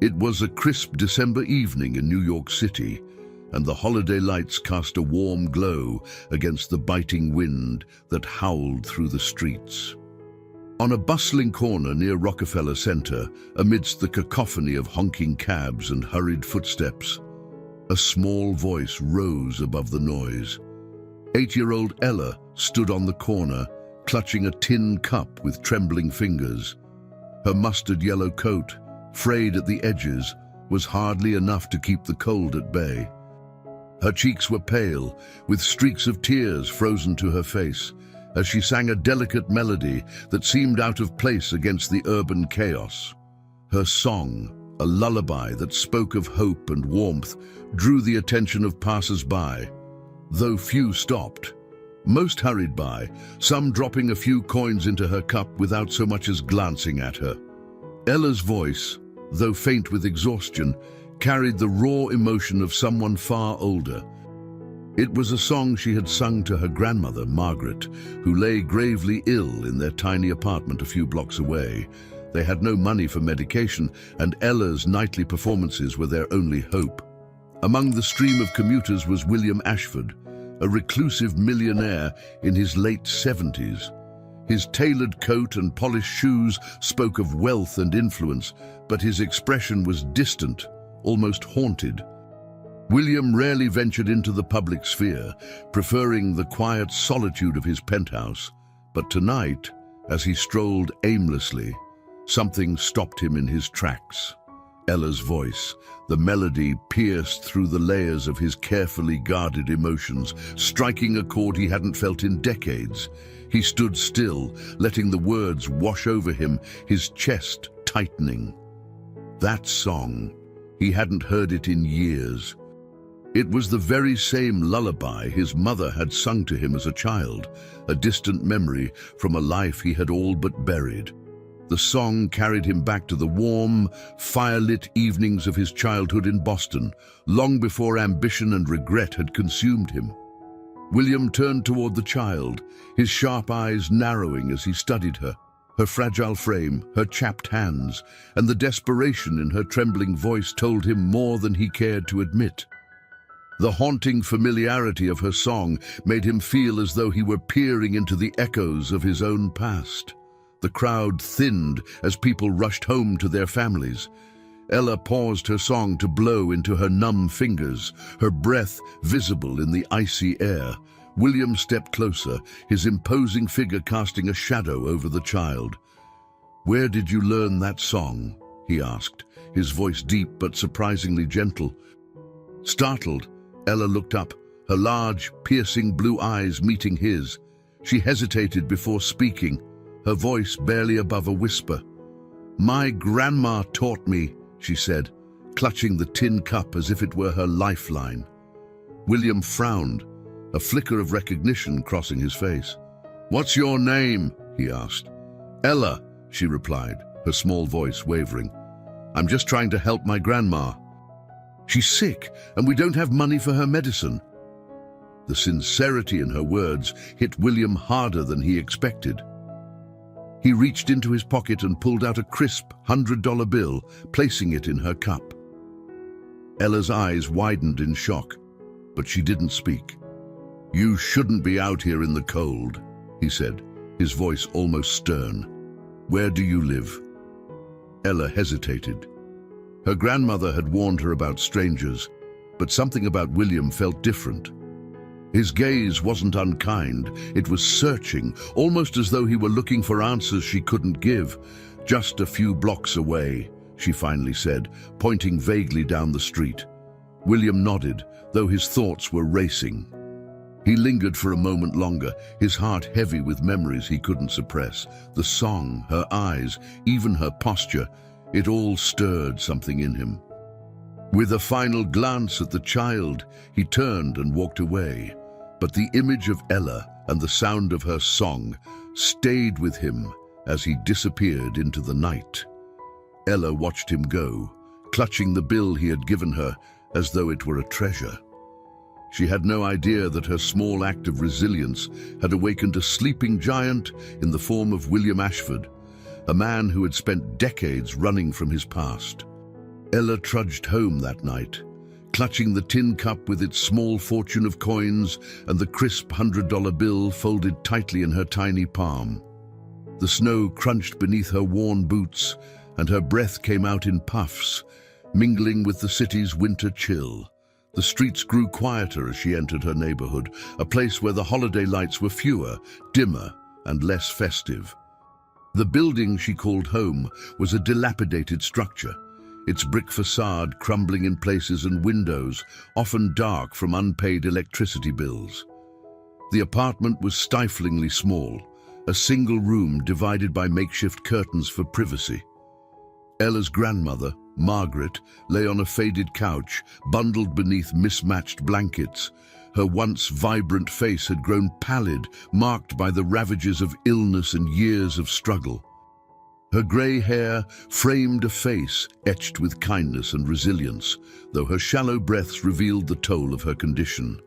It was a crisp December evening in New York City, and the holiday lights cast a warm glow against the biting wind that howled through the streets. On a bustling corner near Rockefeller Center, amidst the cacophony of honking cabs and hurried footsteps, a small voice rose above the noise. 8-year-old Ella stood on the corner, clutching a tin cup with trembling fingers. Her mustard yellow coat, frayed at the edges, was hardly enough to keep the cold at bay. Her cheeks were pale, with streaks of tears frozen to her face, as she sang a delicate melody that seemed out of place against the urban chaos. Her song, a lullaby that spoke of hope and warmth, drew the attention of passers-by, though few stopped. Most hurried by, some dropping a few coins into her cup without so much as glancing at her. Ella's voice, though faint with exhaustion, carried the raw emotion of someone far older. It was a song she had sung to her grandmother, Margaret, who lay gravely ill in their tiny apartment a few blocks away. They had no money for medication, and Ella's nightly performances were their only hope. Among the stream of commuters was William Ashford, a reclusive millionaire in his late 70s. His tailored coat and polished shoes spoke of wealth and influence, but his expression was distant, almost haunted. William rarely ventured into the public sphere, preferring the quiet solitude of his penthouse. But tonight, as he strolled aimlessly, something stopped him in his tracks. Ella's voice, the melody pierced through the layers of his carefully guarded emotions, striking a chord he hadn't felt in decades. He stood still, letting the words wash over him, his chest tightening. That song, he hadn't heard it in years. It was the very same lullaby his mother had sung to him as a child, a distant memory from a life he had all but buried. The song carried him back to the warm, fire-lit evenings of his childhood in Boston, long before ambition and regret had consumed him. William turned toward the child, his sharp eyes narrowing as he studied her. Her fragile frame, her chapped hands, and the desperation in her trembling voice told him more than he cared to admit. The haunting familiarity of her song made him feel as though he were peering into the echoes of his own past. The crowd thinned as people rushed home to their families. Ella paused her song to blow into her numb fingers, her breath visible in the icy air. William stepped closer, his imposing figure casting a shadow over the child. "Where did you learn that song?" he asked, his voice deep but surprisingly gentle. Startled, Ella looked up, her large, piercing blue eyes meeting his. She hesitated before speaking, her voice barely above a whisper. "My grandma taught me," she said, clutching the tin cup as if it were her lifeline. William frowned, a flicker of recognition crossing his face. "What's your name?" he asked. "Ella," she replied, her small voice wavering. "I'm just trying to help my grandma. She's sick, and we don't have money for her medicine." The sincerity in her words hit William harder than he expected. He reached into his pocket and pulled out a crisp $100 bill, placing it in her cup. Ella's eyes widened in shock, but she didn't speak. "You shouldn't be out here in the cold," he said, his voice almost stern. "Where do you live?" Ella hesitated. Her grandmother had warned her about strangers, but something about William felt different. His gaze wasn't unkind, it was searching, almost as though he were looking for answers she couldn't give. "Just a few blocks away," she finally said, pointing vaguely down the street. William nodded, though his thoughts were racing. He lingered for a moment longer, his heart heavy with memories he couldn't suppress. The song, her eyes, even her posture, it all stirred something in him. With a final glance at the child, he turned and walked away. But the image of Ella and the sound of her song stayed with him as he disappeared into the night. Ella watched him go, clutching the bill he had given her as though it were a treasure. She had no idea that her small act of resilience had awakened a sleeping giant in the form of William Ashford, a man who had spent decades running from his past. Ella trudged home that night, clutching the tin cup with its small fortune of coins and the crisp $100 bill folded tightly in her tiny palm. The snow crunched beneath her worn boots, and her breath came out in puffs, mingling with the city's winter chill. The streets grew quieter as she entered her neighborhood, a place where the holiday lights were fewer, dimmer, and less festive. The building she called home was a dilapidated structure, its brick facade crumbling in places and windows, often dark from unpaid electricity bills. The apartment was stiflingly small, a single room divided by makeshift curtains for privacy. Ella's grandmother, Margaret, lay on a faded couch, bundled beneath mismatched blankets. Her once vibrant face had grown pallid, marked by the ravages of illness and years of struggle. Her grey hair framed a face etched with kindness and resilience, though her shallow breaths revealed the toll of her condition.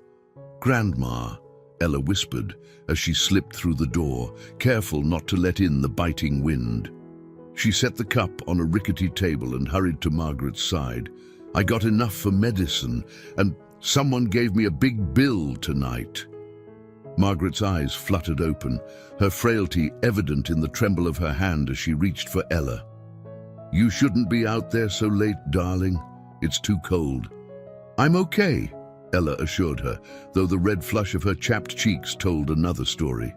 "Grandma," Ella whispered as she slipped through the door, careful not to let in the biting wind. She set the cup on a rickety table and hurried to Margaret's side. "I got enough for medicine, and someone gave me a big bill tonight." Margaret's eyes fluttered open, her frailty evident in the tremble of her hand as she reached for Ella. "You shouldn't be out there so late, darling. It's too cold." "I'm okay," Ella assured her, though the red flush of her chapped cheeks told another story.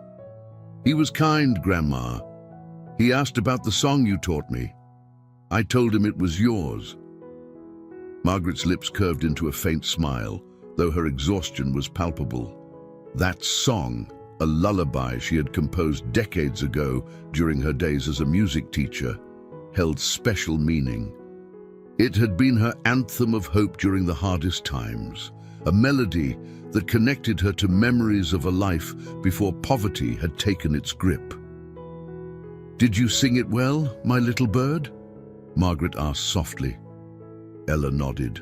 "He was kind, Grandma. He asked about the song you taught me. I told him it was yours." Margaret's lips curved into a faint smile, though her exhaustion was palpable. That song, a lullaby she had composed decades ago during her days as a music teacher, held special meaning. It had been her anthem of hope during the hardest times, a melody that connected her to memories of a life before poverty had taken its grip. "Did you sing it well, my little bird?" Margaret asked softly. Ella nodded,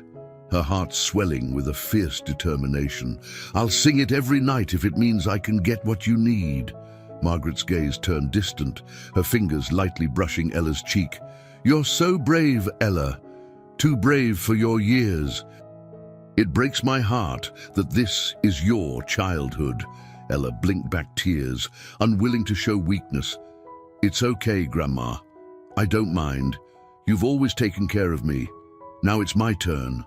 her heart swelling with a fierce determination. "I'll sing it every night if it means I can get what you need." Margaret's gaze turned distant, her fingers lightly brushing Ella's cheek. "You're so brave, Ella. Too brave for your years. It breaks my heart that this is your childhood." Ella blinked back tears, unwilling to show weakness. "It's okay, Grandma. I don't mind. You've always taken care of me. Now it's my turn."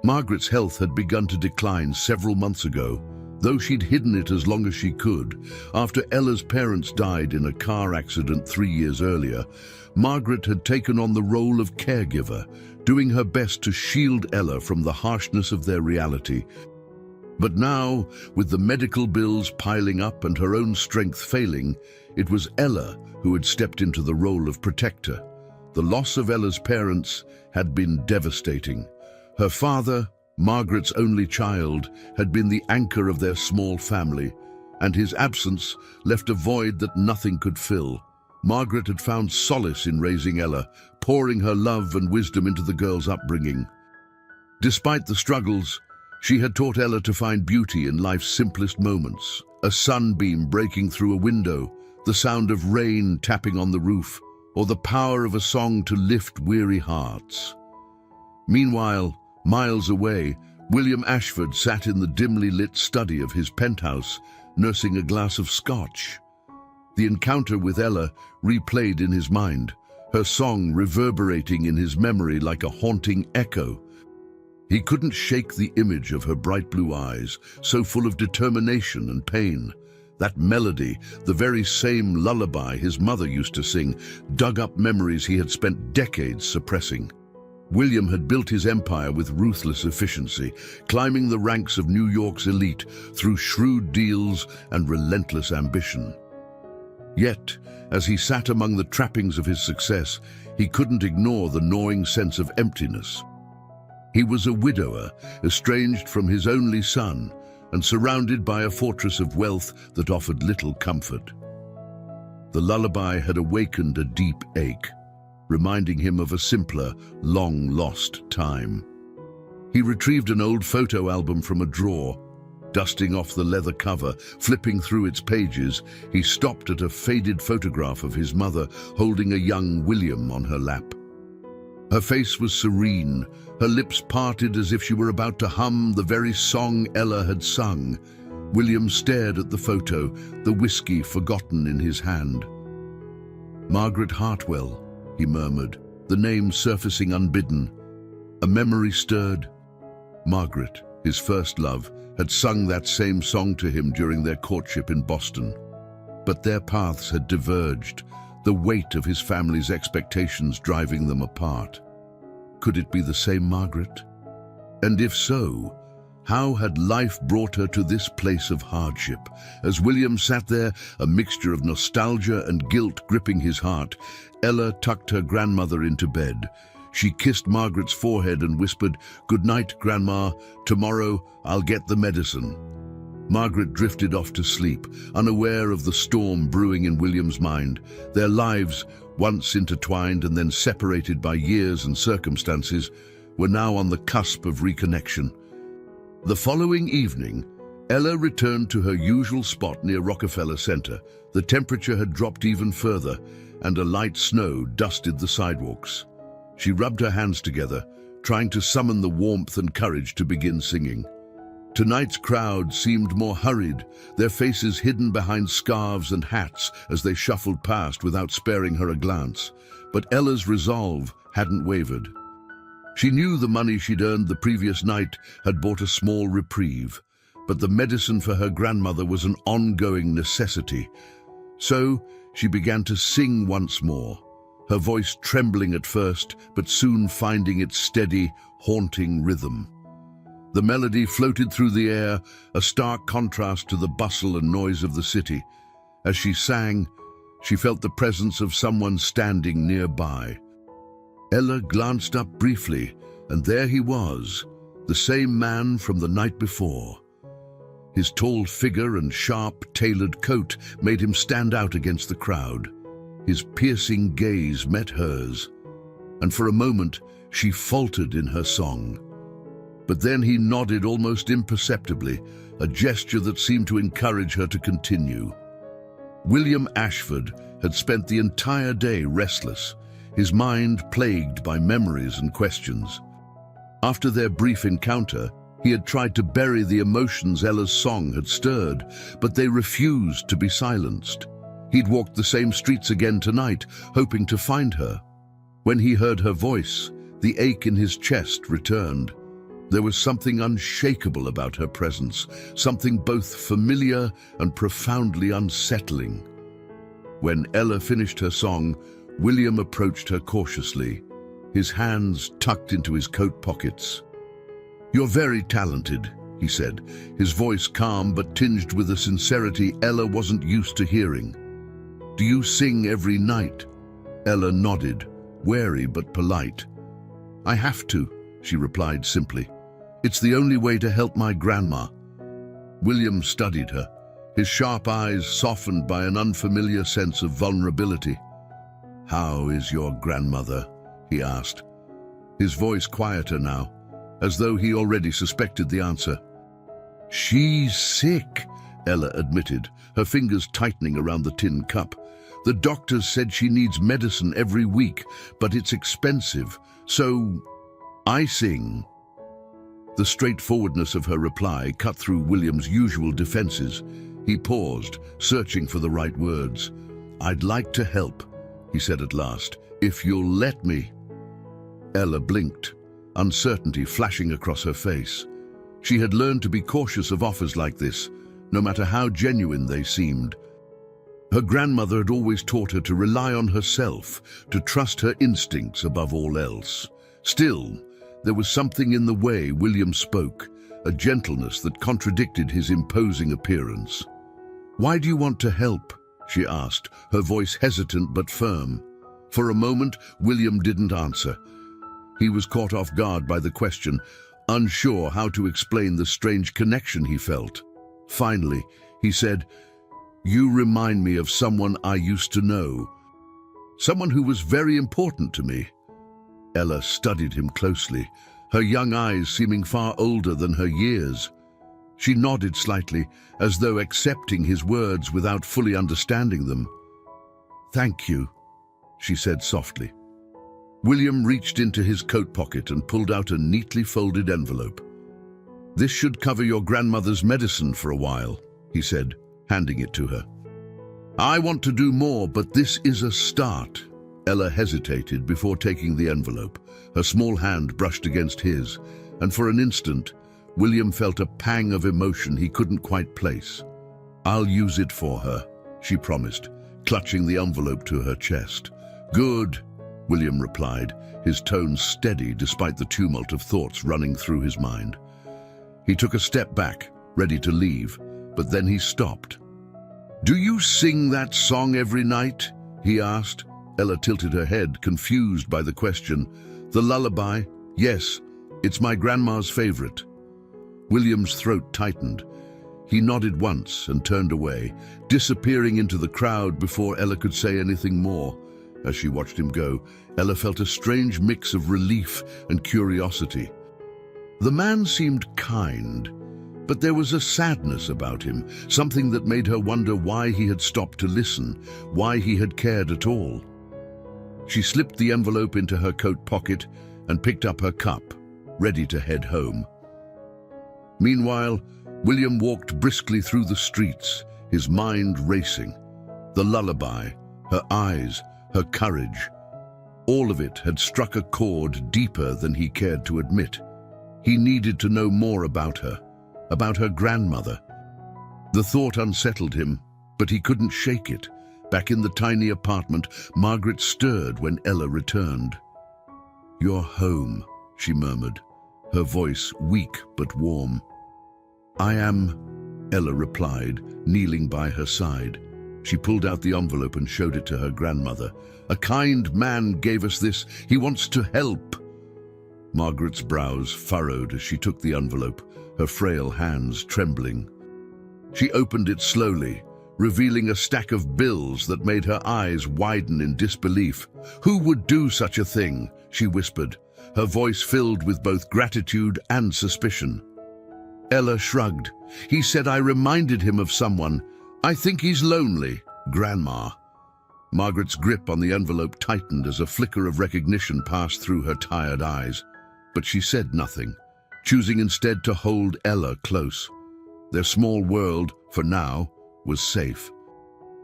Margaret's health had begun to decline several months ago, though she'd hidden it as long as she could. After Ella's parents died in a car accident 3 years earlier, Margaret had taken on the role of caregiver, doing her best to shield Ella from the harshness of their reality. But now, with the medical bills piling up and her own strength failing, it was Ella who had stepped into the role of protector. The loss of Ella's parents had been devastating. Her father, Margaret's only child, had been the anchor of their small family, and his absence left a void that nothing could fill. Margaret had found solace in raising Ella, pouring her love and wisdom into the girl's upbringing. Despite the struggles, she had taught Ella to find beauty in life's simplest moments. A sunbeam breaking through a window, the sound of rain tapping on the roof, or the power of a song to lift weary hearts. Meanwhile, miles away, William Ashford sat in the dimly lit study of his penthouse, nursing a glass of scotch. The encounter with Ella replayed in his mind, her song reverberating in his memory like a haunting echo. He couldn't shake the image of her bright blue eyes, so full of determination and pain. That melody, the very same lullaby his mother used to sing, dug up memories he had spent decades suppressing. William had built his empire with ruthless efficiency, climbing the ranks of New York's elite through shrewd deals and relentless ambition. Yet, as he sat among the trappings of his success, he couldn't ignore the gnawing sense of emptiness. He was a widower, estranged from his only son, and surrounded by a fortress of wealth that offered little comfort. The lullaby had awakened a deep ache, reminding him of a simpler, long-lost time. He retrieved an old photo album from a drawer. Dusting off the leather cover, flipping through its pages, he stopped at a faded photograph of his mother holding a young William on her lap. Her face was serene, her lips parted as if she were about to hum the very song Ella had sung. William stared at the photo, the whiskey forgotten in his hand. "Margaret Hartwell," he murmured, the name surfacing unbidden. A memory stirred. Margaret, his first love, had sung that same song to him during their courtship in Boston. But their paths had diverged, the weight of his family's expectations driving them apart. Could it be the same Margaret? And if so, how had life brought her to this place of hardship? As William sat there, a mixture of nostalgia and guilt gripping his heart, Ella tucked her grandmother into bed. She kissed Margaret's forehead and whispered, "Good night, Grandma. Tomorrow I'll get the medicine." Margaret drifted off to sleep, unaware of the storm brewing in William's mind. Their lives, once intertwined and then separated by years and circumstances, were now on the cusp of reconnection. The following evening, Ella returned to her usual spot near Rockefeller Center. The temperature had dropped even further, and a light snow dusted the sidewalks. She rubbed her hands together, trying to summon the warmth and courage to begin singing. Tonight's crowd seemed more hurried, their faces hidden behind scarves and hats as they shuffled past without sparing her a glance. But Ella's resolve hadn't wavered. She knew the money she'd earned the previous night had bought a small reprieve, but the medicine for her grandmother was an ongoing necessity. So she began to sing once more, her voice trembling at first, but soon finding its steady, haunting rhythm. The melody floated through the air, a stark contrast to the bustle and noise of the city. As she sang, she felt the presence of someone standing nearby. Ella glanced up briefly, and there he was, the same man from the night before. His tall figure and sharp, tailored coat made him stand out against the crowd. His piercing gaze met hers, and for a moment she faltered in her song. But then he nodded almost imperceptibly, a gesture that seemed to encourage her to continue. William Ashford had spent the entire day restless, his mind plagued by memories and questions. After their brief encounter, he had tried to bury the emotions Ella's song had stirred, but they refused to be silenced. He'd walked the same streets again tonight, hoping to find her. When he heard her voice, the ache in his chest returned. There was something unshakable about her presence, something both familiar and profoundly unsettling. When Ella finished her song, William approached her cautiously, his hands tucked into his coat pockets. "You're very talented," he said, his voice calm but tinged with a sincerity Ella wasn't used to hearing. "Do you sing every night?" Ella nodded, wary but polite. "I have to," she replied simply. "It's the only way to help my grandma." William studied her, his sharp eyes softened by an unfamiliar sense of vulnerability. "How is your grandmother?" he asked, his voice quieter now, as though he already suspected the answer. "She's sick," Ella admitted, her fingers tightening around the tin cup. "The doctors said she needs medicine every week, but it's expensive, so I sing." The straightforwardness of her reply cut through William's usual defenses. He paused, searching for the right words. "I'd like to help," he said at last, "if you'll let me." Ella blinked, uncertainty flashing across her face. She had learned to be cautious of offers like this, no matter how genuine they seemed. Her grandmother had always taught her to rely on herself, to trust her instincts above all else. Still, there was something in the way William spoke, a gentleness that contradicted his imposing appearance. "Why do you want to help?" she asked, her voice hesitant but firm. For a moment, William didn't answer. He was caught off guard by the question, unsure how to explain the strange connection he felt. Finally, he said, "You remind me of someone I used to know. Someone who was very important to me." Ella studied him closely, her young eyes seeming far older than her years. She nodded slightly, as though accepting his words without fully understanding them. "Thank you," she said softly. William reached into his coat pocket and pulled out a neatly folded envelope. "This should cover your grandmother's medicine for a while," he said, handing it to her. "I want to do more, but this is a start." Ella hesitated before taking the envelope. Her small hand brushed against his, and for an instant, William felt a pang of emotion he couldn't quite place. "I'll use it for her," she promised, clutching the envelope to her chest. "Good," William replied, his tone steady despite the tumult of thoughts running through his mind. He took a step back, ready to leave, but then he stopped. "Do you sing that song every night?" he asked. Ella tilted her head, confused by the question. "The lullaby? Yes, it's my grandma's favorite." William's throat tightened. He nodded once and turned away, disappearing into the crowd before Ella could say anything more. As she watched him go, Ella felt a strange mix of relief and curiosity. The man seemed kind, but there was a sadness about him, something that made her wonder why he had stopped to listen, why he had cared at all. She slipped the envelope into her coat pocket and picked up her cup, ready to head home. Meanwhile, William walked briskly through the streets, his mind racing. The lullaby, her eyes, her courage, all of it had struck a chord deeper than he cared to admit. He needed to know more about her grandmother. The thought unsettled him, but he couldn't shake it. Back in the tiny apartment, Margaret stirred when Ella returned. "You're home," she murmured, her voice weak but warm. "I am," Ella replied, kneeling by her side. She pulled out the envelope and showed it to her grandmother. "A kind man gave us this. He wants to help." Margaret's brows furrowed as she took the envelope, her frail hands trembling. She opened it slowly, revealing a stack of bills that made her eyes widen in disbelief. "Who would do such a thing?" she whispered, her voice filled with both gratitude and suspicion. Ella shrugged. "He said I reminded him of someone. I think he's lonely, Grandma." Margaret's grip on the envelope tightened as a flicker of recognition passed through her tired eyes. But she said nothing, choosing instead to hold Ella close. Their small world, for now, was safe.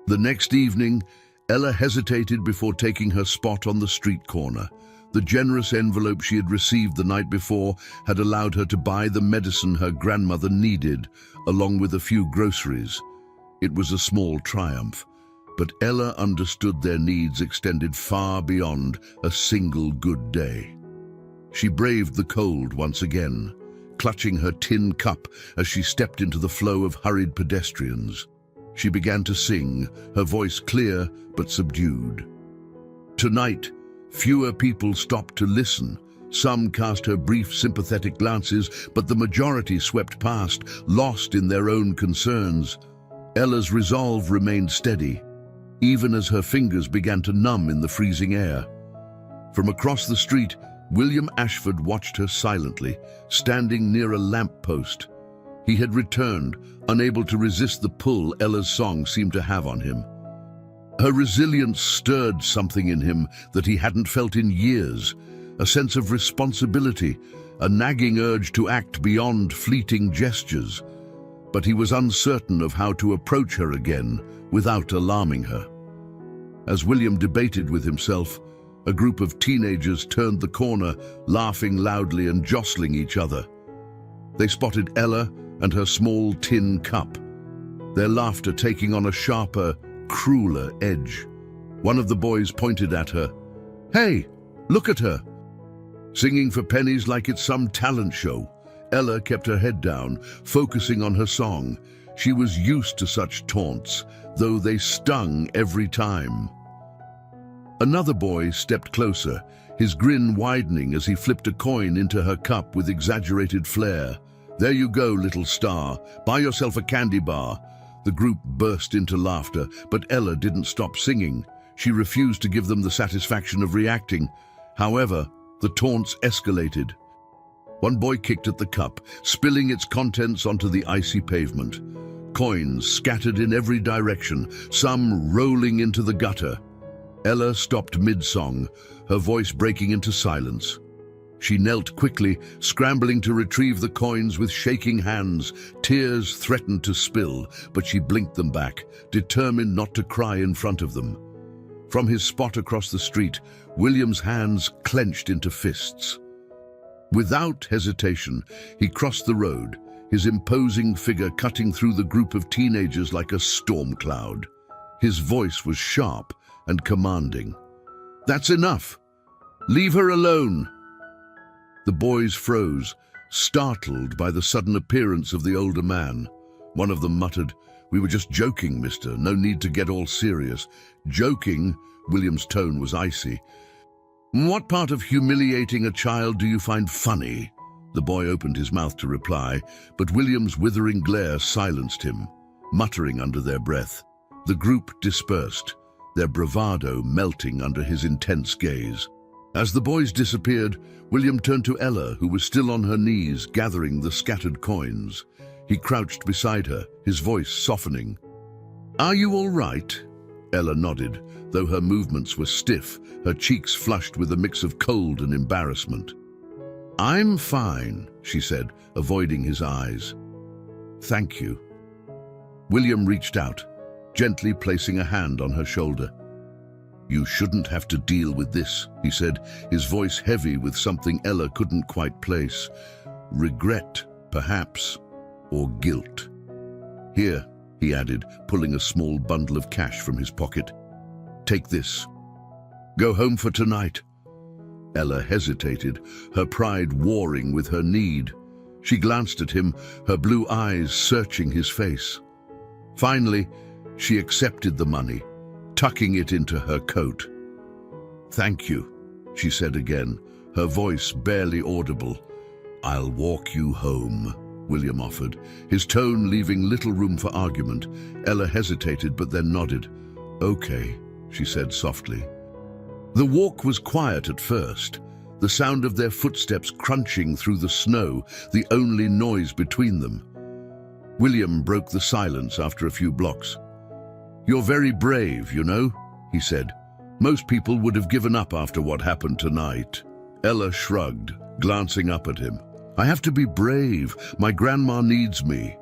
The next evening, Ella hesitated before taking her spot on the street corner. The generous envelope she had received the night before had allowed her to buy the medicine her grandmother needed, along with a few groceries. It was a small triumph, but Ella understood their needs extended far beyond a single good day. She braved the cold once again, clutching her tin cup as she stepped into the flow of hurried pedestrians. She began to sing, her voice clear but subdued. Tonight, fewer people stopped to listen. Some cast her brief, sympathetic glances, but the majority swept past, lost in their own concerns. Ella's resolve remained steady, even as her fingers began to numb in the freezing air. From across the street, William Ashford watched her silently, standing near a lamp-post. He had returned, unable to resist the pull Ella's song seemed to have on him. Her resilience stirred something in him that he hadn't felt in years, a sense of responsibility, a nagging urge to act beyond fleeting gestures. But he was uncertain of how to approach her again without alarming her. As William debated with himself, a group of teenagers turned the corner, laughing loudly and jostling each other. They spotted Ella and her small tin cup, their laughter taking on a sharper, crueler edge. One of the boys pointed at her. "Hey, look at her! Singing for pennies like it's some talent show." Ella kept her head down, focusing on her song. She was used to such taunts, though they stung every time. Another boy stepped closer, his grin widening as he flipped a coin into her cup with exaggerated flair. "There you go, little star. Buy yourself a candy bar." The group burst into laughter, but Ella didn't stop singing. She refused to give them the satisfaction of reacting. However, the taunts escalated. One boy kicked at the cup, spilling its contents onto the icy pavement. Coins scattered in every direction, some rolling into the gutter. Ella stopped mid-song, her voice breaking into silence. She knelt quickly, scrambling to retrieve the coins with shaking hands. Tears threatened to spill, but she blinked them back, determined not to cry in front of them. From his spot across the street, William's hands clenched into fists. Without hesitation, he crossed the road, his imposing figure cutting through the group of teenagers like a storm cloud. His voice was sharp and commanding. "That's enough! Leave her alone!" The boys froze, startled by the sudden appearance of the older man. One of them muttered, "We were just joking, mister. No need to get all serious." "Joking?" William's tone was icy. "What part of humiliating a child do you find funny?" The boy opened his mouth to reply, but William's withering glare silenced him, muttering under their breath. The group dispersed, their bravado melting under his intense gaze. As the boys disappeared, William turned to Ella, who was still on her knees, gathering the scattered coins. He crouched beside her, his voice softening. "Are you all right?" Ella nodded, though her movements were stiff, her cheeks flushed with a mix of cold and embarrassment. "I'm fine," she said, avoiding his eyes. "Thank you." William reached out, gently placing a hand on her shoulder. "You shouldn't have to deal with this," he said, his voice heavy with something Ella couldn't quite place. "Regret, perhaps, or guilt." "Here," he added, pulling a small bundle of cash from his pocket. "Take this. Go home for tonight." Ella hesitated, her pride warring with her need. She glanced at him, her blue eyes searching his face. Finally, she accepted the money, tucking it into her coat. "Thank you," she said again, her voice barely audible. "I'll walk you home," William offered, his tone leaving little room for argument. Ella hesitated but then nodded. "Okay," she said softly. The walk was quiet at first, the sound of their footsteps crunching through the snow, the only noise between them. William broke the silence after a few blocks. "You're very brave, you know," he said. "Most people would have given up after what happened tonight." Ella shrugged, glancing up at him. "I have to be brave. My grandma needs me."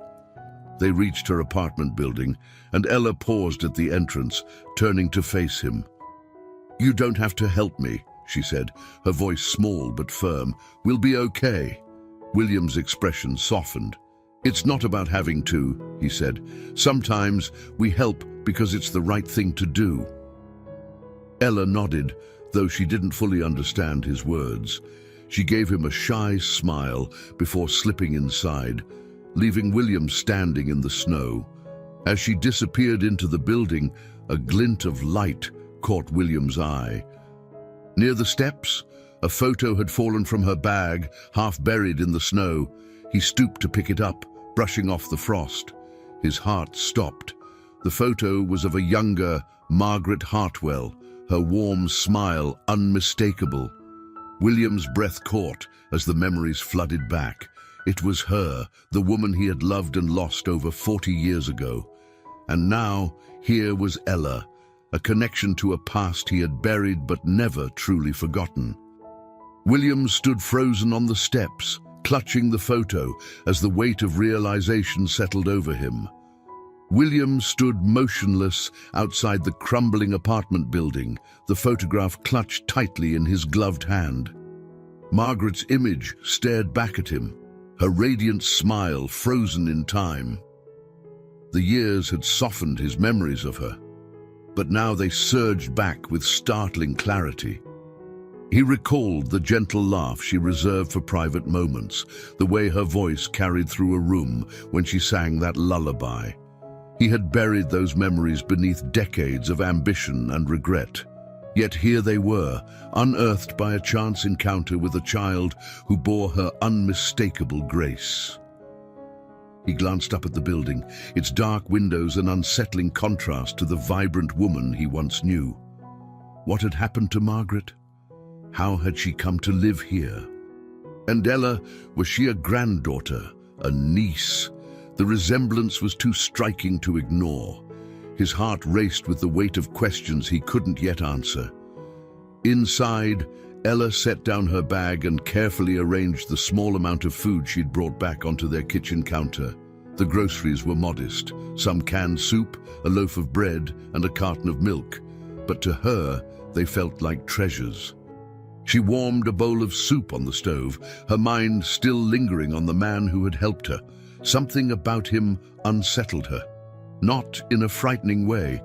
They reached her apartment building, and Ella paused at the entrance, turning to face him. "You don't have to help me," she said, her voice small but firm. "We'll be okay." William's expression softened. "It's not about having to," he said. "Sometimes we help because it's the right thing to do." Ella nodded, though she didn't fully understand his words. She gave him a shy smile before slipping inside, leaving William standing in the snow. As she disappeared into the building, a glint of light caught William's eye. Near the steps, a photo had fallen from her bag, half buried in the snow. He stooped to pick it up, brushing off the frost. His heart stopped. The photo was of a younger Margaret Hartwell, her warm smile unmistakable. William's breath caught as the memories flooded back. It was her, the woman he had loved and lost over 40 years ago. And now, here was Ella, a connection to a past he had buried but never truly forgotten. William stood frozen on the steps, clutching the photo as the weight of realization settled over him. William stood motionless outside the crumbling apartment building, the photograph clutched tightly in his gloved hand. Margaret's image stared back at him, her radiant smile frozen in time. The years had softened his memories of her, but now they surged back with startling clarity. He recalled the gentle laugh she reserved for private moments, the way her voice carried through a room when she sang that lullaby. He had buried those memories beneath decades of ambition and regret. Yet here they were, unearthed by a chance encounter with a child who bore her unmistakable grace. He glanced up at the building, its dark windows an unsettling contrast to the vibrant woman he once knew. What had happened to Margaret? How had she come to live here? And Ella, was she a granddaughter, a niece? The resemblance was too striking to ignore. His heart raced with the weight of questions he couldn't yet answer. Inside, Ella set down her bag and carefully arranged the small amount of food she'd brought back onto their kitchen counter. The groceries were modest, some canned soup, a loaf of bread, and a carton of milk, but to her, they felt like treasures. She warmed a bowl of soup on the stove, her mind still lingering on the man who had helped her. Something about him unsettled her, not in a frightening way,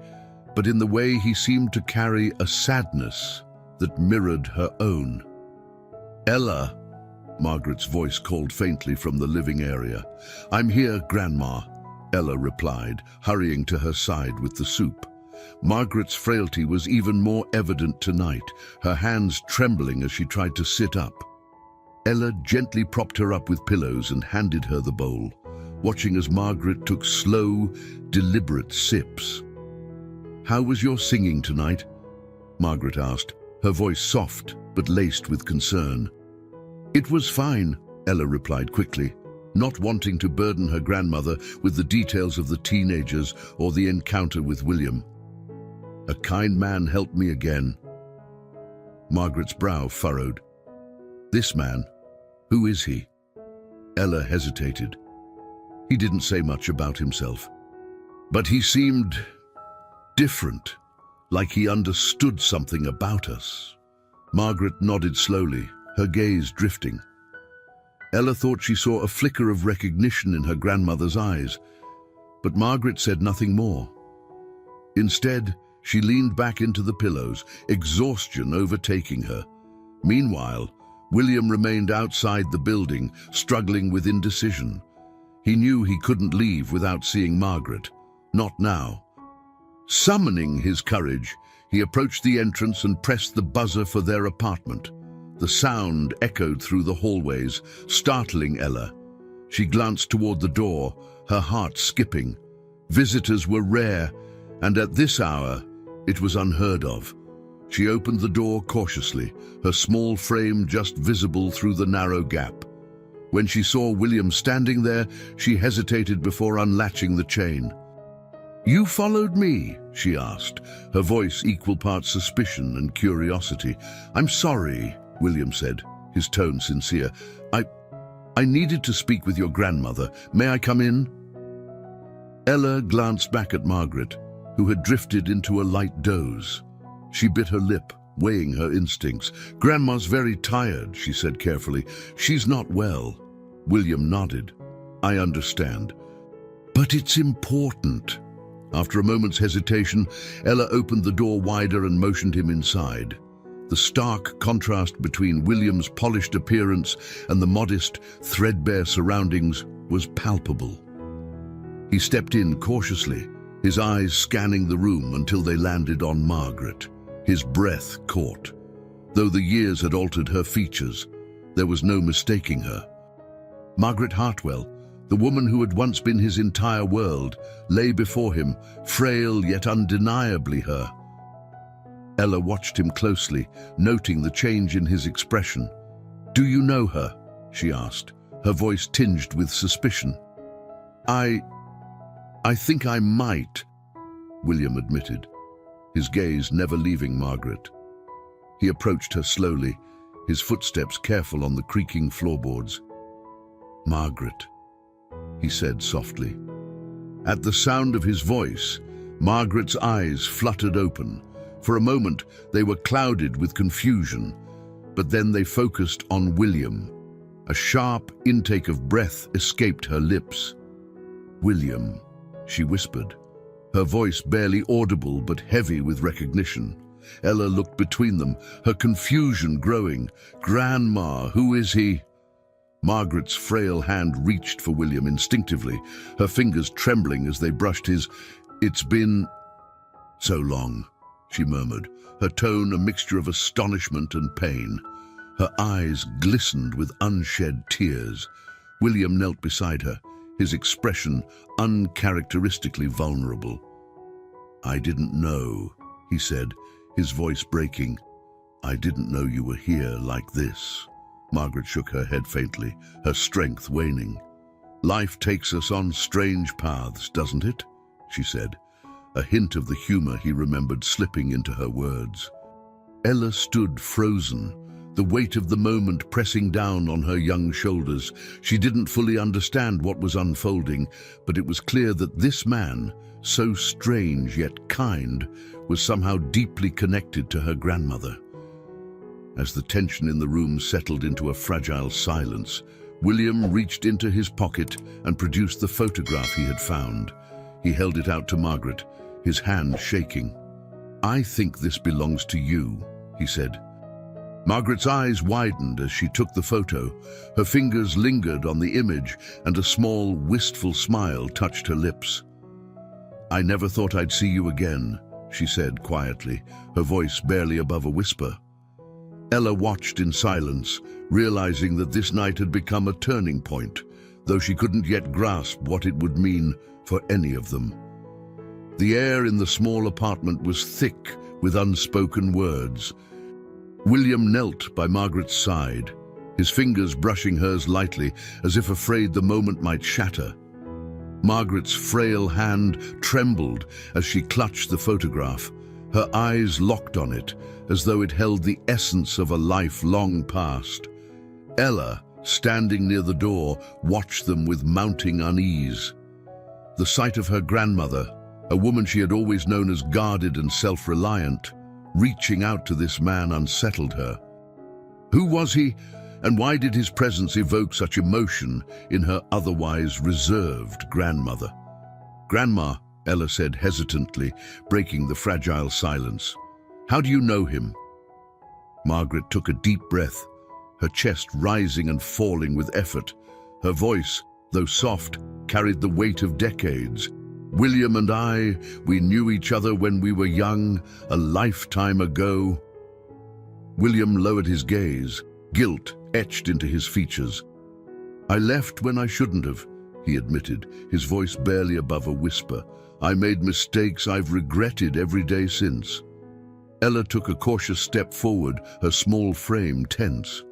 but in the way he seemed to carry a sadness that mirrored her own. "Ella," Margaret's voice called faintly from the living area. "I'm here, Grandma," Ella replied, hurrying to her side with the soup. Margaret's frailty was even more evident tonight, her hands trembling as she tried to sit up. Ella gently propped her up with pillows and handed her the bowl, watching as Margaret took slow, deliberate sips. "How was your singing tonight?" Margaret asked, her voice soft but laced with concern. "It was fine," Ella replied quickly, not wanting to burden her grandmother with the details of the teenagers or the encounter with William. "A kind man helped me again." Margaret's brow furrowed. "This man? Who is he?" Ella hesitated. He didn't say much about himself, but he seemed different, like he understood something about us. Margaret nodded slowly, her gaze drifting. Ella thought she saw a flicker of recognition in her grandmother's eyes, but Margaret said nothing more. Instead, she leaned back into the pillows, exhaustion overtaking her. Meanwhile, William remained outside the building, struggling with indecision. He knew he couldn't leave without seeing Margaret. Not now. Summoning his courage, he approached the entrance and pressed the buzzer for their apartment. The sound echoed through the hallways, startling Ella. She glanced toward the door, her heart skipping. Visitors were rare, and at this hour, it was unheard of. She opened the door cautiously, her small frame just visible through the narrow gap. When she saw William standing there, she hesitated before unlatching the chain. "You followed me?" she asked, her voice equal parts suspicion and curiosity. "I'm sorry," William said, his tone sincere. I needed to speak with your grandmother. May I come in?" Ella glanced back at Margaret, who had drifted into a light doze. She bit her lip, weighing her instincts. "Grandma's very tired," she said carefully. "She's not well." William nodded. "I understand. But it's important." After a moment's hesitation, Ella opened the door wider and motioned him inside. The stark contrast between William's polished appearance and the modest, threadbare surroundings was palpable. He stepped in cautiously, his eyes scanning the room until they landed on Margaret. His breath caught. Though the years had altered her features, there was no mistaking her. Margaret Hartwell, the woman who had once been his entire world, lay before him, frail yet undeniably her. Ella watched him closely, noting the change in his expression. "Do you know her?" she asked, her voice tinged with suspicion. I think I might," William admitted, his gaze never leaving Margaret. He approached her slowly, his footsteps careful on the creaking floorboards. "Margaret," he said softly. At the sound of his voice, Margaret's eyes fluttered open. For a moment, they were clouded with confusion, but then they focused on William. A sharp intake of breath escaped her lips. "William," she whispered, her voice barely audible but heavy with recognition. Ella looked between them, her confusion growing. "Grandma, who is he?" Margaret's frail hand reached for William instinctively, her fingers trembling as they brushed his. "It's been so long," she murmured, her tone a mixture of astonishment and pain. Her eyes glistened with unshed tears. William knelt beside her, his expression uncharacteristically vulnerable. "I didn't know," he said, his voice breaking. "I didn't know you were here like this." Margaret shook her head faintly, her strength waning. "Life takes us on strange paths, doesn't it?" she said. a hint of the humor he remembered slipping into her words. Ella stood frozen, the weight of the moment pressing down on her young shoulders. She didn't fully understand what was unfolding, but it was clear that this man, so strange yet kind, was somehow deeply connected to her grandmother. As the tension in the room settled into a fragile silence, William reached into his pocket and produced the photograph he had found. He held it out to Margaret, his hand shaking. "I think this belongs to you," he said. Margaret's eyes widened as she took the photo. Her fingers lingered on the image, and a small, wistful smile touched her lips. "I never thought I'd see you again," she said quietly, her voice barely above a whisper. Ella watched in silence, realizing that this night had become a turning point, though she couldn't yet grasp what it would mean for any of them. The air in the small apartment was thick with unspoken words. William knelt by Margaret's side, his fingers brushing hers lightly, as if afraid the moment might shatter. Margaret's frail hand trembled as she clutched the photograph, her eyes locked on it, as though it held the essence of a life long past. Ella, standing near the door, watched them with mounting unease. The sight of her grandmother, a woman she had always known as guarded and self-reliant, reaching out to this man unsettled her. Who was he, and why did his presence evoke such emotion in her otherwise reserved grandmother? "Grandma," Ella said hesitantly, breaking the fragile silence. "How do you know him?" Margaret took a deep breath, her chest rising and falling with effort. Her voice, though soft, carried the weight of decades. "William and I, we knew each other when we were young, a lifetime ago." William lowered his gaze, guilt etched into his features. "I left when I shouldn't have," he admitted, his voice barely above a whisper. "I made mistakes I've regretted every day since." Ella took a cautious step forward, her small frame tense.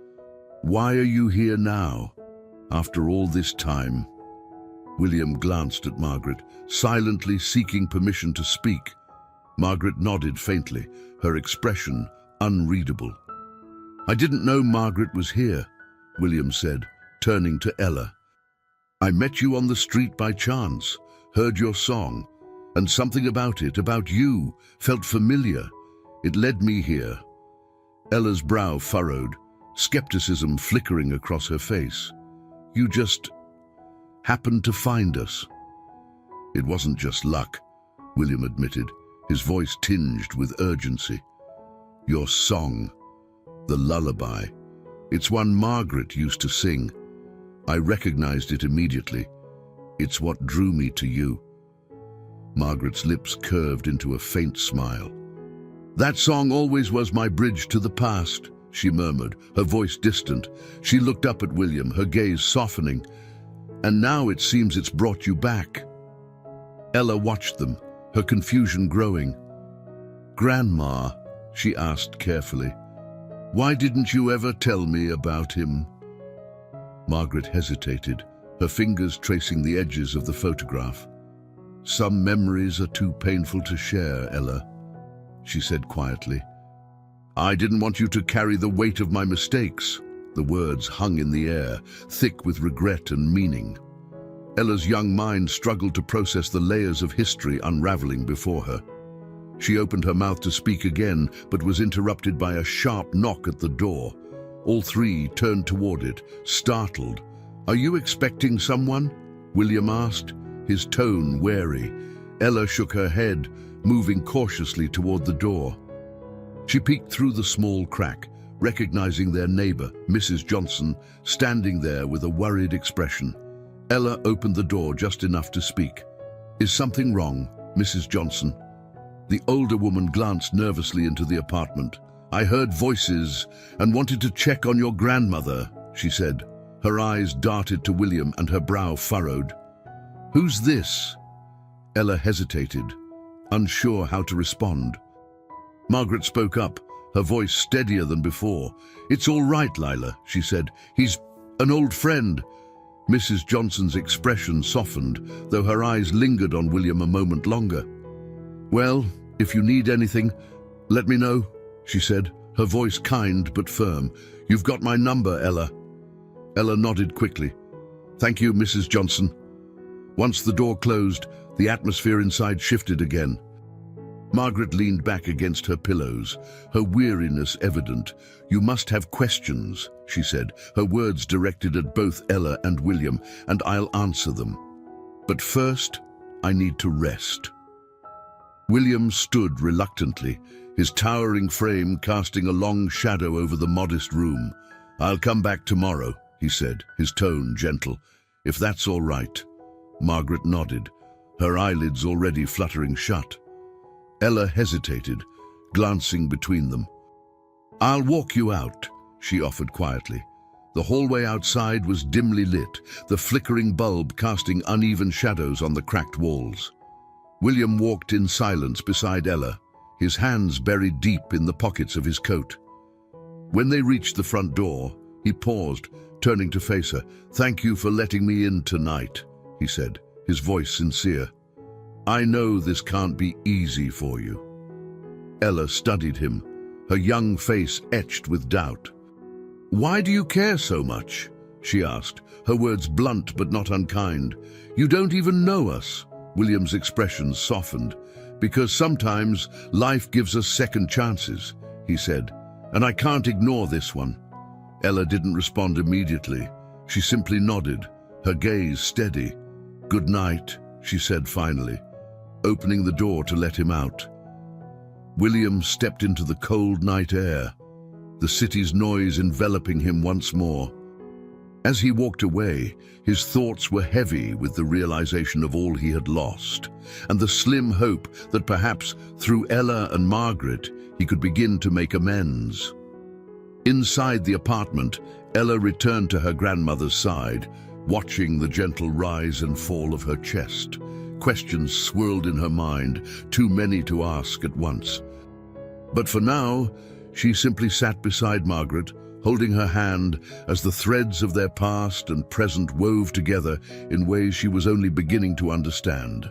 "Why are you here now, after all this time?" William glanced at Margaret, silently seeking permission to speak. Margaret nodded faintly, her expression unreadable. "I didn't know Margaret was here," William said, turning to Ella. "I met you on the street by chance, heard your song, and something about it, about you, felt familiar. It led me here." Ella's brow furrowed, skepticism flickering across her face. "You just happened to find us." "It wasn't just luck," William admitted, his voice tinged with urgency. "Your song, the lullaby, it's one Margaret used to sing. I recognized it immediately. It's what drew me to you." Margaret's lips curved into a faint smile. "That song always was my bridge to the past," she murmured, her voice distant. She looked up at William, her gaze softening. "And now it seems it's brought you back." Ella watched them, her confusion growing. "Grandma," she asked carefully, "why didn't you ever tell me about him?" Margaret hesitated, her fingers tracing the edges of the photograph. "Some memories are too painful to share, Ella," she said quietly. "I didn't want you to carry the weight of my mistakes." The words hung in the air, thick with regret and meaning. Ella's young mind struggled to process the layers of history unraveling before her. She opened her mouth to speak again, but was interrupted by a sharp knock at the door. All three turned toward it, startled. "Are you expecting someone?" William asked, his tone wary. Ella shook her head, moving cautiously toward the door. She peeked through the small crack, recognizing their neighbor, Mrs. Johnson, standing there with a worried expression. Ella opened the door just enough to speak. "Is something wrong, Mrs. Johnson?" The older woman glanced nervously into the apartment. "I heard voices and wanted to check on your grandmother," she said. Her eyes darted to William and her brow furrowed. "Who's this?" Ella hesitated, unsure how to respond. Margaret spoke up, her voice steadier than before. "It's all right, Lila," she said. "He's an old friend." Mrs. Johnson's expression softened, though her eyes lingered on William a moment longer. "Well, if you need anything, let me know," she said, her voice kind but firm. "You've got my number, Ella." Ella nodded quickly. "Thank you, Mrs. Johnson." Once the door closed, the atmosphere inside shifted again. Margaret leaned back against her pillows, her weariness evident. "You must have questions," she said, her words directed at both Ella and William, "and I'll answer them. But first, I need to rest." William stood reluctantly, his towering frame casting a long shadow over the modest room. "I'll come back tomorrow," he said, his tone gentle. "If that's all right." Margaret nodded, her eyelids already fluttering shut. Ella hesitated, glancing between them. "I'll walk you out," she offered quietly. The hallway outside was dimly lit, the flickering bulb casting uneven shadows on the cracked walls. William walked in silence beside Ella, his hands buried deep in the pockets of his coat. When they reached the front door, he paused, turning to face her. "Thank you for letting me in tonight," he said, his voice sincere. "I know this can't be easy for you." Ella studied him, her young face etched with doubt. "Why do you care so much?" she asked, her words blunt but not unkind. "You don't even know us." William's expression softened. "Because sometimes life gives us second chances," he said, "and I can't ignore this one." Ella didn't respond immediately. She simply nodded, her gaze steady. "Good night," she said finally, opening the door to let him out. William stepped into the cold night air, the city's noise enveloping him once more. As he walked away, his thoughts were heavy with the realization of all he had lost, and the slim hope that perhaps through Ella and Margaret he could begin to make amends. Inside the apartment, Ella returned to her grandmother's side, watching the gentle rise and fall of her chest. Questions swirled in her mind, too many to ask at once. But for now, she simply sat beside Margaret, holding her hand as the threads of their past and present wove together in ways she was only beginning to understand.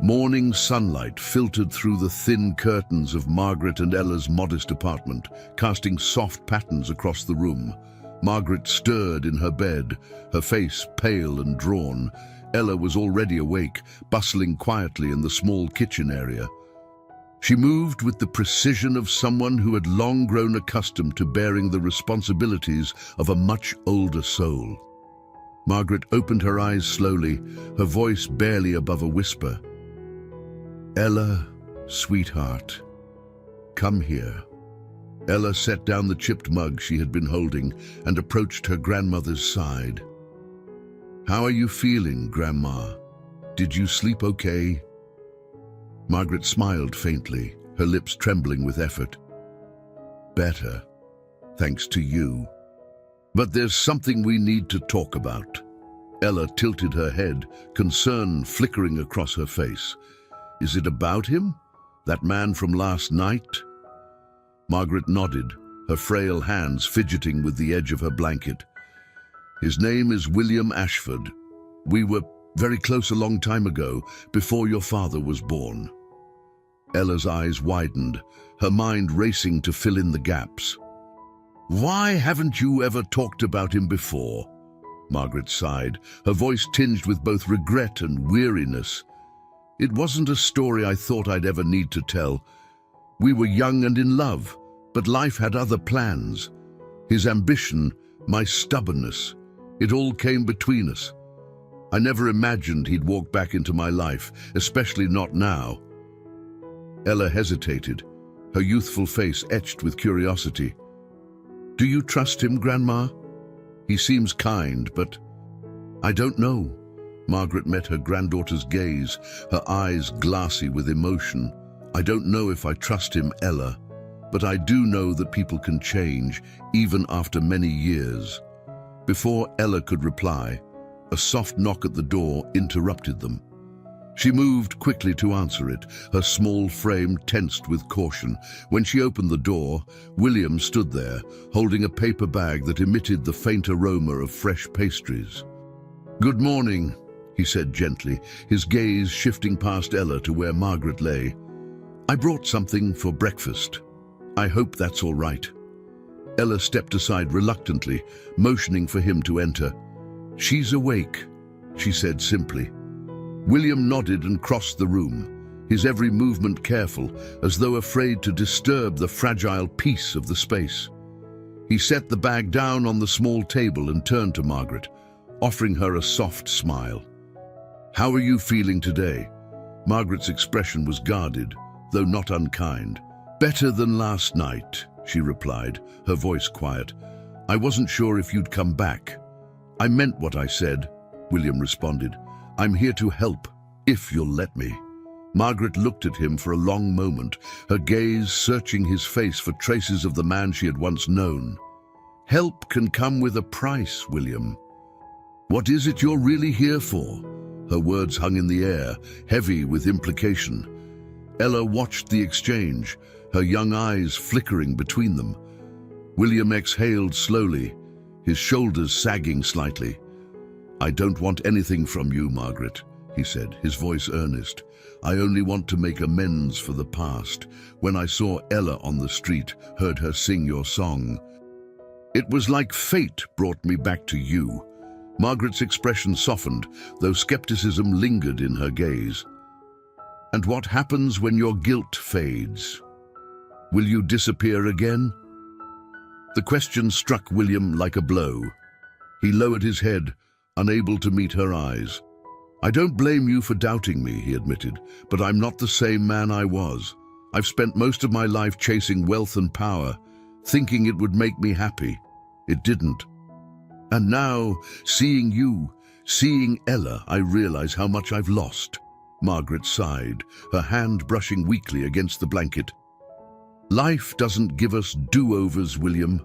Morning sunlight filtered through the thin curtains of Margaret and Ella's modest apartment, casting soft patterns across the room. Margaret stirred in her bed, her face pale and drawn. Ella was already awake, bustling quietly in the small kitchen area. She moved with the precision of someone who had long grown accustomed to bearing the responsibilities of a much older soul. Margaret opened her eyes slowly, her voice barely above a whisper. "Ella, sweetheart, come here." Ella set down the chipped mug she had been holding and approached her grandmother's side. "How are you feeling, Grandma? Did you sleep okay?" Margaret smiled faintly, her lips trembling with effort. "Better, thanks to you. But there's something we need to talk about." Ella tilted her head, concern flickering across her face. "Is it about him? That man from last night?" Margaret nodded, her frail hands fidgeting with the edge of her blanket. "His name is William Ashford. We were very close a long time ago, before your father was born." Ella's eyes widened, her mind racing to fill in the gaps. "Why haven't you ever talked about him before?" Margaret sighed, her voice tinged with both regret and weariness. "It wasn't a story I thought I'd ever need to tell. We were young and in love, but life had other plans. His ambition, my stubbornness, it all came between us. I never imagined he'd walk back into my life, especially not now." Ella hesitated, her youthful face etched with curiosity. "Do you trust him, Grandma? He seems kind, but—" "I don't know." Margaret met her granddaughter's gaze, her eyes glassy with emotion. "I don't know if I trust him, Ella, but I do know that people can change, even after many years." Before Ella could reply, a soft knock at the door interrupted them. She moved quickly to answer it, her small frame tensed with caution. When she opened the door, William stood there, holding a paper bag that emitted the faint aroma of fresh pastries. "Good morning," he said gently, his gaze shifting past Ella to where Margaret lay. "I brought something for breakfast. I hope that's all right." Ella stepped aside reluctantly, motioning for him to enter. "She's awake," she said simply. William nodded and crossed the room, his every movement careful, as though afraid to disturb the fragile peace of the space. He set the bag down on the small table and turned to Margaret, offering her a soft smile. "How are you feeling today?" Margaret's expression was guarded, though not unkind. "Better than last night," she replied, her voice quiet. "I wasn't sure if you'd come back." "I meant what I said," William responded. "I'm here to help, if you'll let me." Margaret looked at him for a long moment, her gaze searching his face for traces of the man she had once known. "Help can come with a price, William. What is it you're really here for?" Her words hung in the air, heavy with implication. Ella watched the exchange, her young eyes flickering between them. William exhaled slowly, his shoulders sagging slightly. "I don't want anything from you, Margaret," he said, his voice earnest. "I only want to make amends for the past. When I saw Ella on the street, heard her sing your song. It was like fate brought me back to you." Margaret's expression softened, though skepticism lingered in her gaze. "And what happens when your guilt fades? Will you disappear again?" The question struck William like a blow. He lowered his head, unable to meet her eyes. "I don't blame you for doubting me," he admitted, "but I'm not the same man I was. I've spent most of my life chasing wealth and power, thinking it would make me happy. It didn't. And now, seeing you, seeing Ella, I realize how much I've lost." Margaret sighed, her hand brushing weakly against the blanket. "Life doesn't give us do-overs, William,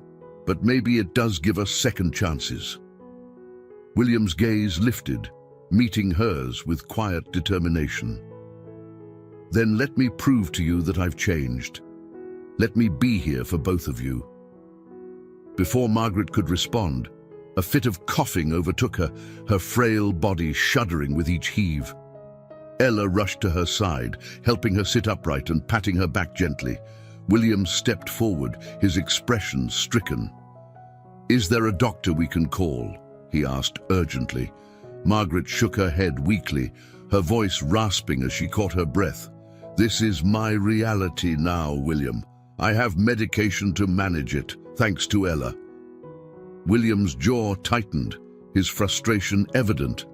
but maybe it does give us second chances." William's gaze lifted, meeting hers with quiet determination. "Then let me prove to you that I've changed. Let me be here for both of you." Before Margaret could respond, a fit of coughing overtook her, her frail body shuddering with each heave. Ella rushed to her side, helping her sit upright and patting her back gently. William stepped forward, his expression stricken. "Is there a doctor we can call?" he asked urgently. Margaret shook her head weakly, her voice rasping as she caught her breath. "This is my reality now, William. I have medication to manage it, thanks to Ella." William's jaw tightened, his frustration evident.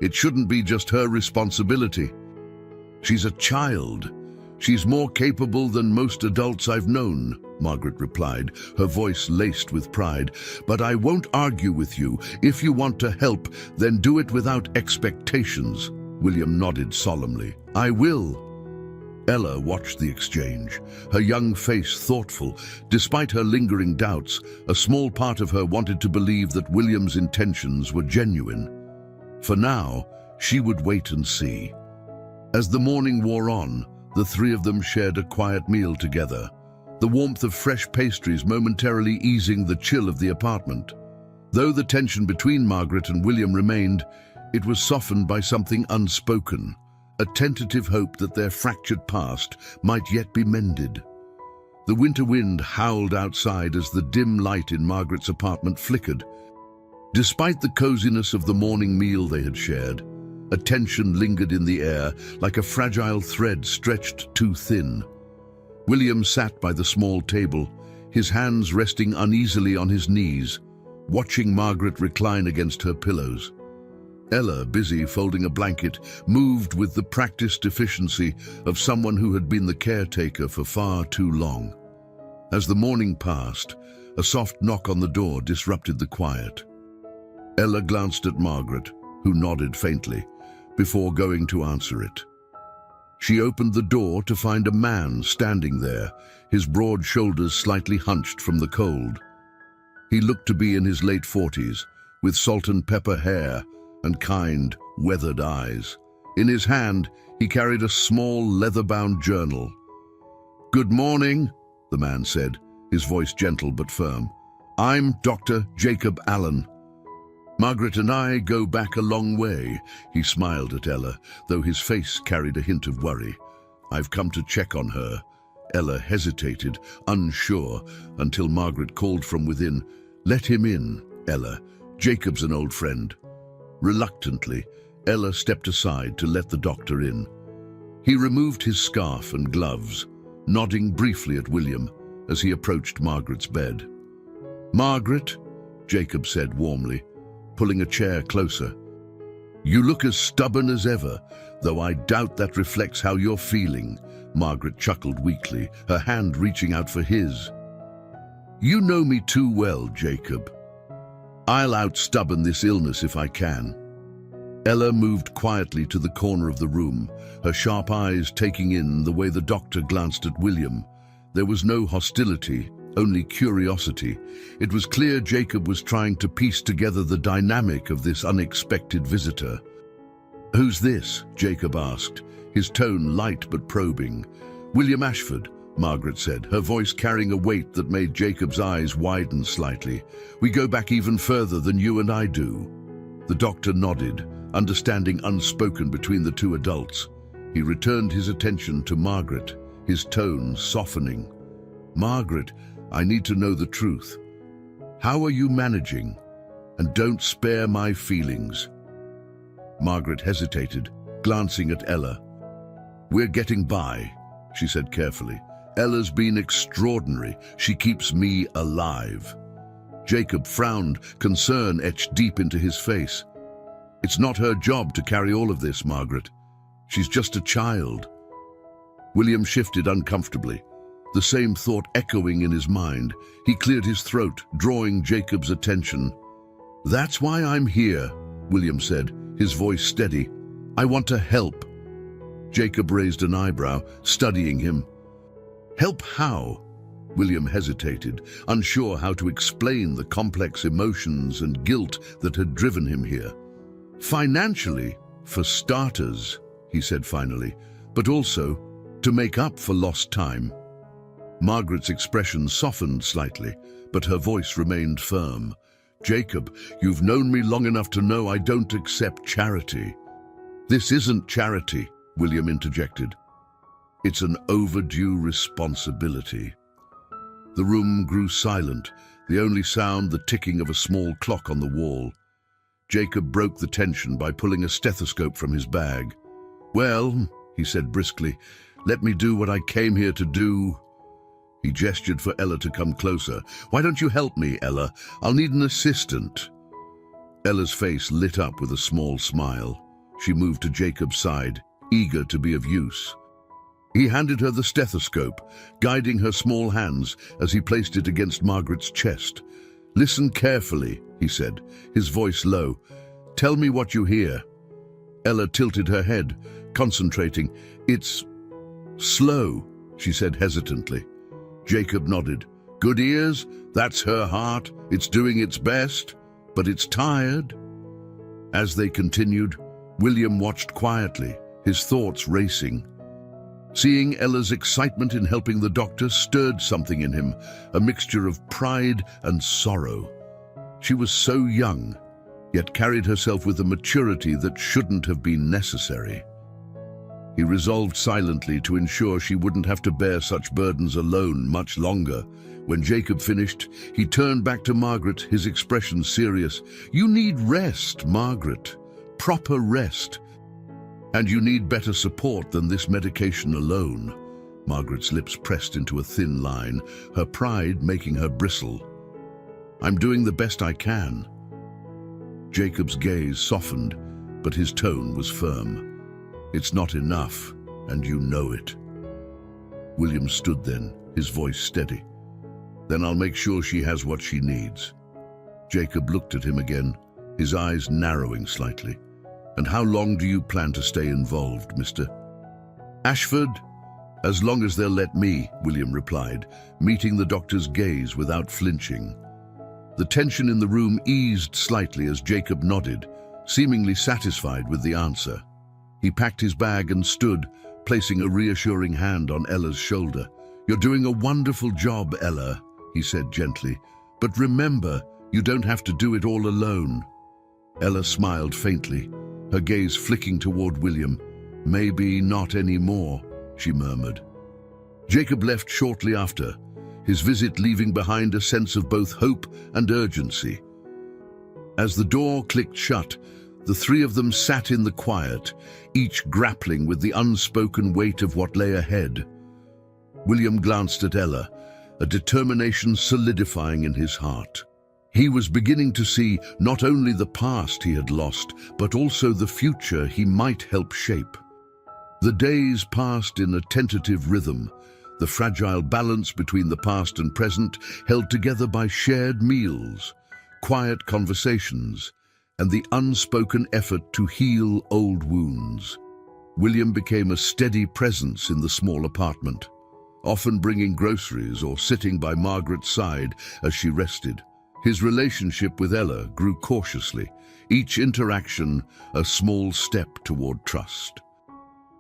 It shouldn't be just her responsibility. "She's a child. She's more capable than most adults I've known," Margaret replied, her voice laced with pride. "But I won't argue with you. If you want to help, then do it without expectations." William nodded solemnly. "I will." Ella watched the exchange, her young face thoughtful. Despite her lingering doubts, a small part of her wanted to believe that William's intentions were genuine. For now, she would wait and see. As the morning wore on, the three of them shared a quiet meal together, the warmth of fresh pastries momentarily easing the chill of the apartment. Though the tension between Margaret and William remained, it was softened by something unspoken, a tentative hope that their fractured past might yet be mended. The winter wind howled outside as the dim light in Margaret's apartment flickered. Despite the coziness of the morning meal they had shared, a tension lingered in the air like a fragile thread stretched too thin. William sat by the small table, his hands resting uneasily on his knees, watching Margaret recline against her pillows. Ella, busy folding a blanket, moved with the practiced efficiency of someone who had been the caretaker for far too long. As the morning passed, a soft knock on the door disrupted the quiet. Ella glanced at Margaret, who nodded faintly, before going to answer it. She opened the door to find a man standing there, his broad shoulders slightly hunched from the cold. He looked to be in his late 40s, with salt and pepper hair and kind, weathered eyes. In his hand, he carried a small, leather-bound journal. "Good morning," the man said, his voice gentle but firm. "I'm Dr. Jacob Allen." Margaret and I go back a long way. He smiled at Ella, though his face carried a hint of worry. I've come to check on her. Ella hesitated, unsure, until Margaret called from within. Let him in, Ella. Jacob's an old friend. Reluctantly, Ella stepped aside to let the doctor in. He removed his scarf and gloves, nodding briefly at William as he approached Margaret's bed. Margaret, Jacob said warmly, pulling a chair closer. You look as stubborn as ever, though I doubt that reflects how you're feeling. Margaret chuckled weakly, her hand reaching out for his. You know me too well, Jacob. I'll out-stubborn this illness if I can. Ella moved quietly to the corner of the room, her sharp eyes taking in the way the doctor glanced at William. There was no hostility, only curiosity. It was clear Jacob was trying to piece together the dynamic of this unexpected visitor. Who's this? Jacob asked, his tone light but probing. William Ashford, Margaret said, her voice carrying a weight that made Jacob's eyes widen slightly. We go back even further than you and I do. The doctor nodded, understanding unspoken between the two adults. He returned his attention to Margaret, his tone softening. Margaret, I need to know the truth. How are you managing? And don't spare my feelings. Margaret hesitated, glancing at Ella. We're getting by, she said carefully. Ella's been extraordinary. She keeps me alive. Jacob frowned, concern etched deep into his face. It's not her job to carry all of this, Margaret. She's just a child. William shifted uncomfortably, the same thought echoing in his mind. He cleared his throat, drawing Jacob's attention. That's why I'm here, William said, his voice steady. I want to help. Jacob raised an eyebrow, studying him. Help how? William hesitated, unsure how to explain the complex emotions and guilt that had driven him here. Financially, for starters, he said finally, but also to make up for lost time. Margaret's expression softened slightly, but her voice remained firm. Jacob, you've known me long enough to know I don't accept charity. This isn't charity, William interjected. It's an overdue responsibility. The room grew silent, the only sound the ticking of a small clock on the wall. Jacob broke the tension by pulling a stethoscope from his bag. Well, he said briskly, let me do what I came here to do. He gestured for Ella to come closer. Why don't you help me, Ella? I'll need an assistant. Ella's face lit up with a small smile. She moved to Jacob's side, eager to be of use. He handed her the stethoscope, guiding her small hands as he placed it against Margaret's chest. Listen carefully, he said, his voice low. Tell me what you hear. Ella tilted her head, concentrating. It's slow, she said hesitantly. Jacob nodded. Good ears? That's her heart. It's doing its best, but it's tired. As they continued, William watched quietly, his thoughts racing. Seeing Ella's excitement in helping the doctor stirred something in him, a mixture of pride and sorrow. She was so young, yet carried herself with a maturity that shouldn't have been necessary. He resolved silently to ensure she wouldn't have to bear such burdens alone much longer. When Jacob finished, he turned back to Margaret, his expression serious. You need rest, Margaret. Proper rest. And you need better support than this medication alone. Margaret's lips pressed into a thin line, her pride making her bristle. I'm doing the best I can. Jacob's gaze softened, but his tone was firm. It's not enough, and you know it. William stood then, his voice steady. Then I'll make sure she has what she needs. Jacob looked at him again, his eyes narrowing slightly. And how long do you plan to stay involved, Mr. Ashford? As long as they'll let me, William replied, meeting the doctor's gaze without flinching. The tension in the room eased slightly as Jacob nodded, seemingly satisfied with the answer. He packed his bag and stood, placing a reassuring hand on Ella's shoulder. You're doing a wonderful job, Ella, he said gently. But remember, you don't have to do it all alone. Ella smiled faintly, her gaze flicking toward William. "Maybe not anymore," she murmured. Jacob left shortly after, his visit leaving behind a sense of both hope and urgency. As the door clicked shut, the three of them sat in the quiet, each grappling with the unspoken weight of what lay ahead. William glanced at Ella, a determination solidifying in his heart. He was beginning to see not only the past he had lost, but also the future he might help shape. The days passed in a tentative rhythm, the fragile balance between the past and present held together by shared meals, quiet conversations, and the unspoken effort to heal old wounds. William became a steady presence in the small apartment, often bringing groceries or sitting by Margaret's side as she rested. His relationship with Ella grew cautiously, each interaction a small step toward trust.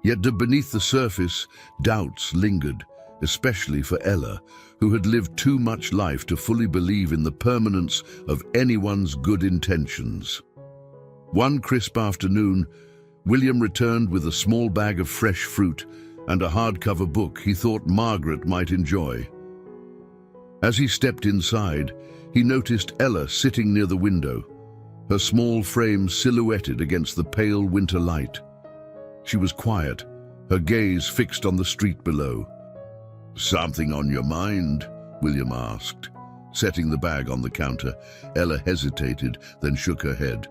Yet beneath the surface, doubts lingered, especially for Ella, who had lived too much life to fully believe in the permanence of anyone's good intentions. One crisp afternoon, William returned with a small bag of fresh fruit and a hardcover book he thought Margaret might enjoy. As he stepped inside, he noticed Ella sitting near the window, her small frame silhouetted against the pale winter light. She was quiet, her gaze fixed on the street below. "Something on your mind?" William asked. Setting the bag on the counter, Ella hesitated, then shook her head.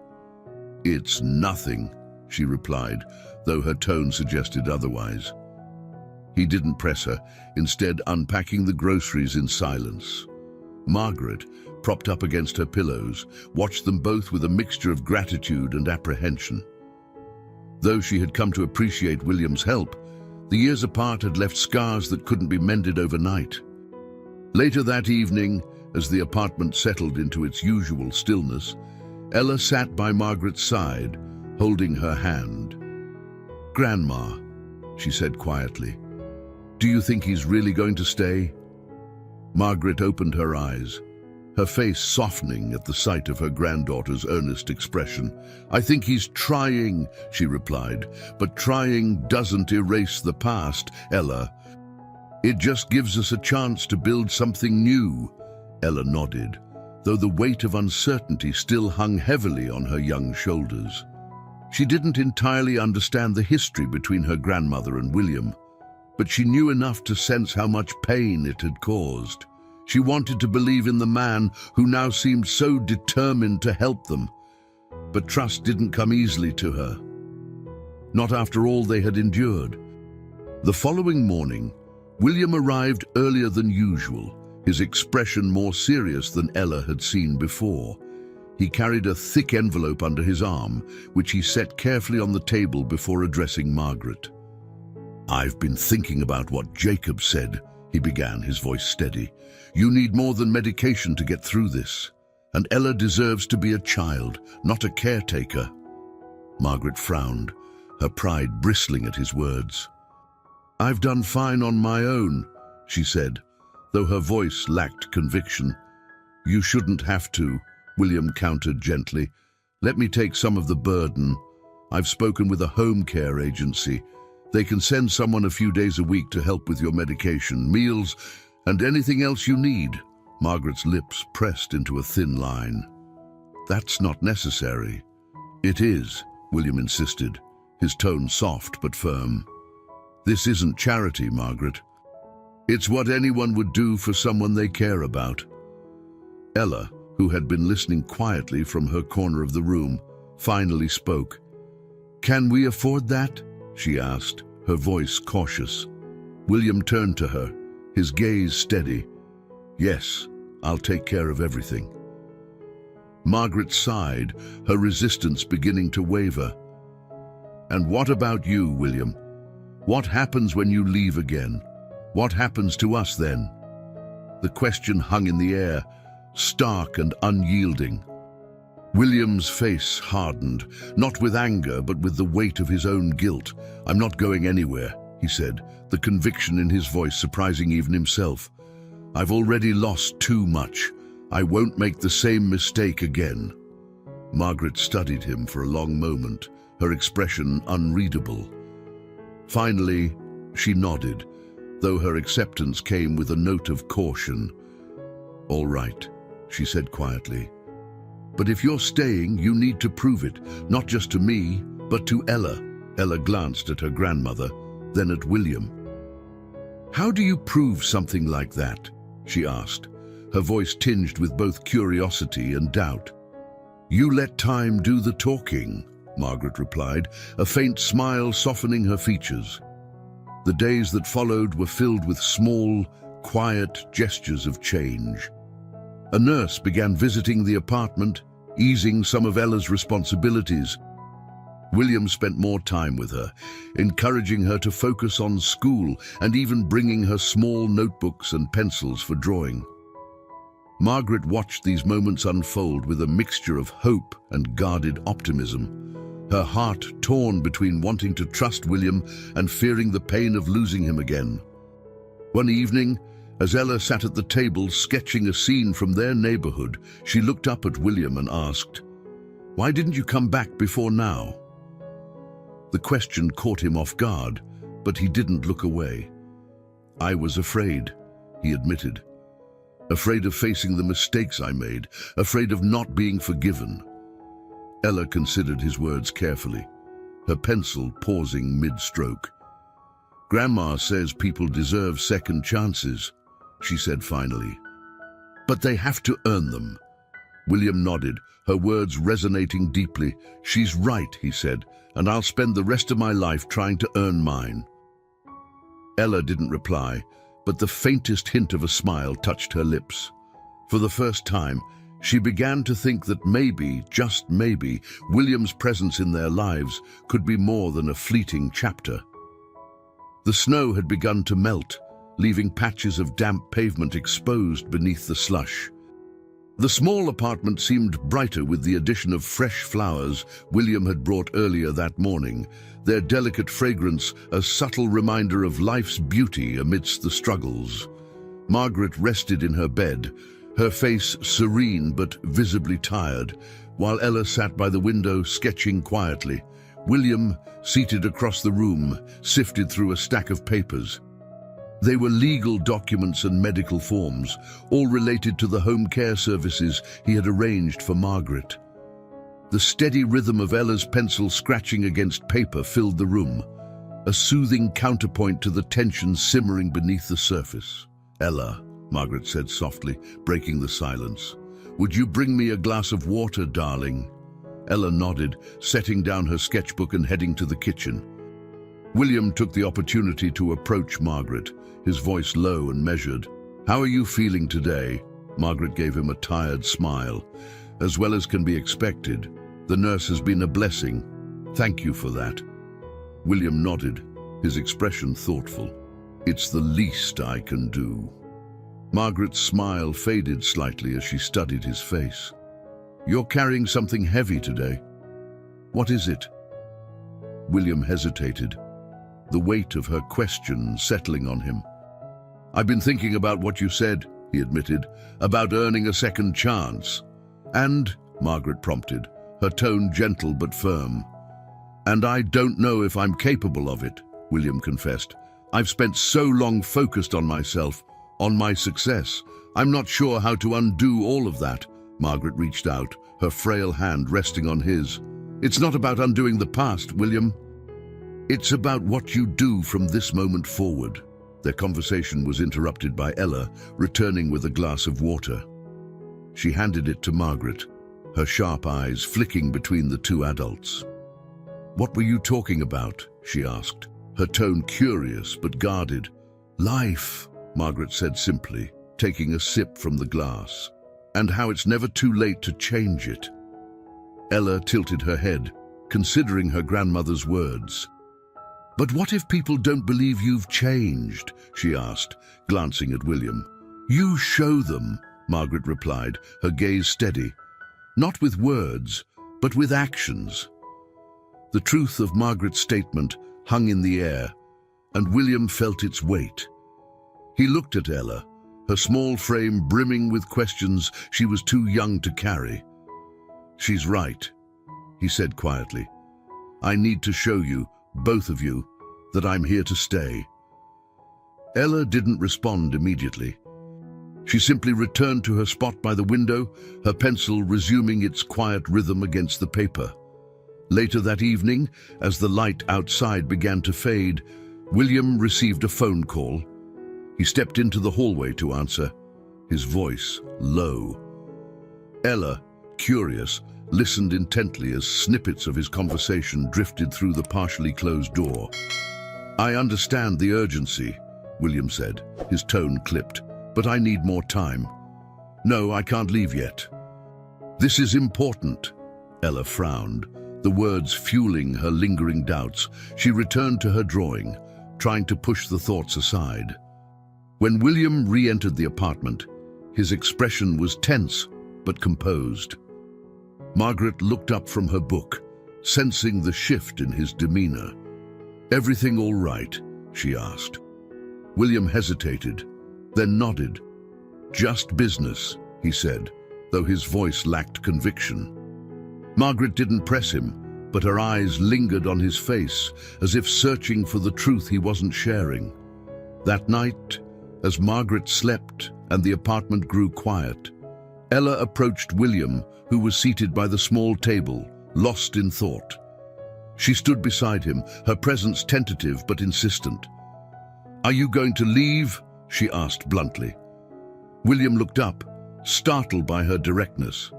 "It's nothing," she replied, though her tone suggested otherwise. He didn't press her, instead unpacking the groceries in silence. Margaret, propped up against her pillows, watched them both with a mixture of gratitude and apprehension. Though she had come to appreciate William's help, the years apart had left scars that couldn't be mended overnight. Later that evening, as the apartment settled into its usual stillness, Ella sat by Margaret's side, holding her hand. "Grandma," she said quietly, "do you think he's really going to stay?" Margaret opened her eyes, her face softening at the sight of her granddaughter's earnest expression. "I think he's trying," she replied, "but trying doesn't erase the past, Ella. It just gives us a chance to build something new." Ella nodded, though the weight of uncertainty still hung heavily on her young shoulders. She didn't entirely understand the history between her grandmother and William, but she knew enough to sense how much pain it had caused. She wanted to believe in the man who now seemed so determined to help them, but trust didn't come easily to her. Not after all they had endured. The following morning, William arrived earlier than usual, his expression more serious than Ella had seen before. He carried a thick envelope under his arm, which he set carefully on the table before addressing Margaret. "I've been thinking about what Jacob said," he began, his voice steady. "You need more than medication to get through this, and Ella deserves to be a child, not a caretaker." Margaret frowned, her pride bristling at his words. "I've done fine on my own," she said, though her voice lacked conviction. "You shouldn't have to," William countered gently. "Let me take some of the burden. I've spoken with a home care agency. They can send someone a few days a week to help with your medication, meals, and anything else you need." Margaret's lips pressed into a thin line. "That's not necessary." "It is," William insisted, his tone soft but firm. "This isn't charity, Margaret. It's what anyone would do for someone they care about." Ella, who had been listening quietly from her corner of the room, finally spoke. "Can we afford that?" she asked, her voice cautious. William turned to her, his gaze steady. "Yes, I'll take care of everything." Margaret sighed, her resistance beginning to waver. "And what about you, William? What happens when you leave again? What happens to us then?" The question hung in the air, stark and unyielding. William's face hardened, not with anger, but with the weight of his own guilt. "I'm not going anywhere," he said, the conviction in his voice surprising even himself. "I've already lost too much. I won't make the same mistake again." Margaret studied him for a long moment, her expression unreadable. Finally, she nodded, though her acceptance came with a note of caution. "All right," she said quietly. "But if you're staying, you need to prove it, not just to me, but to Ella." Ella glanced at her grandmother, then at William. "How do you prove something like that?" she asked, her voice tinged with both curiosity and doubt. "You let time do the talking," Margaret replied, a faint smile softening her features. The days that followed were filled with small, quiet gestures of change. A nurse began visiting the apartment, easing some of Ella's responsibilities. William spent more time with her, encouraging her to focus on school and even bringing her small notebooks and pencils for drawing. Margaret watched these moments unfold with a mixture of hope and guarded optimism, her heart torn between wanting to trust William and fearing the pain of losing him again. One evening, as Ella sat at the table sketching a scene from their neighborhood, she looked up at William and asked, "Why didn't you come back before now?" The question caught him off guard, but he didn't look away. "I was afraid," he admitted. "Afraid of facing the mistakes I made, afraid of not being forgiven." Ella considered his words carefully, her pencil pausing mid-stroke. "Grandma says people deserve second chances," she said finally. "But they have to earn them." William nodded, her words resonating deeply. "She's right," he said, "and I'll spend the rest of my life trying to earn mine." Ella didn't reply, but the faintest hint of a smile touched her lips. For the first time, she began to think that maybe, just maybe, William's presence in their lives could be more than a fleeting chapter. The snow had begun to melt, leaving patches of damp pavement exposed beneath the slush. The small apartment seemed brighter with the addition of fresh flowers William had brought earlier that morning, their delicate fragrance a subtle reminder of life's beauty amidst the struggles. Margaret rested in her bed, her face serene but visibly tired, while Ella sat by the window sketching quietly. William, seated across the room, sifted through a stack of papers. They were legal documents and medical forms, all related to the home care services he had arranged for Margaret. The steady rhythm of Ella's pencil scratching against paper filled the room, a soothing counterpoint to the tension simmering beneath the surface. "Ella," Margaret said softly, breaking the silence, "would you bring me a glass of water, darling?" Ella nodded, setting down her sketchbook and heading to the kitchen. William took the opportunity to approach Margaret, his voice low and measured. "How are you feeling today?" Margaret gave him a tired smile. "As well as can be expected. The nurse has been a blessing. Thank you for that." William nodded, his expression thoughtful. "It's the least I can do." Margaret's smile faded slightly as she studied his face. "You're carrying something heavy today. What is it?" William hesitated, the weight of her question settling on him. "I've been thinking about what you said," he admitted, "about earning a second chance." "And," Margaret prompted, her tone gentle but firm. "And I don't know if I'm capable of it," William confessed. "I've spent so long focused on myself, on my success. I'm not sure how to undo all of that." Margaret reached out, her frail hand resting on his. "It's not about undoing the past, William. It's about what you do from this moment forward." Their conversation was interrupted by Ella, returning with a glass of water. She handed it to Margaret, her sharp eyes flicking between the two adults. "What were you talking about?" she asked, her tone curious but guarded. "Life," Margaret said simply, taking a sip from the glass, "and how it's never too late to change it." Ella tilted her head, considering her grandmother's words. "But what if people don't believe you've changed?" she asked, glancing at William. "You show them," Margaret replied, her gaze steady. "Not with words, but with actions." The truth of Margaret's statement hung in the air, and William felt its weight. He looked at Ella, her small frame brimming with questions she was too young to carry. "She's right," he said quietly. "I need to show you, both of you, that I'm here to stay." Ella didn't respond immediately. She simply returned to her spot by the window, her pencil resuming its quiet rhythm against the paper. Later that evening, as the light outside began to fade, William received a phone call. He stepped into the hallway to answer, his voice low. Ella, curious, listened intently as snippets of his conversation drifted through the partially closed door. "I understand the urgency," William said, his tone clipped, "but I need more time." "No, I can't leave yet." "This is important." Ella frowned, the words fueling her lingering doubts. She returned to her drawing, trying to push the thoughts aside. When William re-entered the apartment, his expression was tense but composed. Margaret looked up from her book, sensing the shift in his demeanor. "Everything all right?" she asked. William hesitated, then nodded. "Just business," he said, though his voice lacked conviction. Margaret didn't press him, but her eyes lingered on his face, as if searching for the truth he wasn't sharing. That night, as Margaret slept and the apartment grew quiet, Ella approached William, who was seated by the small table, lost in thought. She stood beside him, her presence tentative but insistent. "Are you going to leave?" she asked bluntly. William looked up, startled by her directness.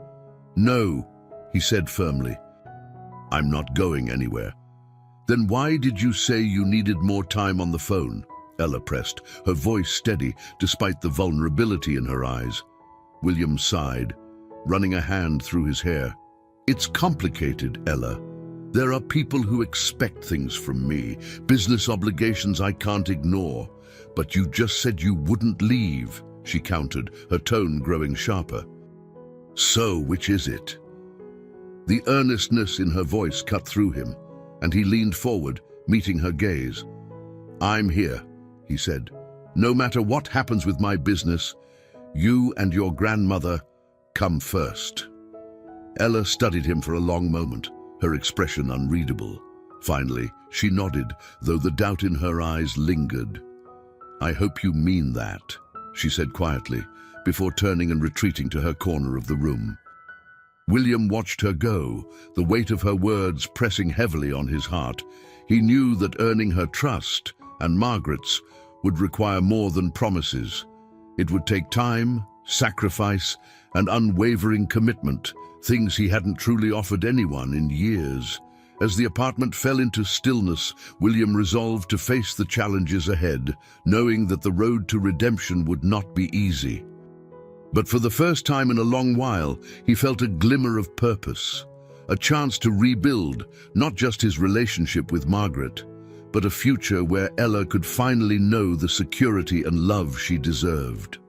"No," he said firmly. "I'm not going anywhere." "Then why did you say you needed more time on the phone?" Ella pressed, her voice steady despite the vulnerability in her eyes. William sighed, running a hand through his hair. "It's complicated, Ella. There are people who expect things from me, business obligations I can't ignore. But you just said you wouldn't leave," she countered, her tone growing sharper. "So, which is it?" The earnestness in her voice cut through him, and he leaned forward, meeting her gaze. "I'm here," he said. "No matter what happens with my business, you and your grandmother come first." Ella studied him for a long moment, her expression unreadable. Finally, she nodded, though the doubt in her eyes lingered. "I hope you mean that," she said quietly, before turning and retreating to her corner of the room. William watched her go, the weight of her words pressing heavily on his heart. He knew that earning her trust, and Margaret's, would require more than promises. It would take time, sacrifice, and unwavering commitment, things he hadn't truly offered anyone in years. As the apartment fell into stillness, William resolved to face the challenges ahead, knowing that the road to redemption would not be easy. But for the first time in a long while, he felt a glimmer of purpose, a chance to rebuild not just his relationship with Margaret, but a future where Ella could finally know the security and love she deserved.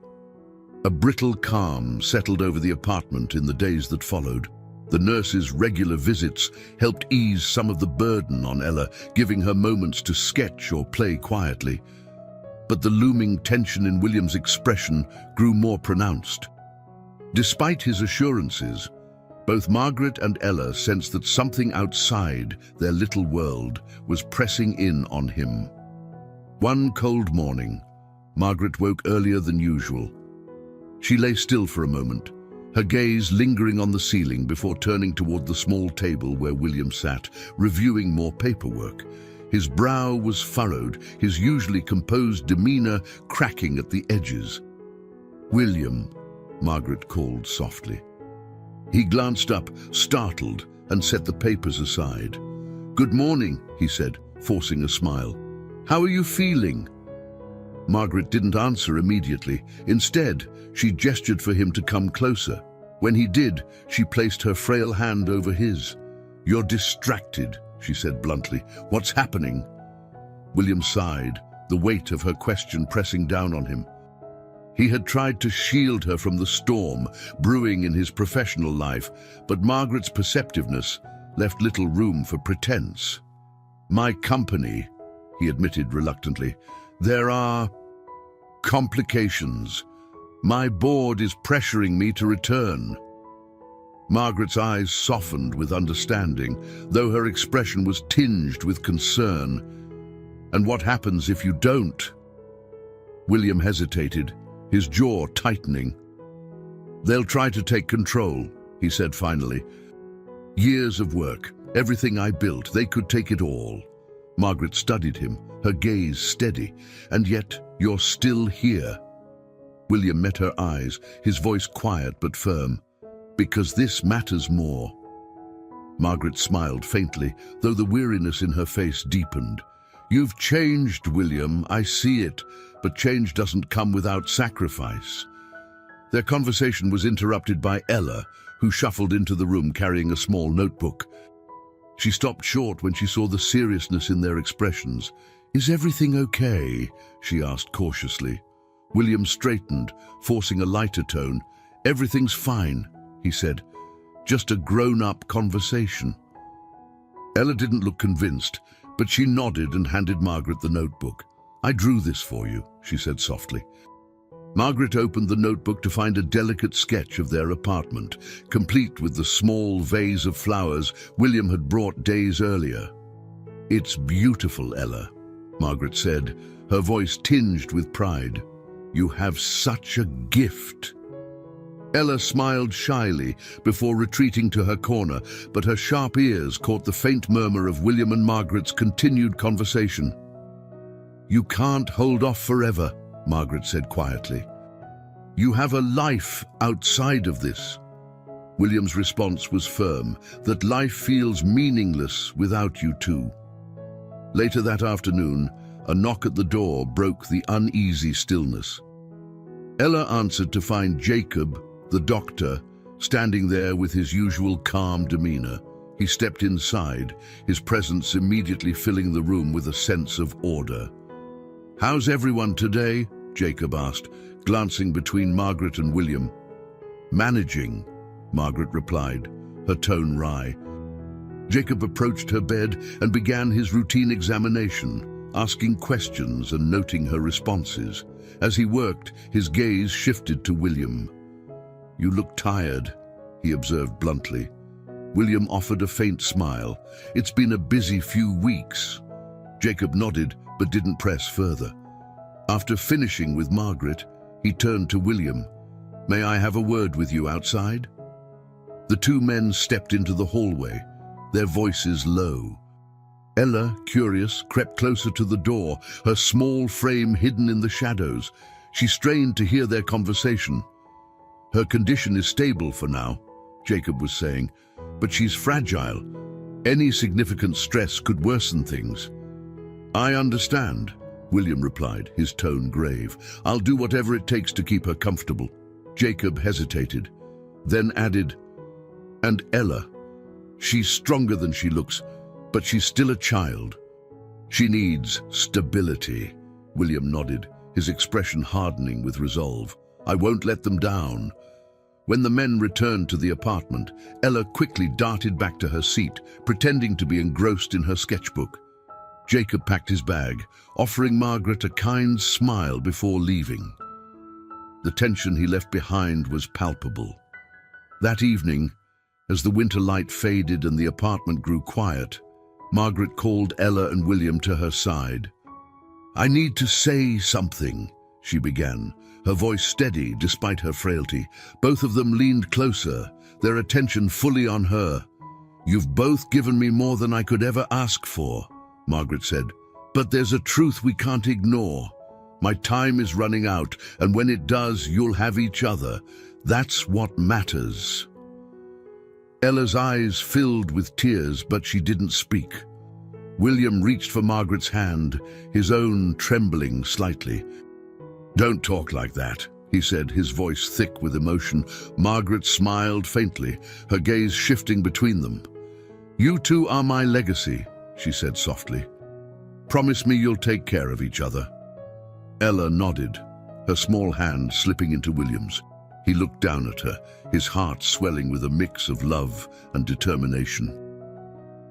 A brittle calm settled over the apartment in the days that followed. The nurse's regular visits helped ease some of the burden on Ella, giving her moments to sketch or play quietly. But the looming tension in William's expression grew more pronounced. Despite his assurances, both Margaret and Ella sensed that something outside their little world was pressing in on him. One cold morning, Margaret woke earlier than usual. She lay still for a moment, her gaze lingering on the ceiling before turning toward the small table where William sat, reviewing more paperwork. His brow was furrowed, his usually composed demeanor cracking at the edges. "William," Margaret called softly. He glanced up, startled, and set the papers aside. "Good morning," he said, forcing a smile. "How are you feeling?" Margaret didn't answer immediately. Instead, she gestured for him to come closer. When he did, she placed her frail hand over his. "You're distracted," she said bluntly. "What's happening?" William sighed, the weight of her question pressing down on him. He had tried to shield her from the storm brewing in his professional life, but Margaret's perceptiveness left little room for pretense. "My company," he admitted reluctantly. "There are complications. My board is pressuring me to return." Margaret's eyes softened with understanding, though her expression was tinged with concern. "And what happens if you don't?" William hesitated, his jaw tightening. "They'll try to take control," he said finally. "Years of work, everything I built, they could take it all." Margaret studied him, her gaze steady. "And yet, you're still here." William met her eyes, his voice quiet but firm. "Because this matters more." Margaret smiled faintly, though the weariness in her face deepened. "You've changed, William, I see it, but change doesn't come without sacrifice." Their conversation was interrupted by Ella, who shuffled into the room carrying a small notebook. She stopped short when she saw the seriousness in their expressions. "Is everything okay?" she asked cautiously. William straightened, forcing a lighter tone. "Everything's fine," he said. "Just a grown-up conversation." Ella didn't look convinced, but she nodded and handed Margaret the notebook. "I drew this for you," she said softly. Margaret opened the notebook to find a delicate sketch of their apartment, complete with the small vase of flowers William had brought days earlier. "It's beautiful, Ella," Margaret said, her voice tinged with pride. "You have such a gift." Ella smiled shyly before retreating to her corner, but her sharp ears caught the faint murmur of William and Margaret's continued conversation. "You can't hold off forever," Margaret said quietly. "You have a life outside of this." William's response was firm, that life feels meaningless without you two. Later that afternoon, a knock at the door broke the uneasy stillness. Ella answered to find Jacob, the doctor, standing there with his usual calm demeanor. He stepped inside, his presence immediately filling the room with a sense of order. "How's everyone today?" Jacob asked, glancing between Margaret and William. "Managing," Margaret replied, her tone wry. Jacob approached her bed and began his routine examination, asking questions and noting her responses. As he worked, his gaze shifted to William. "You look tired," he observed bluntly. William offered a faint smile. "It's been a busy few weeks." Jacob nodded, but didn't press further. After finishing with Margaret, he turned to William. "May I have a word with you outside?" The two men stepped into the hallway, their voices low. Ella, curious, crept closer to the door, her small frame hidden in the shadows. She strained to hear their conversation. "Her condition is stable for now," Jacob was saying, "but she's fragile. Any significant stress could worsen things." "I understand," William replied, his tone grave. "I'll do whatever it takes to keep her comfortable." Jacob hesitated, then added, "And Ella, she's stronger than she looks, but she's still a child. She needs stability." William nodded, his expression hardening with resolve. "I won't let them down." When the men returned to the apartment, Ella quickly darted back to her seat, pretending to be engrossed in her sketchbook. Jacob packed his bag, offering Margaret a kind smile before leaving. The tension he left behind was palpable. That evening, as the winter light faded and the apartment grew quiet, Margaret called Ella and William to her side. "I need to say something," she began, her voice steady despite her frailty. Both of them leaned closer, their attention fully on her. "You've both given me more than I could ever ask for," Margaret said. "But there's a truth we can't ignore. My time is running out, and when it does, you'll have each other. That's what matters." Ella's eyes filled with tears, but she didn't speak. William reached for Margaret's hand, his own trembling slightly. "Don't talk like that," he said, his voice thick with emotion. Margaret smiled faintly, her gaze shifting between them. "You two are my legacy," she said softly. "Promise me you'll take care of each other." Ella nodded, her small hand slipping into William's. He looked down at her, his heart swelling with a mix of love and determination.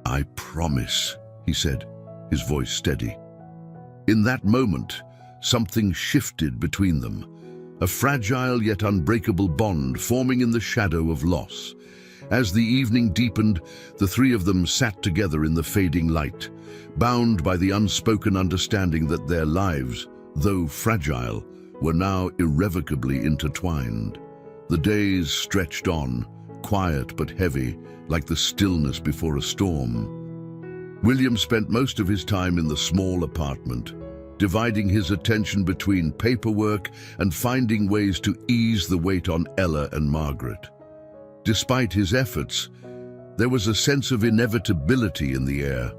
"I promise," he said, his voice steady. In that moment, something shifted between them, a fragile yet unbreakable bond forming in the shadow of loss. As the evening deepened, the three of them sat together in the fading light, bound by the unspoken understanding that their lives, though fragile, were now irrevocably intertwined. The days stretched on, quiet but heavy, like the stillness before a storm. William spent most of his time in the small apartment, dividing his attention between paperwork and finding ways to ease the weight on Ella and Margaret. Despite his efforts, there was a sense of inevitability in the air,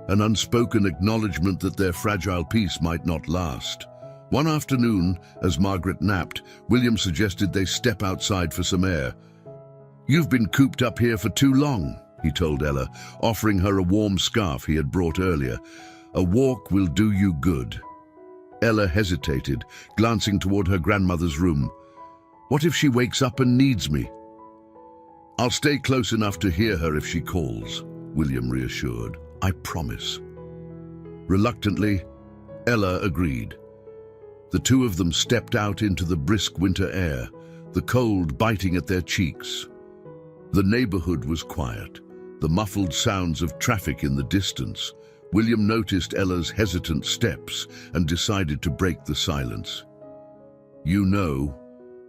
an unspoken acknowledgement that their fragile peace might not last. One afternoon, as Margaret napped, William suggested they step outside for some air. "You've been cooped up here for too long," he told Ella, offering her a warm scarf he had brought earlier. "A walk will do you good." Ella hesitated, glancing toward her grandmother's room. "What if she wakes up and needs me?" "I'll stay close enough to hear her if she calls," William reassured. "I promise." Reluctantly, Ella agreed. The two of them stepped out into the brisk winter air, the cold biting at their cheeks. The neighborhood was quiet, the muffled sounds of traffic in the distance. William noticed Ella's hesitant steps and decided to break the silence. "You know,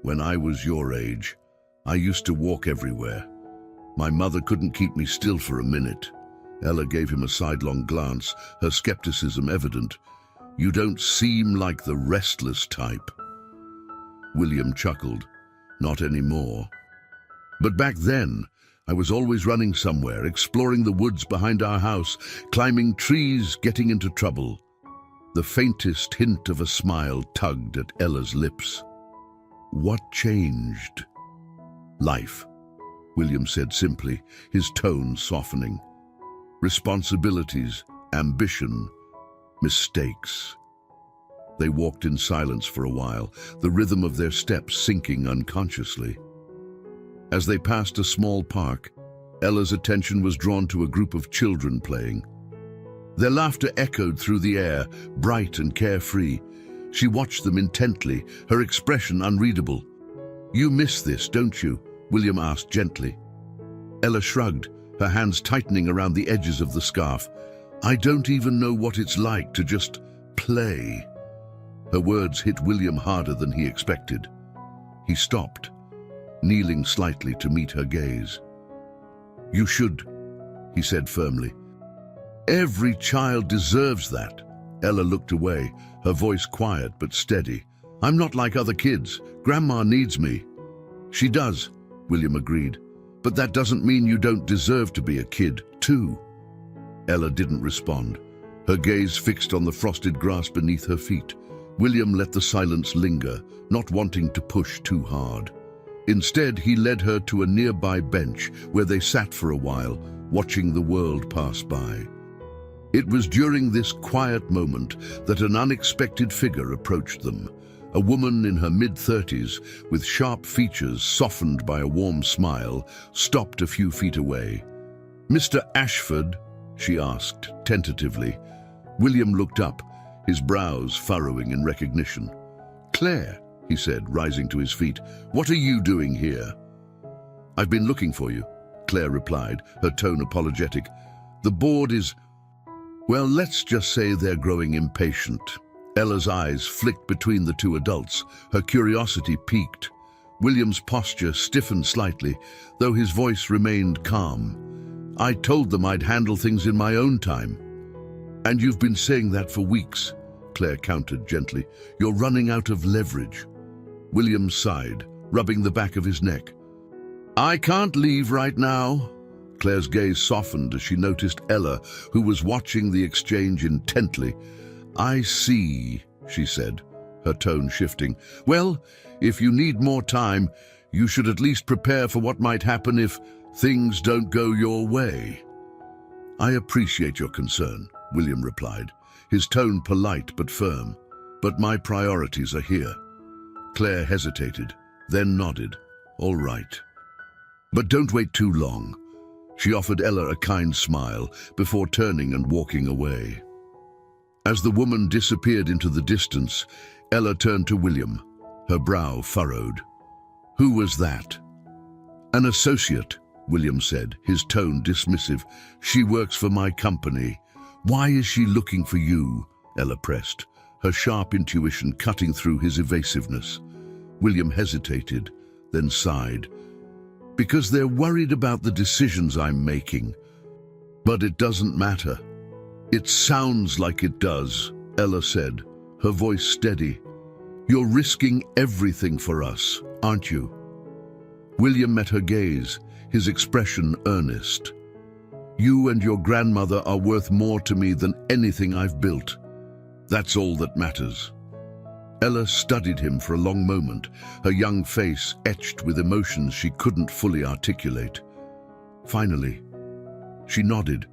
when I was your age, I used to walk everywhere. My mother couldn't keep me still for a minute." Ella gave him a sidelong glance, her skepticism evident. "You don't seem like the restless type." William chuckled. "Not anymore. But back then, I was always running somewhere, exploring the woods behind our house, climbing trees, getting into trouble." The faintest hint of a smile tugged at Ella's lips. "What changed?" "Life," William said simply, his tone softening. "Responsibilities, ambition, mistakes." They walked in silence for a while, the rhythm of their steps sinking unconsciously. As they passed a small park, Ella's attention was drawn to a group of children playing. Their laughter echoed through the air, bright and carefree. She watched them intently, her expression unreadable. "You miss this, don't you?" William asked gently. Ella shrugged, her hands tightening around the edges of the scarf. "I don't even know what it's like to just play." Her words hit William harder than he expected. He stopped, kneeling slightly to meet her gaze. "You should," he said firmly. "Every child deserves that." Ella looked away, her voice quiet but steady. "I'm not like other kids. Grandma needs me." "She does," William agreed. "But that doesn't mean you don't deserve to be a kid, too." Ella didn't respond, her gaze fixed on the frosted grass beneath her feet. William let the silence linger, not wanting to push too hard. Instead, he led her to a nearby bench where they sat for a while, watching the world pass by. It was during this quiet moment that an unexpected figure approached them. A woman in her mid-30s, with sharp features softened by a warm smile, stopped a few feet away. "Mr. Ashford?" she asked, tentatively. William looked up, his brows furrowing in recognition. "Claire," he said, rising to his feet, "what are you doing here?" "I've been looking for you," Claire replied, her tone apologetic. "The board is... well, let's just say they're growing impatient." Ella's eyes flicked between the two adults, her curiosity piqued. William's posture stiffened slightly, though his voice remained calm. "I told them I'd handle things in my own time." "And you've been saying that for weeks," Claire countered gently. "You're running out of leverage." William sighed, rubbing the back of his neck. "I can't leave right now." Claire's gaze softened as she noticed Ella, who was watching the exchange intently. "I see," she said, her tone shifting. "Well, if you need more time, you should at least prepare for what might happen if things don't go your way." "I appreciate your concern," William replied, his tone polite but firm. "But my priorities are here." Claire hesitated, then nodded. "All right. But don't wait too long." She offered Ella a kind smile before turning and walking away. As the woman disappeared into the distance, Ella turned to William, her brow furrowed. "Who was that?" "An associate," William said, his tone dismissive. "She works for my company." "Why is she looking for you?" Ella pressed, her sharp intuition cutting through his evasiveness. William hesitated, then sighed. "Because they're worried about the decisions I'm making. But it doesn't matter." "It sounds like it does," Ella said, her voice steady. "You're risking everything for us, aren't you?" William met her gaze, his expression earnest. "You and your grandmother are worth more to me than anything I've built. That's all that matters." Ella studied him for a long moment, her young face etched with emotions she couldn't fully articulate. Finally, she nodded,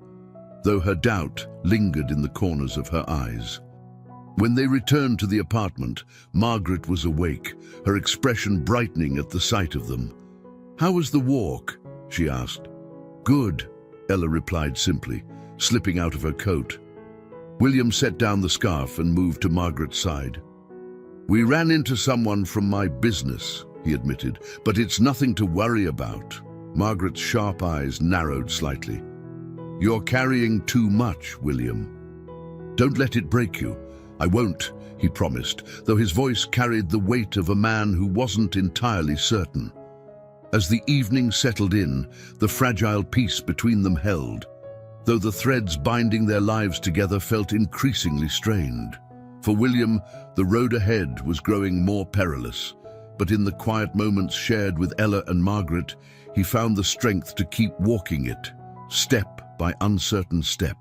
though her doubt lingered in the corners of her eyes. When they returned to the apartment, Margaret was awake, her expression brightening at the sight of them. "How was the walk?" she asked. "Good," Ella replied simply, slipping out of her coat. William set down the scarf and moved to Margaret's side. "We ran into someone from my business," he admitted, "but it's nothing to worry about." Margaret's sharp eyes narrowed slightly. "You're carrying too much, William." "Don't let it break you." "I won't," he promised, though his voice carried the weight of a man who wasn't entirely certain. As the evening settled in, the fragile peace between them held, though the threads binding their lives together felt increasingly strained. For William, the road ahead was growing more perilous, but in the quiet moments shared with Ella and Margaret, he found the strength to keep walking it, step by uncertain step.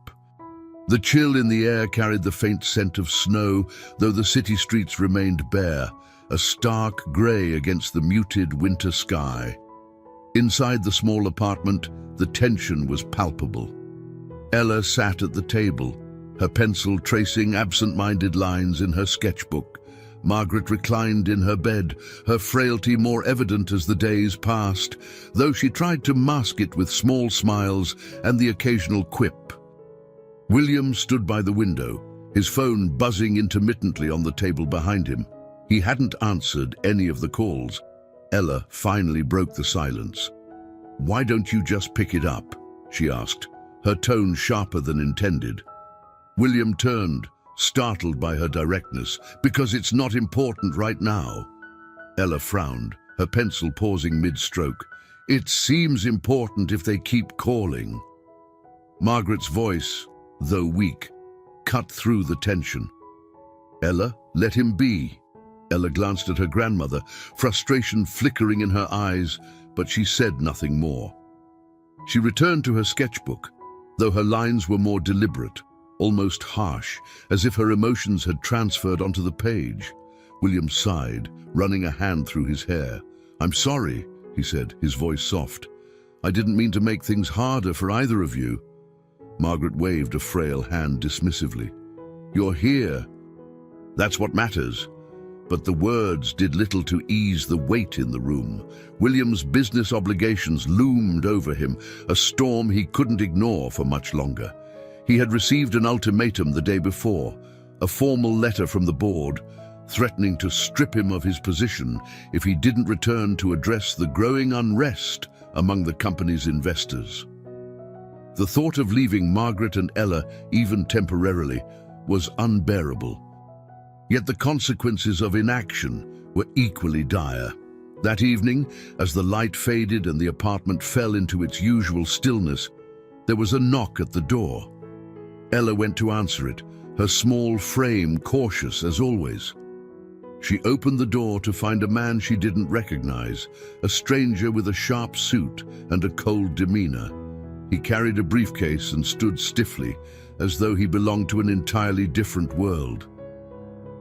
The chill in the air carried the faint scent of snow, though the city streets remained bare, a stark grey against the muted winter sky. Inside the small apartment, the tension was palpable. Ella sat at the table, her pencil tracing absent-minded lines in her sketchbook. Margaret reclined in her bed, her frailty more evident as the days passed, though she tried to mask it with small smiles and the occasional quip. William stood by the window, his phone buzzing intermittently on the table behind him. He hadn't answered any of the calls. Ella finally broke the silence. "Why don't you just pick it up?" she asked, her tone sharper than intended. William turned, startled by her directness. "Because it's not important right now." Ella frowned, her pencil pausing mid-stroke. "It seems important if they keep calling." Margaret's voice, though weak, cut through the tension. "Ella, let him be." Ella glanced at her grandmother, frustration flickering in her eyes, but she said nothing more. She returned to her sketchbook, though her lines were more deliberate, almost harsh, as if her emotions had transferred onto the page. William sighed, running a hand through his hair. "I'm sorry," he said, his voice soft. "I didn't mean to make things harder for either of you." Margaret waved a frail hand dismissively. "You're here. That's what matters." But the words did little to ease the weight in the room. William's business obligations loomed over him, a storm he couldn't ignore for much longer. He had received an ultimatum the day before, a formal letter from the board, threatening to strip him of his position if he didn't return to address the growing unrest among the company's investors. The thought of leaving Margaret and Ella, even temporarily, was unbearable. Yet the consequences of inaction were equally dire. That evening, as the light faded and the apartment fell into its usual stillness, there was a knock at the door. Ella went to answer it, her small frame cautious as always. She opened the door to find a man she didn't recognize, a stranger with a sharp suit and a cold demeanor. He carried a briefcase and stood stiffly, as though he belonged to an entirely different world.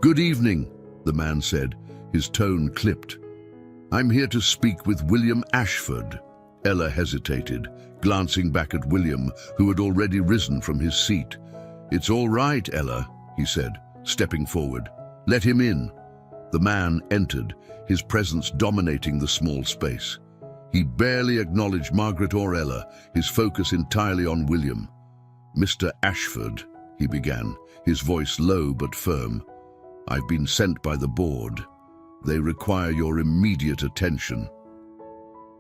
"Good evening," the man said, his tone clipped. "I'm here to speak with William Ashford." Ella hesitated, glancing back at William, who had already risen from his seat. "It's all right, Ella," he said, stepping forward. "Let him in." The man entered, his presence dominating the small space. He barely acknowledged Margaret or Ella, his focus entirely on William. "Mr. Ashford," he began, his voice low but firm. "I've been sent by the board. They require your immediate attention."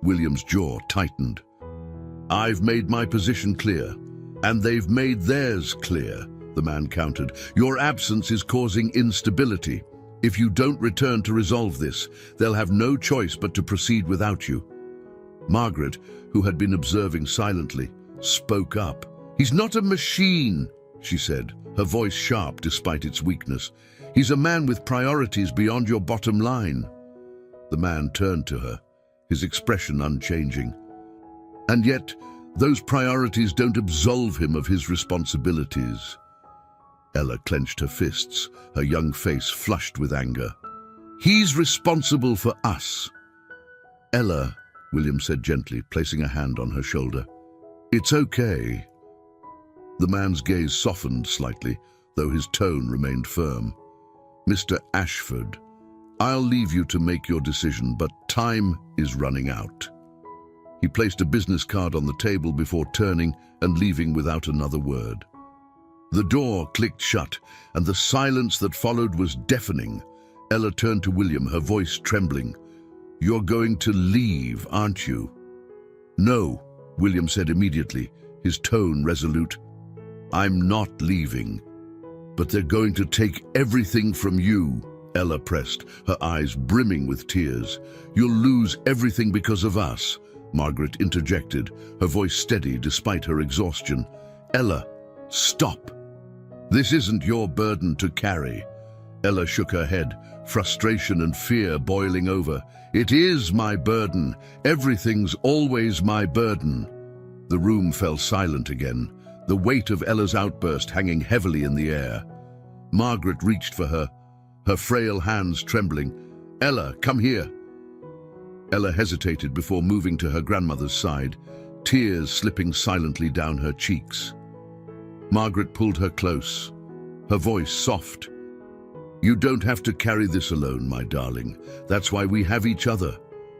William's jaw tightened. I've made my position clear, and they've made theirs clear, the man countered. Your absence is causing instability. If you don't return to resolve this, they'll have no choice but to proceed without you. Margaret, who had been observing silently, spoke up. He's not a machine, she said, her voice sharp despite its weakness. He's a man with priorities beyond your bottom line. The man turned to her, his expression unchanging. And yet, those priorities don't absolve him of his responsibilities. Ella clenched her fists, her young face flushed with anger. He's responsible for us. Ella, William said gently, placing a hand on her shoulder. It's okay. The man's gaze softened slightly, though his tone remained firm. Mr. Ashford, I'll leave you to make your decision, but time is running out. He placed a business card on the table before turning and leaving without another word. The door clicked shut, and the silence that followed was deafening. Ella turned to William, her voice trembling. You're going to leave, aren't you? No, William said immediately, his tone resolute. I'm not leaving. But they're going to take everything from you, Ella pressed, her eyes brimming with tears. You'll lose everything because of us, Margaret interjected, her voice steady despite her exhaustion. Ella, stop. This isn't your burden to carry. Ella shook her head, frustration and fear boiling over. It is my burden. Everything's always my burden. The room fell silent again, the weight of Ella's outburst hanging heavily in the air. Margaret reached for her, her frail hands trembling. Ella, come here. Ella hesitated before moving to her grandmother's side, tears slipping silently down her cheeks. Margaret pulled her close, her voice soft. You don't have to carry this alone, my darling. That's why we have each other.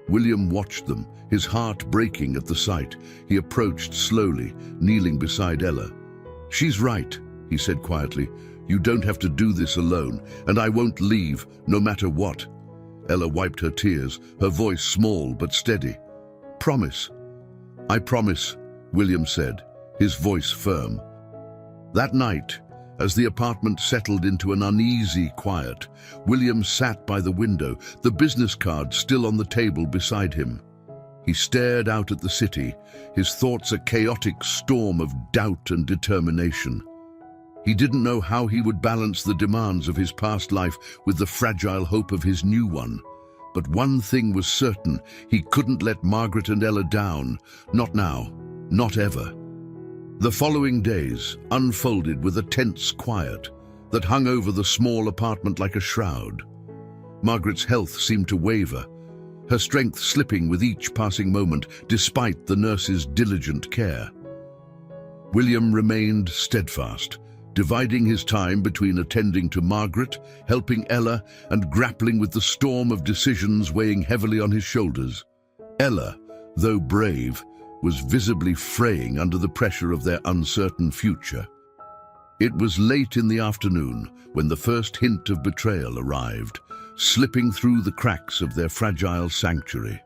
William watched them, his heart breaking at the sight. He approached slowly, kneeling beside Ella. She's right, he said quietly. You don't have to do this alone, and I won't leave, no matter what. Ella wiped her tears, her voice small but steady. Promise. I promise, William said, his voice firm. That night, as the apartment settled into an uneasy quiet, William sat by the window, the business card still on the table beside him. He stared out at the city, his thoughts a chaotic storm of doubt and determination. He didn't know how he would balance the demands of his past life with the fragile hope of his new one. But one thing was certain, he couldn't let Margaret and Ella down. Not now, not ever. The following days unfolded with a tense quiet that hung over the small apartment like a shroud. Margaret's health seemed to waver, her strength slipping with each passing moment despite the nurse's diligent care. William remained steadfast, dividing his time between attending to Margaret, helping Ella, and grappling with the storm of decisions weighing heavily on his shoulders. Ella, though brave, was visibly fraying under the pressure of their uncertain future. It was late in the afternoon when the first hint of betrayal arrived, slipping through the cracks of their fragile sanctuary.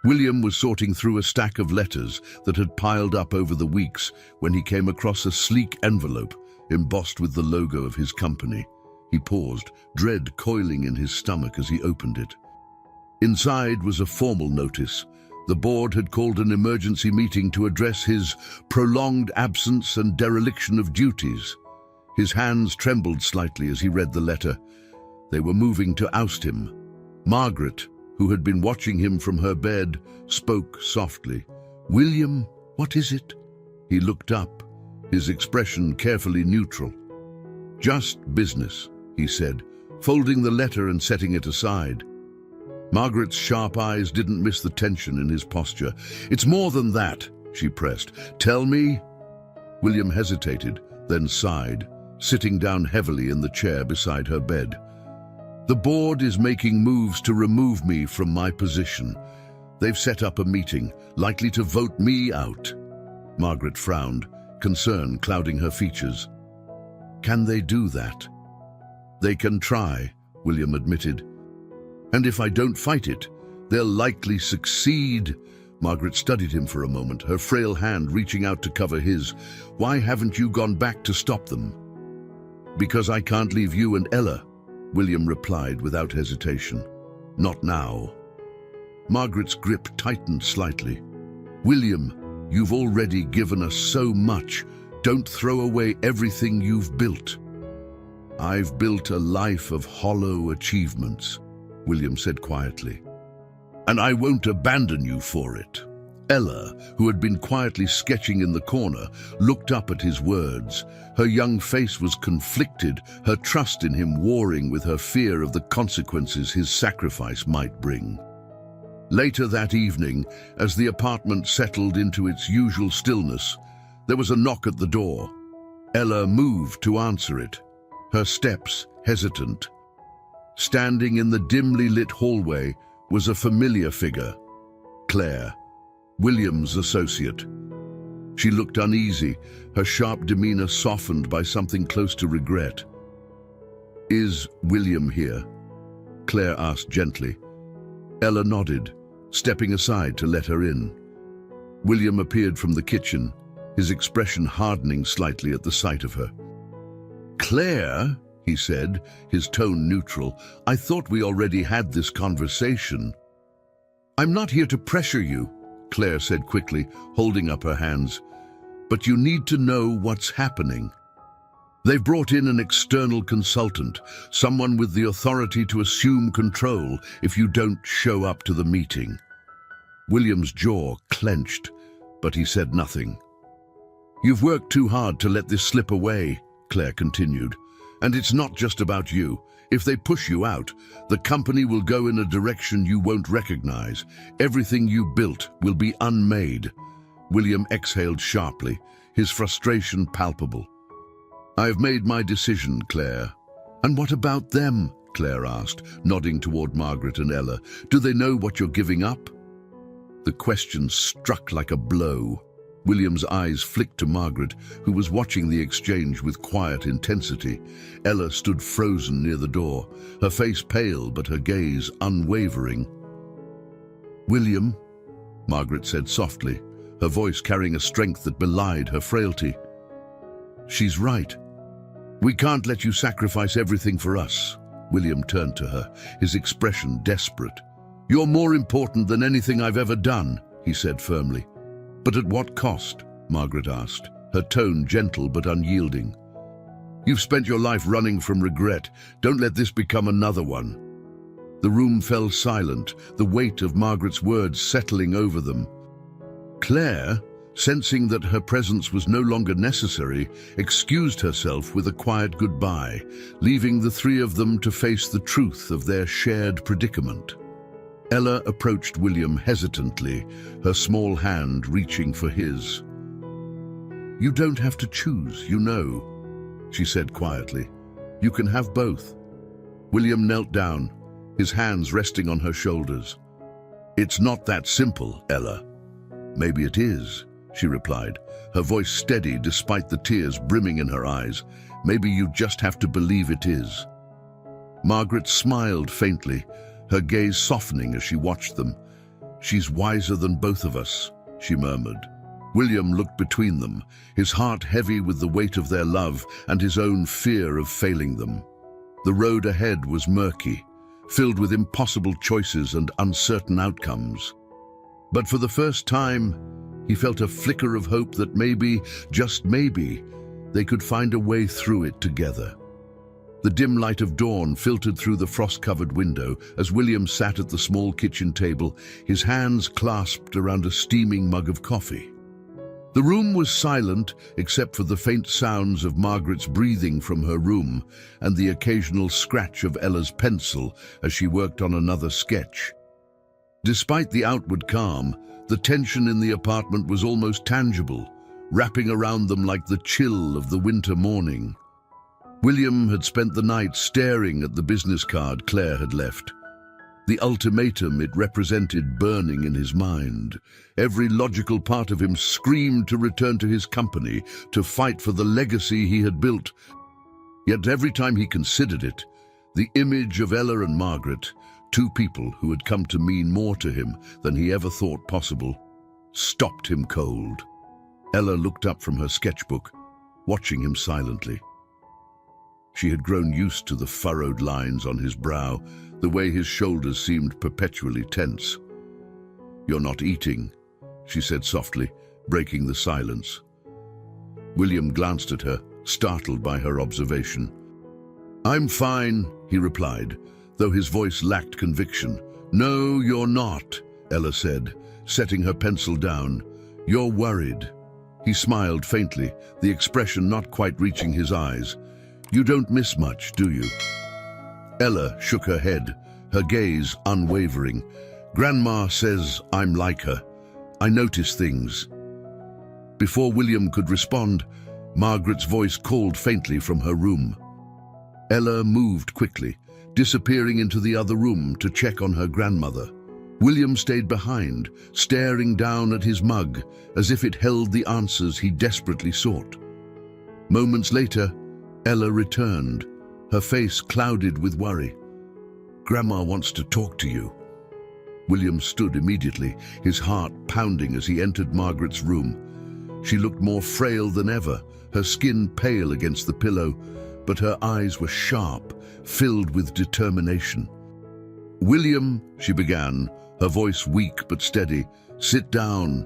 William was sorting through a stack of letters that had piled up over the weeks when he came across a sleek envelope embossed with the logo of his company. He paused, dread coiling in his stomach as he opened it. Inside was a formal notice. The board had called an emergency meeting to address his prolonged absence and dereliction of duties. His hands trembled slightly as he read the letter. They were moving to oust him. Margaret, who had been watching him from her bed, spoke softly. William, what is it? He looked up, his expression carefully neutral. Just business, he said, folding the letter and setting it aside. Margaret's sharp eyes didn't miss the tension in his posture. It's more than that, she pressed. Tell me. William hesitated, then sighed, sitting down heavily in the chair beside her bed. The board is making moves to remove me from my position. They've set up a meeting, likely to vote me out. Margaret frowned, concern clouding her features. Can they do that? They can try, William admitted. And if I don't fight it, they'll likely succeed. Margaret studied him for a moment, her frail hand reaching out to cover his. "Why haven't you gone back to stop them?" "Because I can't leave you and Ella," William replied without hesitation. "Not now." Margaret's grip tightened slightly. "William, you've already given us so much. Don't throw away everything you've built." "I've built a life of hollow achievements," William said quietly. "And I won't abandon you for it." Ella, who had been quietly sketching in the corner, looked up at his words. Her young face was conflicted, her trust in him warring with her fear of the consequences his sacrifice might bring. Later that evening, as the apartment settled into its usual stillness, there was a knock at the door. Ella moved to answer it, her steps hesitant. Standing in the dimly lit hallway was a familiar figure, Claire, William's associate. She looked uneasy, her sharp demeanor softened by something close to regret. "Is William here?" Claire asked gently. Ella nodded, stepping aside to let her in. William appeared from the kitchen, his expression hardening slightly at the sight of her. "Claire," he said, his tone neutral, "I thought we already had this conversation." "I'm not here to pressure you," Claire said quickly, holding up her hands. "But you need to know what's happening. They've brought in an external consultant, someone with the authority to assume control if you don't show up to the meeting." William's jaw clenched, but he said nothing. "You've worked too hard to let this slip away," Claire continued. "And it's not just about you. If they push you out, the company will go in a direction you won't recognize. Everything you built will be unmade." William exhaled sharply, his frustration palpable. "I've made my decision, Claire." "And what about them?" Claire asked, nodding toward Margaret and Ella. "Do they know what you're giving up?" The question struck like a blow. William's eyes flicked to Margaret, who was watching the exchange with quiet intensity. Ella stood frozen near the door, her face pale but her gaze unwavering. "William," Margaret said softly, her voice carrying a strength that belied her frailty. "She's right. We can't let you sacrifice everything for us." William turned to her, his expression desperate. "You're more important than anything I've ever done," he said firmly. "But at what cost?" Margaret asked, her tone gentle but unyielding. "You've spent your life running from regret. Don't let this become another one." The room fell silent, the weight of Margaret's words settling over them. Claire, sensing that her presence was no longer necessary, excused herself with a quiet goodbye, leaving the three of them to face the truth of their shared predicament. Ella approached William hesitantly, her small hand reaching for his. "You don't have to choose, you know," she said quietly. "You can have both." William knelt down, his hands resting on her shoulders. "It's not that simple, Ella." "Maybe it is," she replied, her voice steady despite the tears brimming in her eyes. "Maybe you just have to believe it is." Margaret smiled faintly, her gaze softening as she watched them. "She's wiser than both of us," she murmured. William looked between them, his heart heavy with the weight of their love and his own fear of failing them. The road ahead was murky, filled with impossible choices and uncertain outcomes. But for the first time, he felt a flicker of hope that maybe, just maybe, they could find a way through it together. The dim light of dawn filtered through the frost-covered window as William sat at the small kitchen table, his hands clasped around a steaming mug of coffee. The room was silent except for the faint sounds of Margaret's breathing from her room and the occasional scratch of Ella's pencil as she worked on another sketch. Despite the outward calm, the tension in the apartment was almost tangible, wrapping around them like the chill of the winter morning. William had spent the night staring at the business card Claire had left. The ultimatum it represented burning in his mind. Every logical part of him screamed to return to his company, to fight for the legacy he had built. Yet every time he considered it, the image of Ella and Margaret, two people who had come to mean more to him than he ever thought possible, stopped him cold. Ella looked up from her sketchbook, watching him silently. She had grown used to the furrowed lines on his brow, the way his shoulders seemed perpetually tense. "You're not eating," she said softly, breaking the silence. William glanced at her, startled by her observation. "I'm fine," he replied, though his voice lacked conviction. "No, you're not," Ella said, setting her pencil down. "You're worried." He smiled faintly, the expression not quite reaching his eyes. "You don't miss much, do you?" Ella shook her head, her gaze unwavering. "Grandma says I'm like her. I notice things." Before William could respond, Margaret's voice called faintly from her room. Ella moved quickly, disappearing into the other room to check on her grandmother. William stayed behind, staring down at his mug as if it held the answers he desperately sought. Moments later, Ella returned, her face clouded with worry. "Grandma wants to talk to you." William stood immediately, his heart pounding as he entered Margaret's room. She looked more frail than ever, her skin pale against the pillow, but her eyes were sharp, filled with determination. "William," she began, her voice weak but steady, "sit down."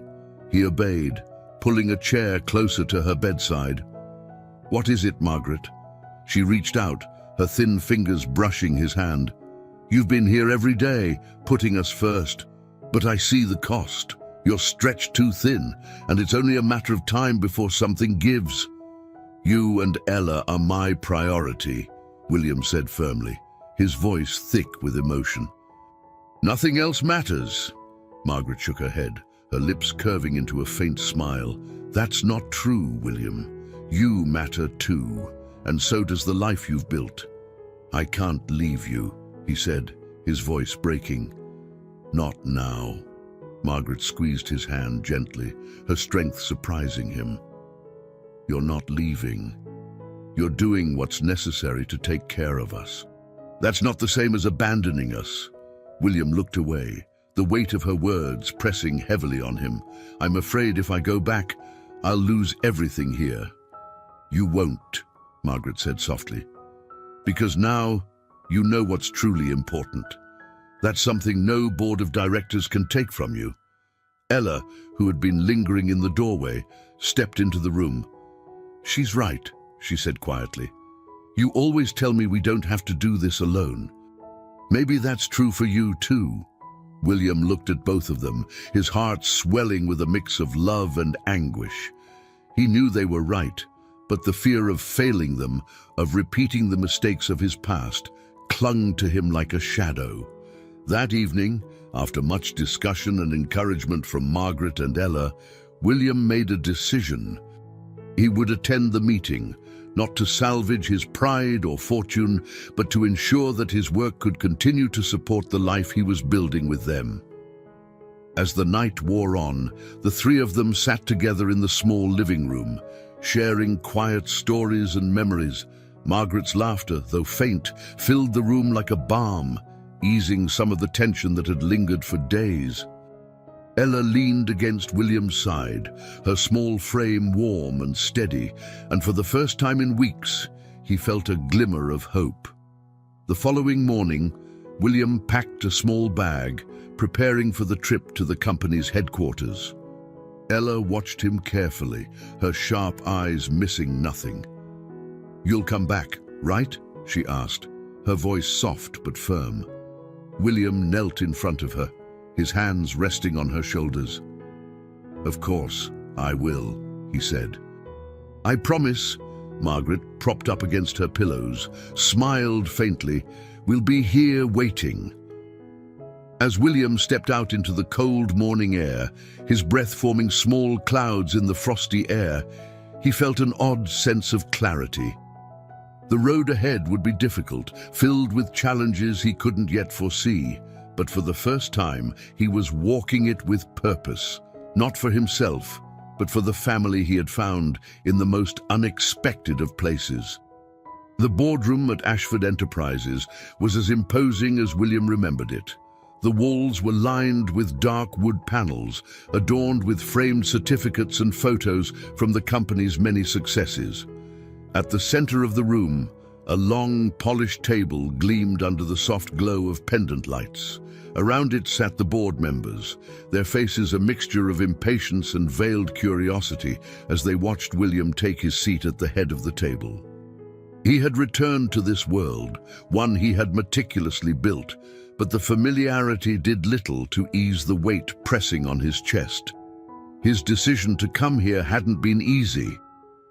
He obeyed, pulling a chair closer to her bedside. "What is it, Margaret?" She reached out, her thin fingers brushing his hand. "You've been here every day, putting us first. But I see the cost. You're stretched too thin, and it's only a matter of time before something gives." "You and Ella are my priority," William said firmly, his voice thick with emotion. "Nothing else matters." Margaret shook her head, her lips curving into a faint smile. "That's not true, William. You matter too, and so does the life you've built." "I can't leave you," he said, his voice breaking. "Not now." Margaret squeezed his hand gently, her strength surprising him. "You're not leaving. You're doing what's necessary to take care of us. That's not the same as abandoning us." William looked away, the weight of her words pressing heavily on him. "I'm afraid if I go back, I'll lose everything here." "You won't," Margaret said softly, "because now you know what's truly important. That's something no board of directors can take from you." Ella, who had been lingering in the doorway, stepped into the room. "She's right," she said quietly. "You always tell me we don't have to do this alone. Maybe that's true for you too." William looked at both of them, his heart swelling with a mix of love and anguish. He knew they were right, but the fear of failing them, of repeating the mistakes of his past, clung to him like a shadow. That evening, after much discussion and encouragement from Margaret and Ella, William made a decision. He would attend the meeting, not to salvage his pride or fortune, but to ensure that his work could continue to support the life he was building with them. As the night wore on, the three of them sat together in the small living room, sharing quiet stories and memories. Margaret's laughter, though faint, filled the room like a balm, easing some of the tension that had lingered for days. Ella leaned against William's side, her small frame warm and steady, and for the first time in weeks, he felt a glimmer of hope. The following morning, William packed a small bag, preparing for the trip to the company's headquarters. Ella watched him carefully, her sharp eyes missing nothing. "You'll come back, right?" she asked, her voice soft but firm. William knelt in front of her, his hands resting on her shoulders. "Of course, I will," he said. "I promise." Margaret, propped up against her pillows, smiled faintly. "We'll be here waiting." As William stepped out into the cold morning air, his breath forming small clouds in the frosty air, he felt an odd sense of clarity. The road ahead would be difficult, filled with challenges he couldn't yet foresee, but for the first time, he was walking it with purpose, not for himself, but for the family he had found in the most unexpected of places. The boardroom at Ashford Enterprises was as imposing as William remembered it. The walls were lined with dark wood panels, adorned with framed certificates and photos from the company's many successes. At the center of the room, a long, polished table gleamed under the soft glow of pendant lights. Around it sat the board members, their faces a mixture of impatience and veiled curiosity as they watched William take his seat at the head of the table. He had returned to this world, one he had meticulously built, but the familiarity did little to ease the weight pressing on his chest. His decision to come here hadn't been easy,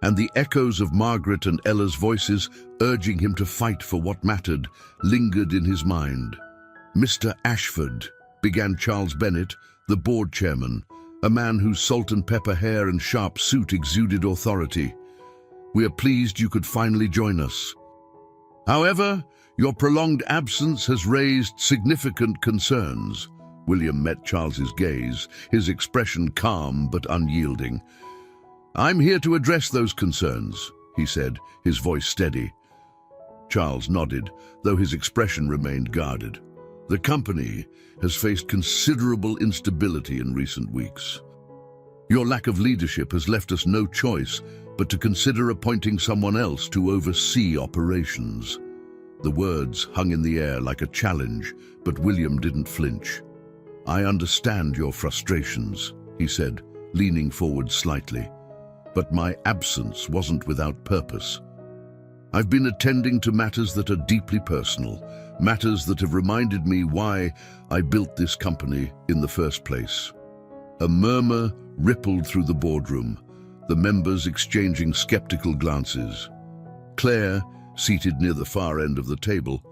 and the echoes of Margaret and Ella's voices urging him to fight for what mattered lingered in his mind. "Mr. Ashford," began Charles Bennett, the board chairman, a man whose salt and pepper hair and sharp suit exuded authority. "We are pleased you could finally join us. However, your prolonged absence has raised significant concerns." William met Charles's gaze, his expression calm but unyielding. "I'm here to address those concerns," he said, his voice steady. Charles nodded, though his expression remained guarded. "The company has faced considerable instability in recent weeks. Your lack of leadership has left us no choice but to consider appointing someone else to oversee operations." The words hung in the air like a challenge, but William didn't flinch. "I understand your frustrations," he said, leaning forward slightly. "But my absence wasn't without purpose. I've been attending to matters that are deeply personal, matters that have reminded me why I built this company in the first place." A murmur rippled through the boardroom, the members exchanging skeptical glances. Claire, seated near the far end of the table,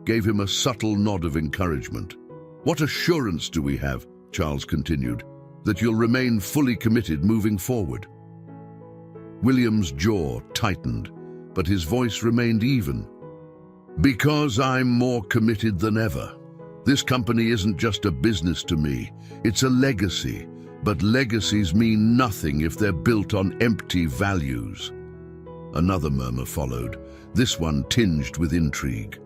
gave him a subtle nod of encouragement. "What assurance do we have," Charles continued, "that you'll remain fully committed moving forward?" William's jaw tightened, but his voice remained even. "Because I'm more committed than ever. This company isn't just a business to me, it's a legacy, but legacies mean nothing if they're built on empty values." Another murmur followed, this one tinged with intrigue.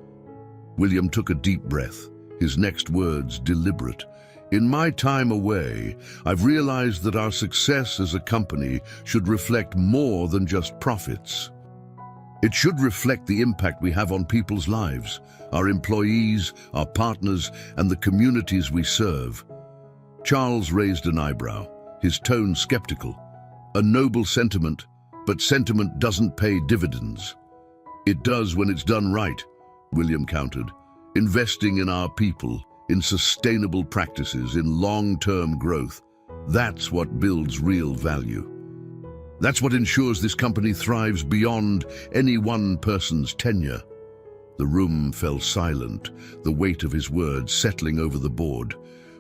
William took a deep breath, his next words deliberate. "In my time away, I've realized that our success as a company should reflect more than just profits. It should reflect the impact we have on people's lives, our employees, our partners, and the communities we serve." Charles raised an eyebrow, his tone skeptical. "A noble sentiment, but sentiment doesn't pay dividends." "It does when it's done right," William countered. "Investing in our people, in sustainable practices, in long-term growth, that's what builds real value. That's what ensures this company thrives beyond any one person's tenure." The room fell silent, the weight of his words settling over the board.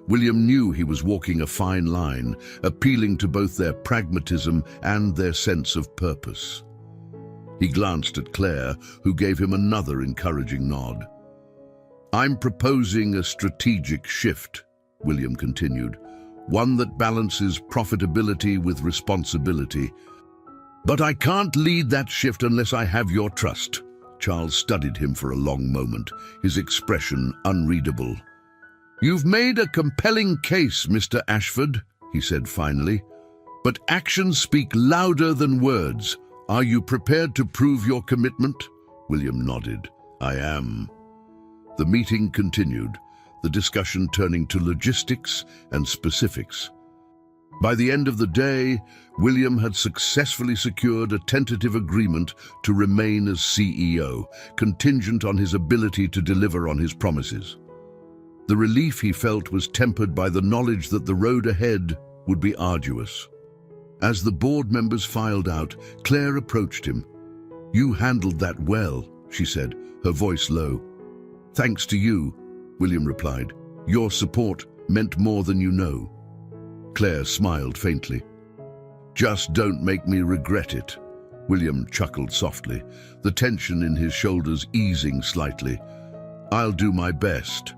William knew he was walking a fine line, appealing to both their pragmatism and their sense of purpose. He glanced at Claire, who gave him another encouraging nod. "I'm proposing a strategic shift," William continued, "one that balances profitability with responsibility. But I can't lead that shift unless I have your trust." Charles studied him for a long moment, his expression unreadable. "You've made a compelling case, Mr. Ashford," he said finally, "but actions speak louder than words. Are you prepared to prove your commitment?" William nodded. "I am." The meeting continued, the discussion turning to logistics and specifics. By the end of the day, William had successfully secured a tentative agreement to remain as CEO, contingent on his ability to deliver on his promises. The relief he felt was tempered by the knowledge that the road ahead would be arduous. As the board members filed out, Claire approached him. "You handled that well," she said, her voice low. "Thanks to you," William replied. "Your support meant more than you know." Claire smiled faintly. "Just don't make me regret it." William chuckled softly, the tension in his shoulders easing slightly. "I'll do my best."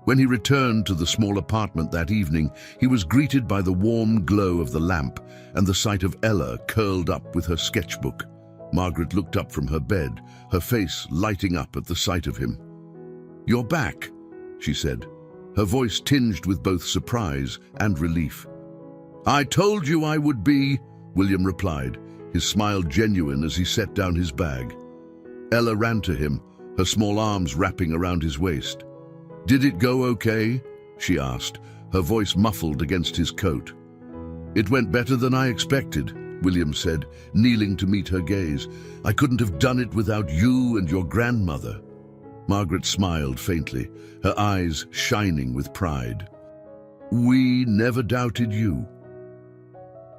When he returned to the small apartment that evening, he was greeted by the warm glow of the lamp and the sight of Ella curled up with her sketchbook. Margaret looked up from her bed, her face lighting up at the sight of him. "You're back," she said, her voice tinged with both surprise and relief. "I told you I would be," William replied, his smile genuine as he set down his bag. Ella ran to him, her small arms wrapping around his waist. "Did it go okay?" she asked, her voice muffled against his coat. "It went better than I expected," William said, kneeling to meet her gaze. "I couldn't have done it without you and your grandmother." Margaret smiled faintly, her eyes shining with pride. "We never doubted you."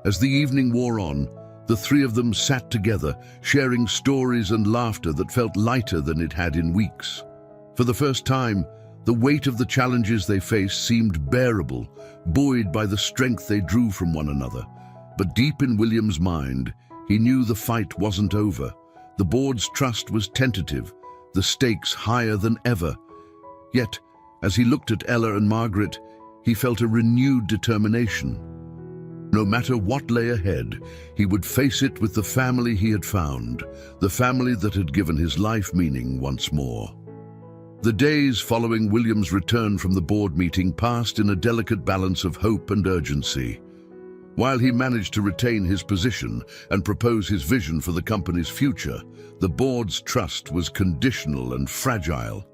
As the evening wore on, the three of them sat together, sharing stories and laughter that felt lighter than it had in weeks. For the first time, the weight of the challenges they faced seemed bearable, buoyed by the strength they drew from one another. But deep in William's mind, he knew the fight wasn't over. The board's trust was tentative, the stakes higher than ever. Yet, as he looked at Ella and Margaret, he felt a renewed determination. No matter what lay ahead, he would face it with the family he had found, the family that had given his life meaning once more. The days following William's return from the board meeting passed in a delicate balance of hope and urgency. While he managed to retain his position and propose his vision for the company's future, the board's trust was conditional and fragile.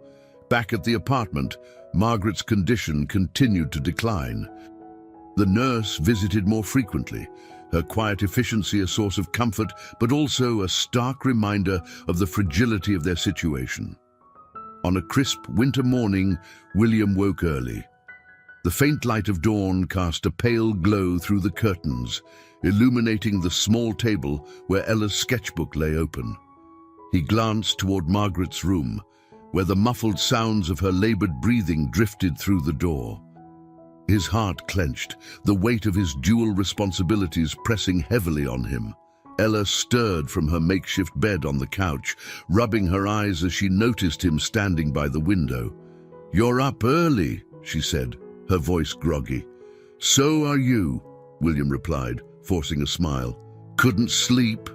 Back at the apartment, Margaret's condition continued to decline. The nurse visited more frequently, her quiet efficiency a source of comfort, but also a stark reminder of the fragility of their situation. On a crisp winter morning, William woke early. The faint light of dawn cast a pale glow through the curtains, illuminating the small table where Ella's sketchbook lay open. He glanced toward Margaret's room, where the muffled sounds of her labored breathing drifted through the door. His heart clenched, the weight of his dual responsibilities pressing heavily on him. Ella stirred from her makeshift bed on the couch, rubbing her eyes as she noticed him standing by the window. "You're up early," she said, her voice groggy. "So are you," William replied, forcing a smile. "Couldn't sleep?"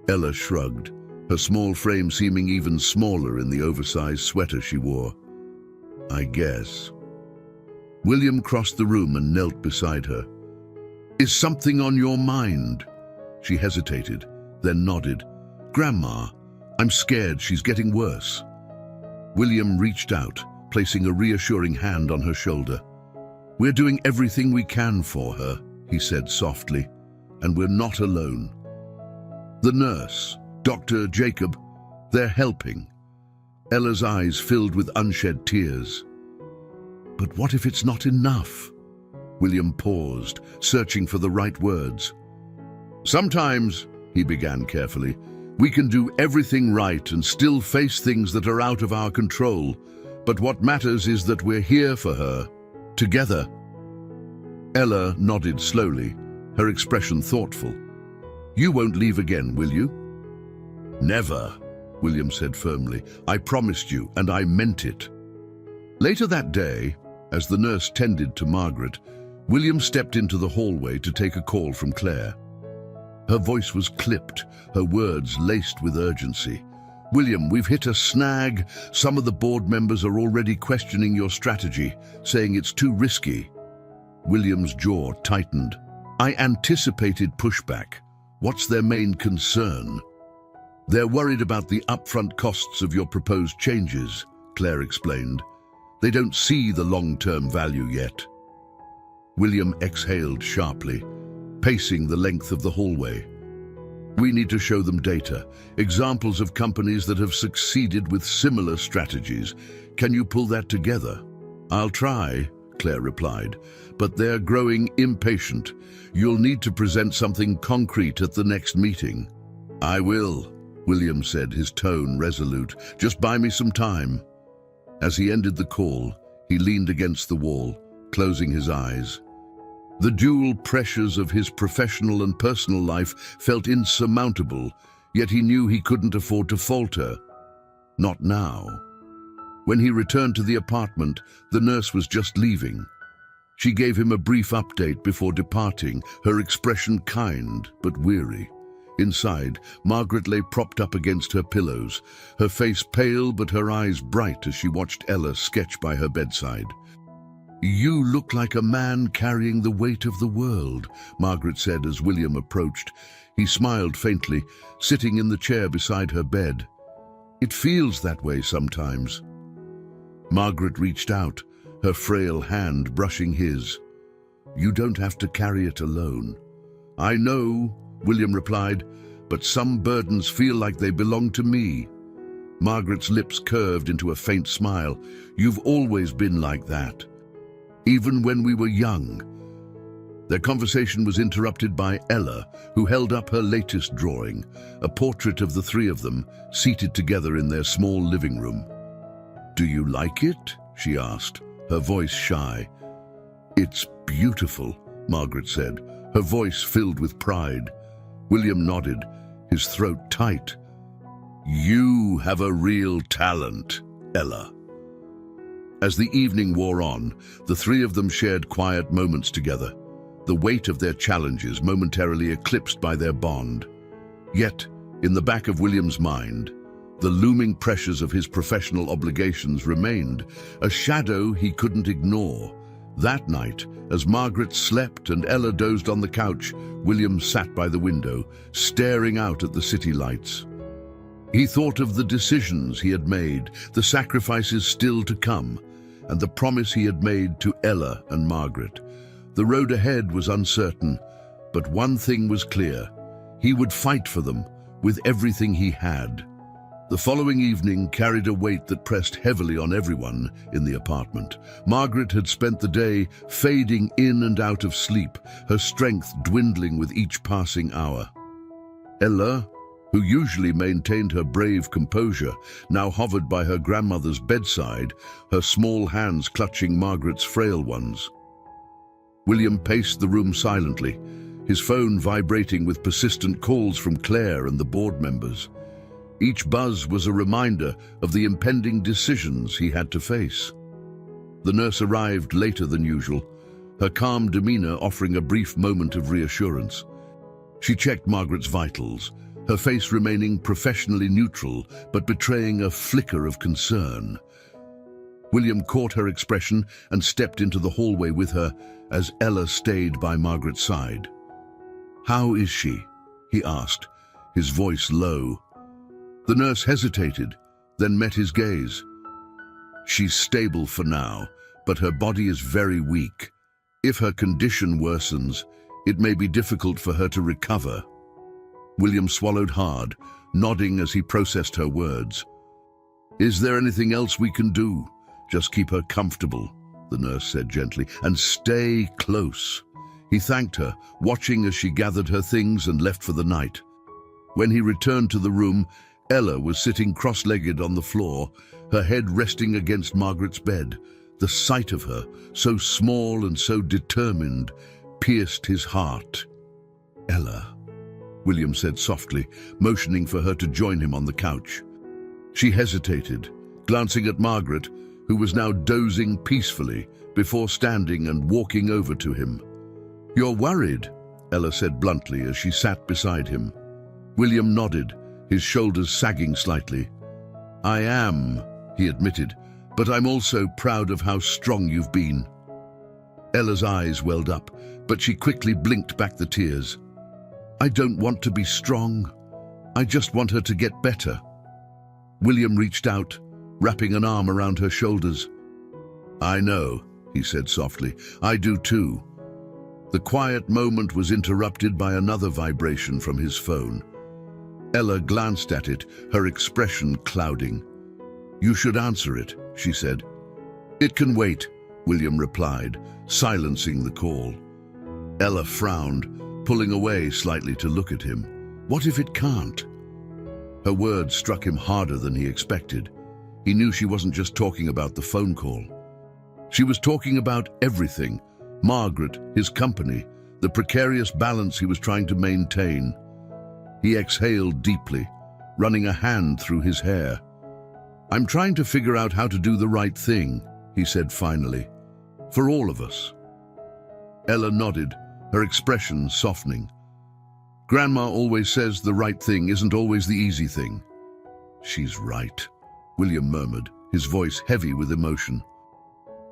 Ella shrugged, her small frame seeming even smaller in the oversized sweater she wore. "I guess." William crossed the room and knelt beside her. "Is something on your mind?" She hesitated, then nodded. "Grandma, I'm scared she's getting worse." William reached out, placing a reassuring hand on her shoulder. "We're doing everything we can for her," he said softly, "and we're not alone. The nurse, Dr. Jacob, they're helping." Ella's eyes filled with unshed tears. "But what if it's not enough?" William paused, searching for the right words. "Sometimes," he began carefully, "we can do everything right and still face things that are out of our control. But what matters is that we're here for her, together." Ella nodded slowly, her expression thoughtful. "You won't leave again, will you?" "Never," William said firmly. "I promised you, and I meant it." Later that day, as the nurse tended to Margaret, William stepped into the hallway to take a call from Claire. Her voice was clipped, her words laced with urgency. "William, we've hit a snag. Some of the board members are already questioning your strategy, saying it's too risky." William's jaw tightened. "I anticipated pushback. What's their main concern?" "They're worried about the upfront costs of your proposed changes," Claire explained. "They don't see the long-term value yet." William exhaled sharply, pacing the length of the hallway. "We need to show them data, examples of companies that have succeeded with similar strategies. Can you pull that together?" "I'll try," Claire replied, "but they're growing impatient. You'll need to present something concrete at the next meeting." "I will," William said, his tone resolute. "Just buy me some time." As he ended the call, he leaned against the wall, closing his eyes. The dual pressures of his professional and personal life felt insurmountable, yet he knew he couldn't afford to falter. Not now. When he returned to the apartment, the nurse was just leaving. She gave him a brief update before departing, her expression kind but weary. Inside, Margaret lay propped up against her pillows, her face pale but her eyes bright as she watched Ella sketch by her bedside. "You look like a man carrying the weight of the world," Margaret said as William approached. He smiled faintly, sitting in the chair beside her bed. "It feels that way sometimes." Margaret reached out, her frail hand brushing his. "You don't have to carry it alone." "I know," William replied, "but some burdens feel like they belong to me." Margaret's lips curved into a faint smile. "You've always been like that, even when we were young." Their conversation was interrupted by Ella, who held up her latest drawing, a portrait of the three of them, seated together in their small living room. "Do you like it?" she asked, her voice shy. "It's beautiful," Margaret said, her voice filled with pride. William nodded, his throat tight. "You have a real talent, Ella." As the evening wore on, the three of them shared quiet moments together, the weight of their challenges momentarily eclipsed by their bond. Yet, in the back of William's mind, the looming pressures of his professional obligations remained, a shadow he couldn't ignore. That night, as Margaret slept and Ella dozed on the couch, William sat by the window, staring out at the city lights. He thought of the decisions he had made, the sacrifices still to come, and the promise he had made to Ella and Margaret. The road ahead was uncertain, but one thing was clear: he would fight for them with everything he had. The following evening carried a weight that pressed heavily on everyone in the apartment. Margaret had spent the day fading in and out of sleep, her strength dwindling with each passing hour. Ella, who usually maintained her brave composure, now hovered by her grandmother's bedside, her small hands clutching Margaret's frail ones. William paced the room silently, his phone vibrating with persistent calls from Claire and the board members. Each buzz was a reminder of the impending decisions he had to face. The nurse arrived later than usual, her calm demeanor offering a brief moment of reassurance. She checked Margaret's vitals, her face remaining professionally neutral but betraying a flicker of concern. William caught her expression and stepped into the hallway with her as Ella stayed by Margaret's side. "How is she?" he asked, his voice low. The nurse hesitated, then met his gaze. "She's stable for now, but her body is very weak. If her condition worsens, it may be difficult for her to recover." William swallowed hard, nodding as he processed her words. "Is there anything else we can do? Just keep her comfortable," the nurse said gently, "and stay close." He thanked her, watching as she gathered her things and left for the night. When he returned to the room, Ella was sitting cross-legged on the floor, her head resting against Margaret's bed. The sight of her, so small and so determined, pierced his heart. "Ella," William said softly, motioning for her to join him on the couch. She hesitated, glancing at Margaret, who was now dozing peacefully, before standing and walking over to him. "You're worried," Ella said bluntly as she sat beside him. William nodded, his shoulders sagging slightly. "I am," he admitted, "but I'm also proud of how strong you've been." Ella's eyes welled up, but she quickly blinked back the tears. "I don't want to be strong. I just want her to get better." William reached out, wrapping an arm around her shoulders. "I know," he said softly. "I do too." The quiet moment was interrupted by another vibration from his phone. Ella glanced at it, her expression clouding. "You should answer it," she said. "It can wait," William replied, silencing the call. Ella frowned, pulling away slightly to look at him. What if it can't? Her words struck him harder than he expected. He knew she wasn't just talking about the phone call. She was talking about everything: Margaret, his company, the precarious balance he was trying to maintain. He exhaled deeply, running a hand through his hair. "I'm trying to figure out how to do the right thing," he said finally. "For all of us." Ella nodded, her expression softening. "Grandma always says the right thing isn't always the easy thing." "She's right," William murmured, his voice heavy with emotion.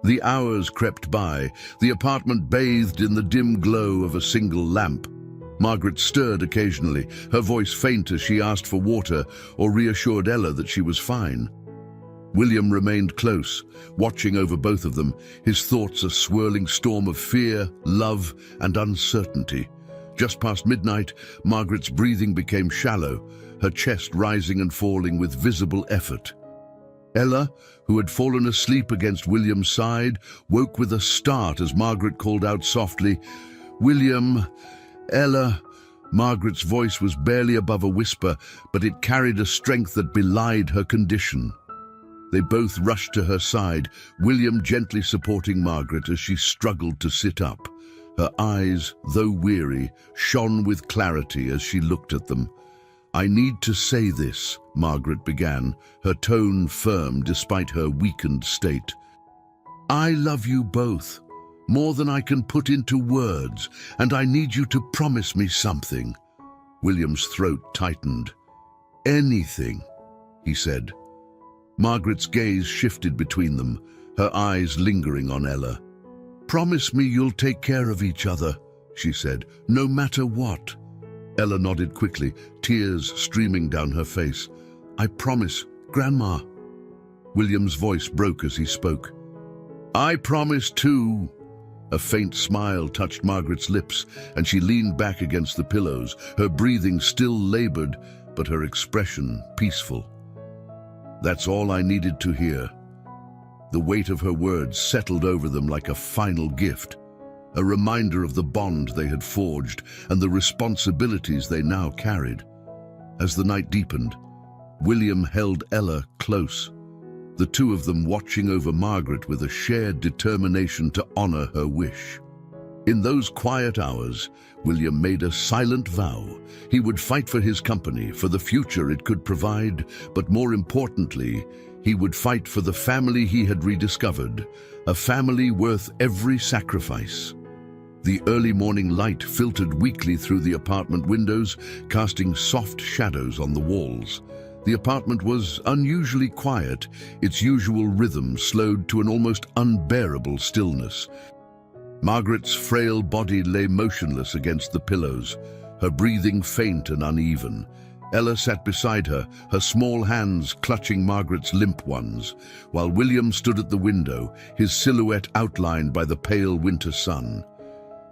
The hours crept by, the apartment bathed in the dim glow of a single lamp. Margaret stirred occasionally, her voice faint as she asked for water or reassured Ella that she was fine. William remained close, watching over both of them, his thoughts a swirling storm of fear, love, and uncertainty. Just past midnight, Margaret's breathing became shallow, her chest rising and falling with visible effort. Ella, who had fallen asleep against William's side, woke with a start as Margaret called out softly, "William, Ella." Margaret's voice was barely above a whisper, but it carried a strength that belied her condition. They both rushed to her side, William gently supporting Margaret as she struggled to sit up. Her eyes, though weary, shone with clarity as she looked at them. "I need to say this," Margaret began, her tone firm despite her weakened state. "I love you both, more than I can put into words, and I need you to promise me something." William's throat tightened. "Anything," he said. Margaret's gaze shifted between them, her eyes lingering on Ella. "Promise me you'll take care of each other," she said, "no matter what." Ella nodded quickly, tears streaming down her face. "I promise, Grandma." William's voice broke as he spoke. "I promise too." A faint smile touched Margaret's lips, and she leaned back against the pillows, her breathing still labored, but her expression peaceful. That's all I needed to hear. The weight of her words settled over them like a final gift, a reminder of the bond they had forged and the responsibilities they now carried. As the night deepened, William held Ella close, the two of them watching over Margaret with a shared determination to honor her wish. In those quiet hours, William made a silent vow. He would fight for his company, for the future it could provide, but more importantly, he would fight for the family he had rediscovered, a family worth every sacrifice. The early morning light filtered weakly through the apartment windows, casting soft shadows on the walls. The apartment was unusually quiet, its usual rhythm slowed to an almost unbearable stillness. Margaret's frail body lay motionless against the pillows, her breathing faint and uneven. Ella sat beside her, her small hands clutching Margaret's limp ones, while William stood at the window, his silhouette outlined by the pale winter sun.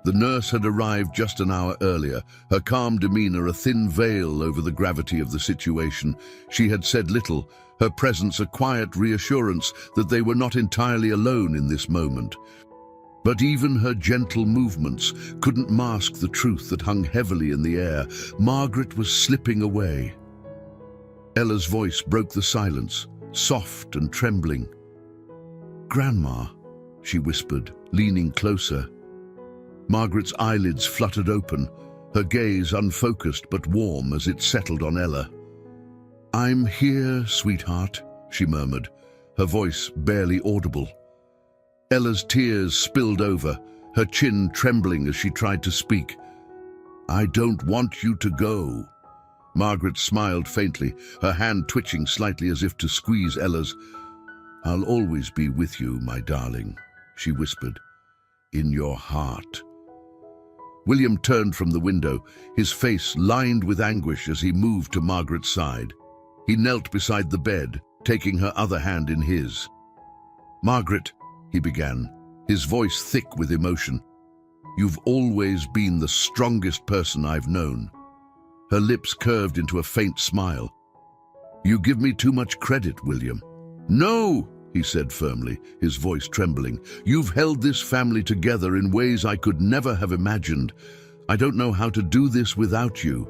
The nurse had arrived just an hour earlier, her calm demeanor a thin veil over the gravity of the situation. She had said little, her presence a quiet reassurance that they were not entirely alone in this moment. But even her gentle movements couldn't mask the truth that hung heavily in the air. Margaret was slipping away. Ella's voice broke the silence, soft and trembling. "Grandma," she whispered, leaning closer. Margaret's eyelids fluttered open, her gaze unfocused but warm as it settled on Ella. "I'm here, sweetheart," she murmured, her voice barely audible. Ella's tears spilled over, her chin trembling as she tried to speak. "I don't want you to go." Margaret smiled faintly, her hand twitching slightly as if to squeeze Ella's. "I'll always be with you, my darling," she whispered, "in your heart." William turned from the window, his face lined with anguish as he moved to Margaret's side. He knelt beside the bed, taking her other hand in his. "Margaret," he began, his voice thick with emotion, "you've always been the strongest person I've known." Her lips curved into a faint smile. "You give me too much credit, William." "No," he said firmly, his voice trembling. "You've held this family together in ways I could never have imagined. I don't know how to do this without you."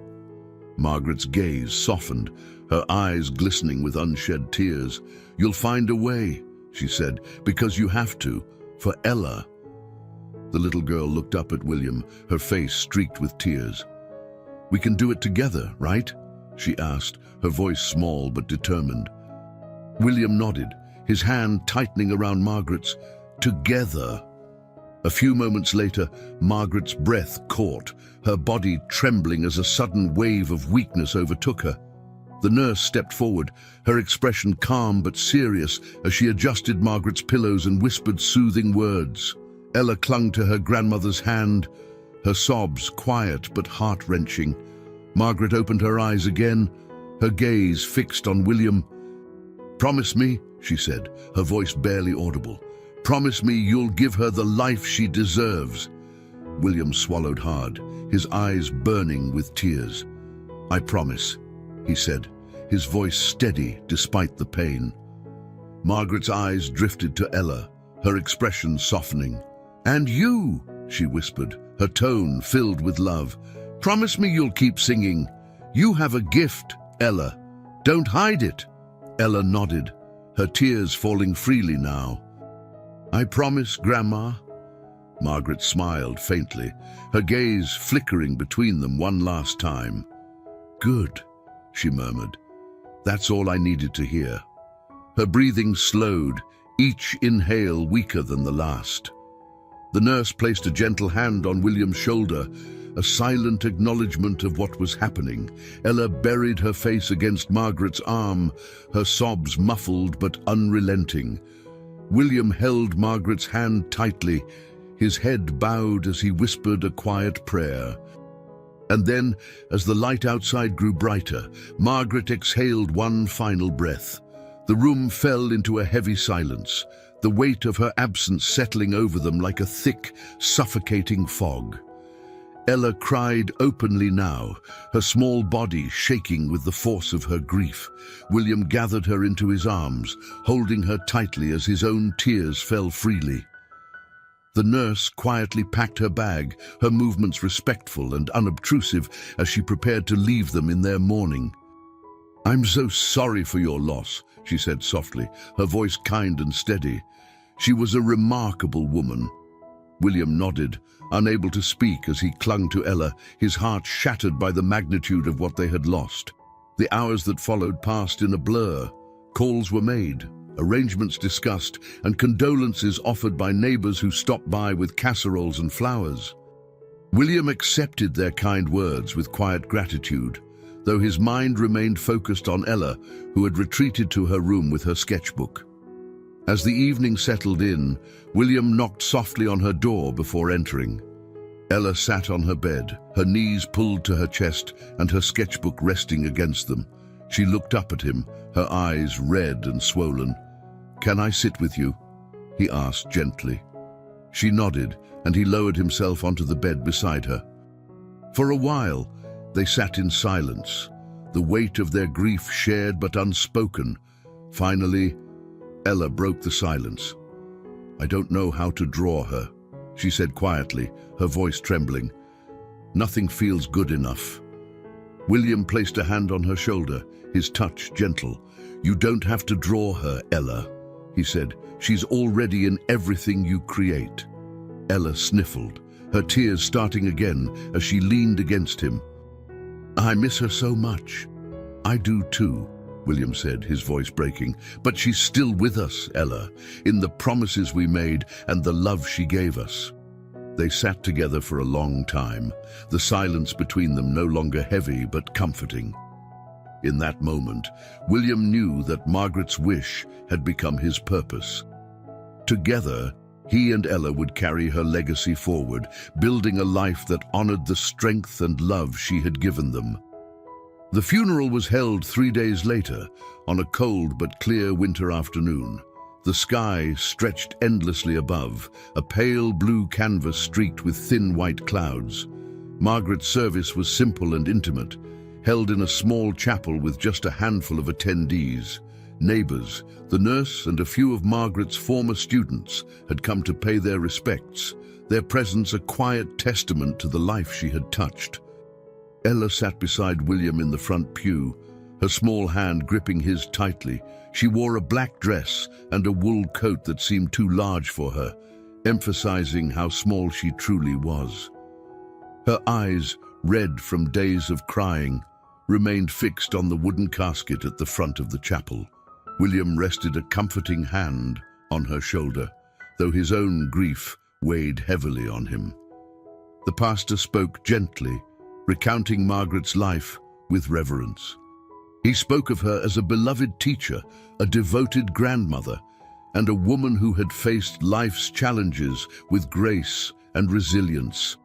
Margaret's gaze softened, her eyes glistening with unshed tears. "You'll find a way," she said, "because you have to, for Ella." The little girl looked up at William, her face streaked with tears. "We can do it together, right?" she asked, her voice small but determined. William nodded, his hand tightening around Margaret's. "Together." A few moments later, Margaret's breath caught, her body trembling as a sudden wave of weakness overtook her. The nurse stepped forward, her expression calm but serious as she adjusted Margaret's pillows and whispered soothing words. Ella clung to her grandmother's hand, her sobs quiet but heart-wrenching. Margaret opened her eyes again, her gaze fixed on William. "Promise me," she said, her voice barely audible. "Promise me you'll give her the life she deserves." William swallowed hard, his eyes burning with tears. "I promise," he said, his voice steady despite the pain. Margaret's eyes drifted to Ella, her expression softening. "And you," she whispered, her tone filled with love. "Promise me you'll keep singing. You have a gift, Ella. Don't hide it." Ella nodded, her tears falling freely now. "I promise, Grandma." Margaret smiled faintly, her gaze flickering between them one last time. "Good," she murmured. "That's all I needed to hear." Her breathing slowed, each inhale weaker than the last. The nurse placed a gentle hand on William's shoulder, a silent acknowledgement of what was happening. Ella buried her face against Margaret's arm, her sobs muffled but unrelenting. William held Margaret's hand tightly, his head bowed as he whispered a quiet prayer. And then, as the light outside grew brighter, Margaret exhaled one final breath. The room fell into a heavy silence, the weight of her absence settling over them like a thick, suffocating fog. Ella cried openly now, her small body shaking with the force of her grief. William gathered her into his arms, holding her tightly as his own tears fell freely. The nurse quietly packed her bag, her movements respectful and unobtrusive as she prepared to leave them in their mourning. "I'm so sorry for your loss," she said softly, her voice kind and steady. "She was a remarkable woman." William nodded, unable to speak as he clung to Ella, his heart shattered by the magnitude of what they had lost. The hours that followed passed in a blur. Calls were made, arrangements discussed, and condolences offered by neighbors who stopped by with casseroles and flowers. William accepted their kind words with quiet gratitude, though his mind remained focused on Ella, who had retreated to her room with her sketchbook. As the evening settled in, William knocked softly on her door before entering. Ella sat on her bed, her knees pulled to her chest and her sketchbook resting against them. She looked up at him, her eyes red and swollen. "Can I sit with you?" he asked gently. She nodded, and he lowered himself onto the bed beside her. For a while, they sat in silence, the weight of their grief shared but unspoken. Finally, Ella broke the silence. "I don't know how to draw her," she said quietly, her voice trembling. "Nothing feels good enough." William placed a hand on her shoulder, his touch gentle. "You don't have to draw her, Ella," he said. "She's already in everything you create." Ella sniffled, her tears starting again as she leaned against him. "I miss her so much." "I do too," William said, his voice breaking. "But she's still with us, Ella, in the promises we made and the love she gave us." They sat together for a long time, the silence between them no longer heavy but comforting. In that moment, William knew that Margaret's wish had become his purpose. Together, he and Ella would carry her legacy forward, building a life that honored the strength and love she had given them. The funeral was held 3 days later, on a cold but clear winter afternoon. The sky stretched endlessly above, a pale blue canvas streaked with thin white clouds. Margaret's service was simple and intimate, held in a small chapel with just a handful of attendees. Neighbors, the nurse, and a few of Margaret's former students had come to pay their respects, their presence a quiet testament to the life she had touched. Ella sat beside William in the front pew, her small hand gripping his tightly. She wore a black dress and a wool coat that seemed too large for her, emphasizing how small she truly was. Her eyes, red from days of crying, remained fixed on the wooden casket at the front of the chapel. William rested a comforting hand on her shoulder, though his own grief weighed heavily on him. The pastor spoke gently, recounting Margaret's life with reverence. He spoke of her as a beloved teacher, a devoted grandmother, and a woman who had faced life's challenges with grace and resilience.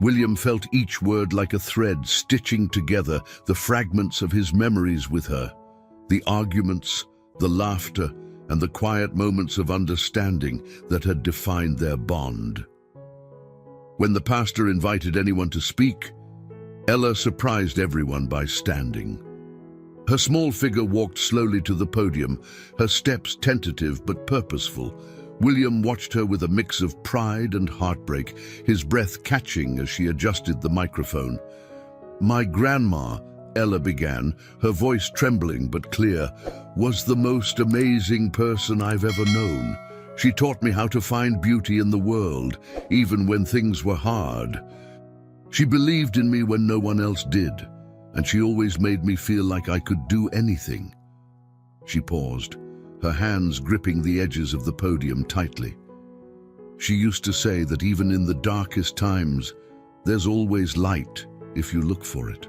William felt each word like a thread stitching together the fragments of his memories with her, the arguments, the laughter, and the quiet moments of understanding that had defined their bond. When the pastor invited anyone to speak, Ella surprised everyone by standing. Her small figure walked slowly to the podium, her steps tentative but purposeful. William watched her with a mix of pride and heartbreak, his breath catching as she adjusted the microphone. "My grandma," Ella began, her voice trembling but clear, "was the most amazing person I've ever known. She taught me how to find beauty in the world, even when things were hard. She believed in me when no one else did, and she always made me feel like I could do anything." She paused, her hands gripping the edges of the podium tightly. She used to say that even in the darkest times, there's always light if you look for it.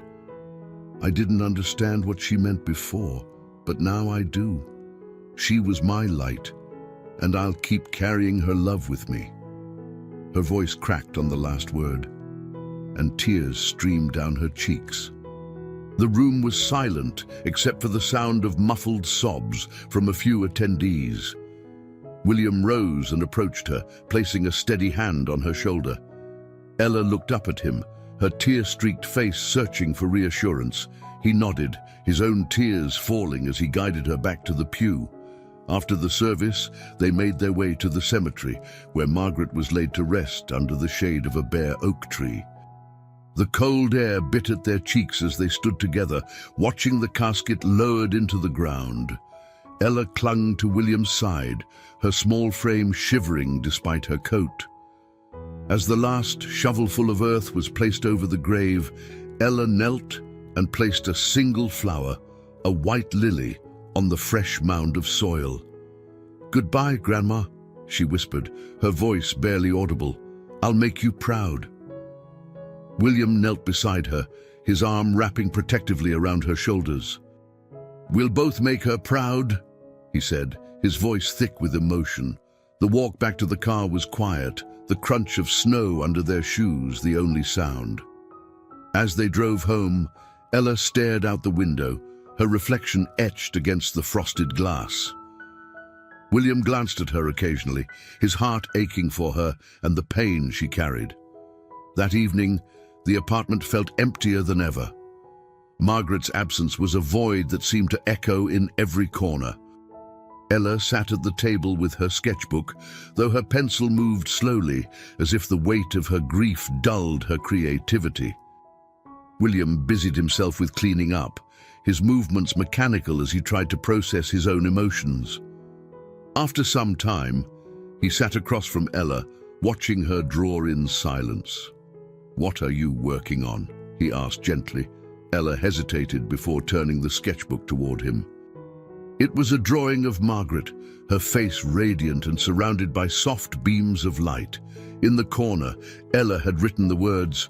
I didn't understand what she meant before, but now I do. She was my light, and I'll keep carrying her love with me. Her voice cracked on the last word, and tears streamed down her cheeks. The room was silent, except for the sound of muffled sobs from a few attendees. William rose and approached her, placing a steady hand on her shoulder. Ella looked up at him, her tear-streaked face searching for reassurance. He nodded, his own tears falling as he guided her back to the pew. After the service, they made their way to the cemetery, where Margaret was laid to rest under the shade of a bare oak tree. The cold air bit at their cheeks as they stood together, watching the casket lowered into the ground. Ella clung to William's side, her small frame shivering despite her coat. As the last shovelful of earth was placed over the grave, Ella knelt and placed a single flower, a white lily, on the fresh mound of soil. "Goodbye, Grandma," she whispered, her voice barely audible. "I'll make you proud." William knelt beside her, his arm wrapping protectively around her shoulders. "We'll both make her proud," he said, his voice thick with emotion. The walk back to the car was quiet, the crunch of snow under their shoes the only sound. As they drove home, Ella stared out the window, her reflection etched against the frosted glass. William glanced at her occasionally, his heart aching for her and the pain she carried. That evening, the apartment felt emptier than ever. Margaret's absence was a void that seemed to echo in every corner. Ella sat at the table with her sketchbook, though her pencil moved slowly, as if the weight of her grief dulled her creativity. William busied himself with cleaning up, his movements mechanical as he tried to process his own emotions. After some time, he sat across from Ella, watching her draw in silence. "What are you working on?" he asked gently. Ella hesitated before turning the sketchbook toward him. It was a drawing of Margaret, her face radiant and surrounded by soft beams of light. In the corner, Ella had written the words,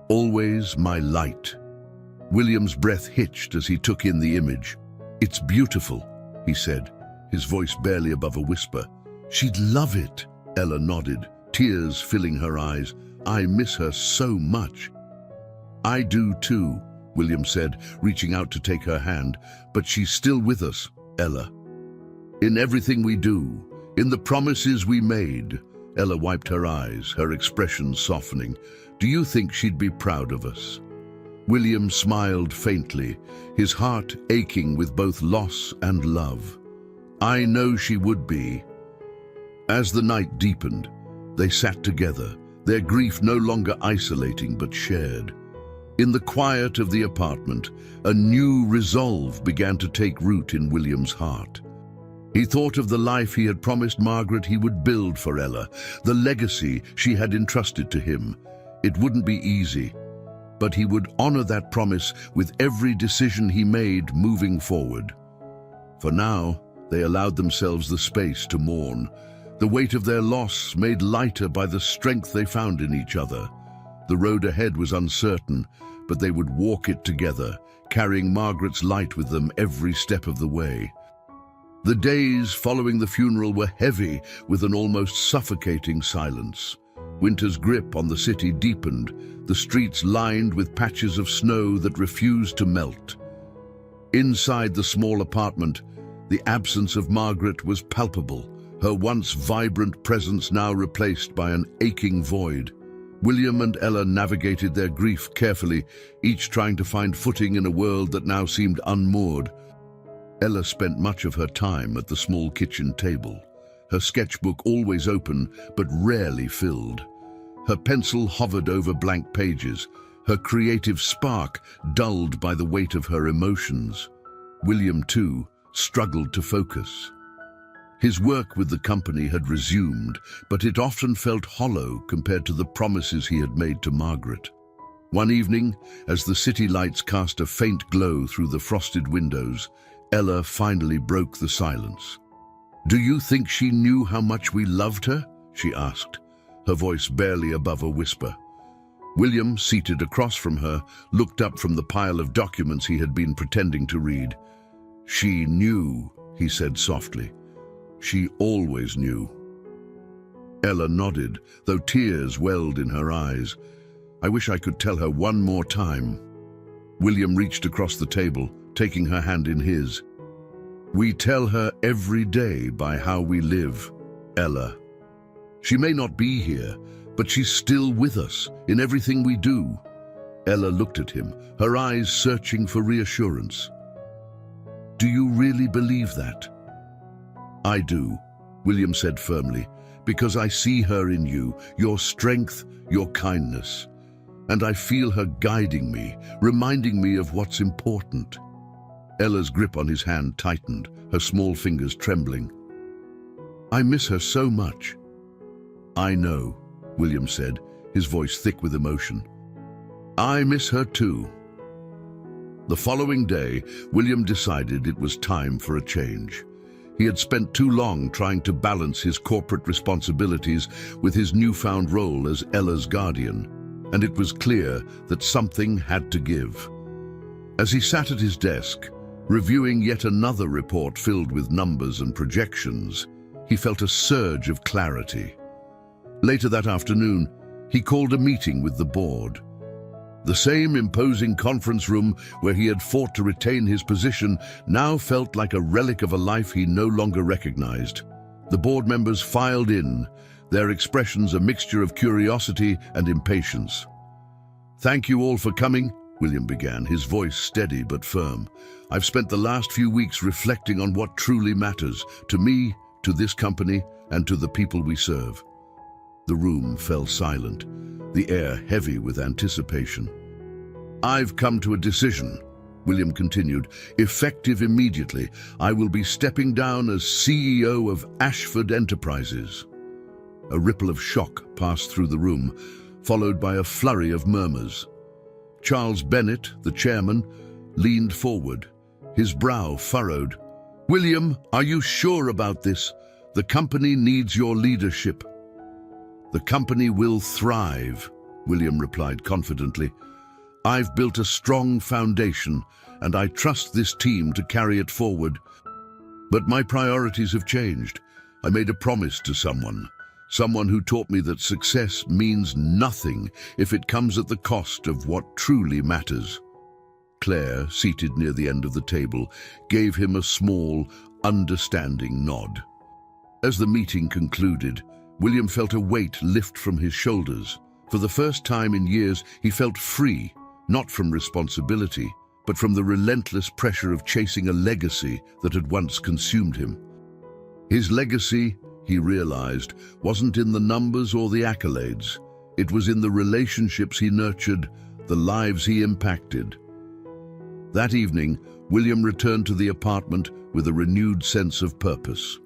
"Always my light." William's breath hitched as he took in the image. "It's beautiful," he said, his voice barely above a whisper. "She'd love it." Ella nodded, tears filling her eyes. "I miss her so much." "I do too," William said, reaching out to take her hand. "But she's still with us, Ella. In everything we do, in the promises we made." Ella wiped her eyes, her expression softening. "Do you think she'd be proud of us?" William smiled faintly, his heart aching with both loss and love. "I know she would be." As the night deepened, they sat together, their grief no longer isolating but shared. In the quiet of the apartment, a new resolve began to take root in William's heart. He thought of the life he had promised Margaret he would build for Ella, the legacy she had entrusted to him. It wouldn't be easy, but he would honor that promise with every decision he made moving forward. For now, they allowed themselves the space to mourn, the weight of their loss made lighter by the strength they found in each other. The road ahead was uncertain, but they would walk it together, carrying Margaret's light with them every step of the way. The days following the funeral were heavy with an almost suffocating silence. Winter's grip on the city deepened, the streets lined with patches of snow that refused to melt. Inside the small apartment, the absence of Margaret was palpable, her once vibrant presence now replaced by an aching void. William and Ella navigated their grief carefully, each trying to find footing in a world that now seemed unmoored. Ella spent much of her time at the small kitchen table, her sketchbook always open but rarely filled. Her pencil hovered over blank pages, her creative spark dulled by the weight of her emotions. William, too, struggled to focus. His work with the company had resumed, but it often felt hollow compared to the promises he had made to Margaret. One evening, as the city lights cast a faint glow through the frosted windows, Ella finally broke the silence. "Do you think she knew how much we loved her?" she asked, her voice barely above a whisper. William, seated across from her, looked up from the pile of documents he had been pretending to read. "She knew," he said softly. "She always knew." Ella nodded, though tears welled in her eyes. "I wish I could tell her one more time." William reached across the table, taking her hand in his. "We tell her every day by how we live, Ella. She may not be here, but she's still with us in everything we do." Ella looked at him, her eyes searching for reassurance. "Do you really believe that?" "I do," William said firmly, "because I see her in you, your strength, your kindness. And I feel her guiding me, reminding me of what's important." Ella's grip on his hand tightened, her small fingers trembling. "I miss her so much." "I know," William said, his voice thick with emotion. "I miss her too." The following day, William decided it was time for a change. He had spent too long trying to balance his corporate responsibilities with his newfound role as Ella's guardian, and it was clear that something had to give. As he sat at his desk, reviewing yet another report filled with numbers and projections, he felt a surge of clarity. Later that afternoon, he called a meeting with the board. The same imposing conference room where he had fought to retain his position now felt like a relic of a life he no longer recognized. The board members filed in, their expressions a mixture of curiosity and impatience. "Thank you all for coming," William began, his voice steady but firm. "I've spent the last few weeks reflecting on what truly matters, to me, to this company, and to the people we serve." The room fell silent, the air heavy with anticipation. "I've come to a decision," William continued. "Effective immediately, I will be stepping down as CEO of Ashford Enterprises." A ripple of shock passed through the room, followed by a flurry of murmurs. Charles Bennett, the chairman, leaned forward, his brow furrowed. "William, are you sure about this? The company needs your leadership." "The company will thrive," William replied confidently. "I've built a strong foundation, and I trust this team to carry it forward. But my priorities have changed. I made a promise to someone who taught me that success means nothing if it comes at the cost of what truly matters." Claire, seated near the end of the table, gave him a small, understanding nod. As the meeting concluded, William felt a weight lift from his shoulders. For the first time in years, he felt free, not from responsibility, but from the relentless pressure of chasing a legacy that had once consumed him. His legacy, he realized, wasn't in the numbers or the accolades. It was in the relationships he nurtured, the lives he impacted. That evening, William returned to the apartment with a renewed sense of purpose.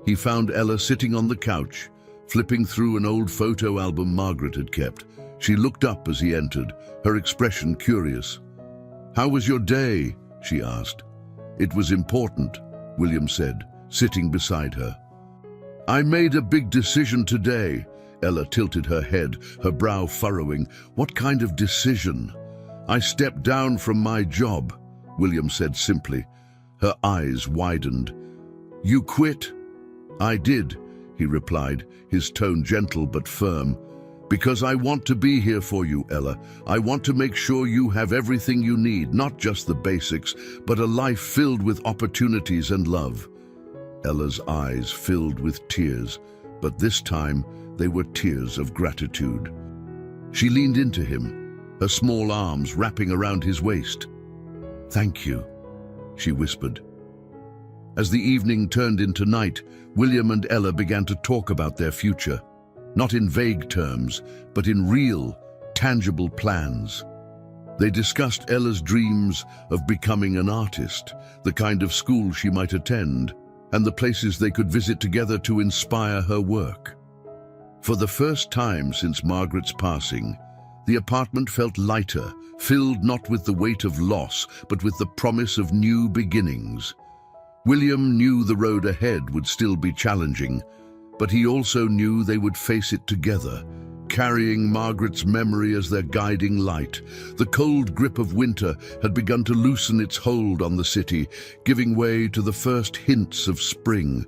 He found Ella sitting on the couch, flipping through an old photo album Margaret had kept. She looked up as he entered, her expression curious. "How was your day?" she asked. "It was important," William said, sitting beside her. "I made a big decision today." Ella tilted her head, her brow furrowing. "What kind of decision?" "I stepped down from my job." William said simply. Her eyes widened. "You quit?" "I did," he replied, his tone gentle but firm. "Because I want to be here for you, Ella. I want to make sure you have everything you need, not just the basics, but a life filled with opportunities and love." Ella's eyes filled with tears, but this time they were tears of gratitude. She leaned into him, her small arms wrapping around his waist. "Thank you," she whispered. As the evening turned into night, William and Ella began to talk about their future, not in vague terms, but in real, tangible plans. They discussed Ella's dreams of becoming an artist, the kind of school she might attend, and the places they could visit together to inspire her work. For the first time since Margaret's passing, the apartment felt lighter, filled not with the weight of loss, but with the promise of new beginnings. William knew the road ahead would still be challenging, but he also knew they would face it together, carrying Margaret's memory as their guiding light. The cold grip of winter had begun to loosen its hold on the city, giving way to the first hints of spring.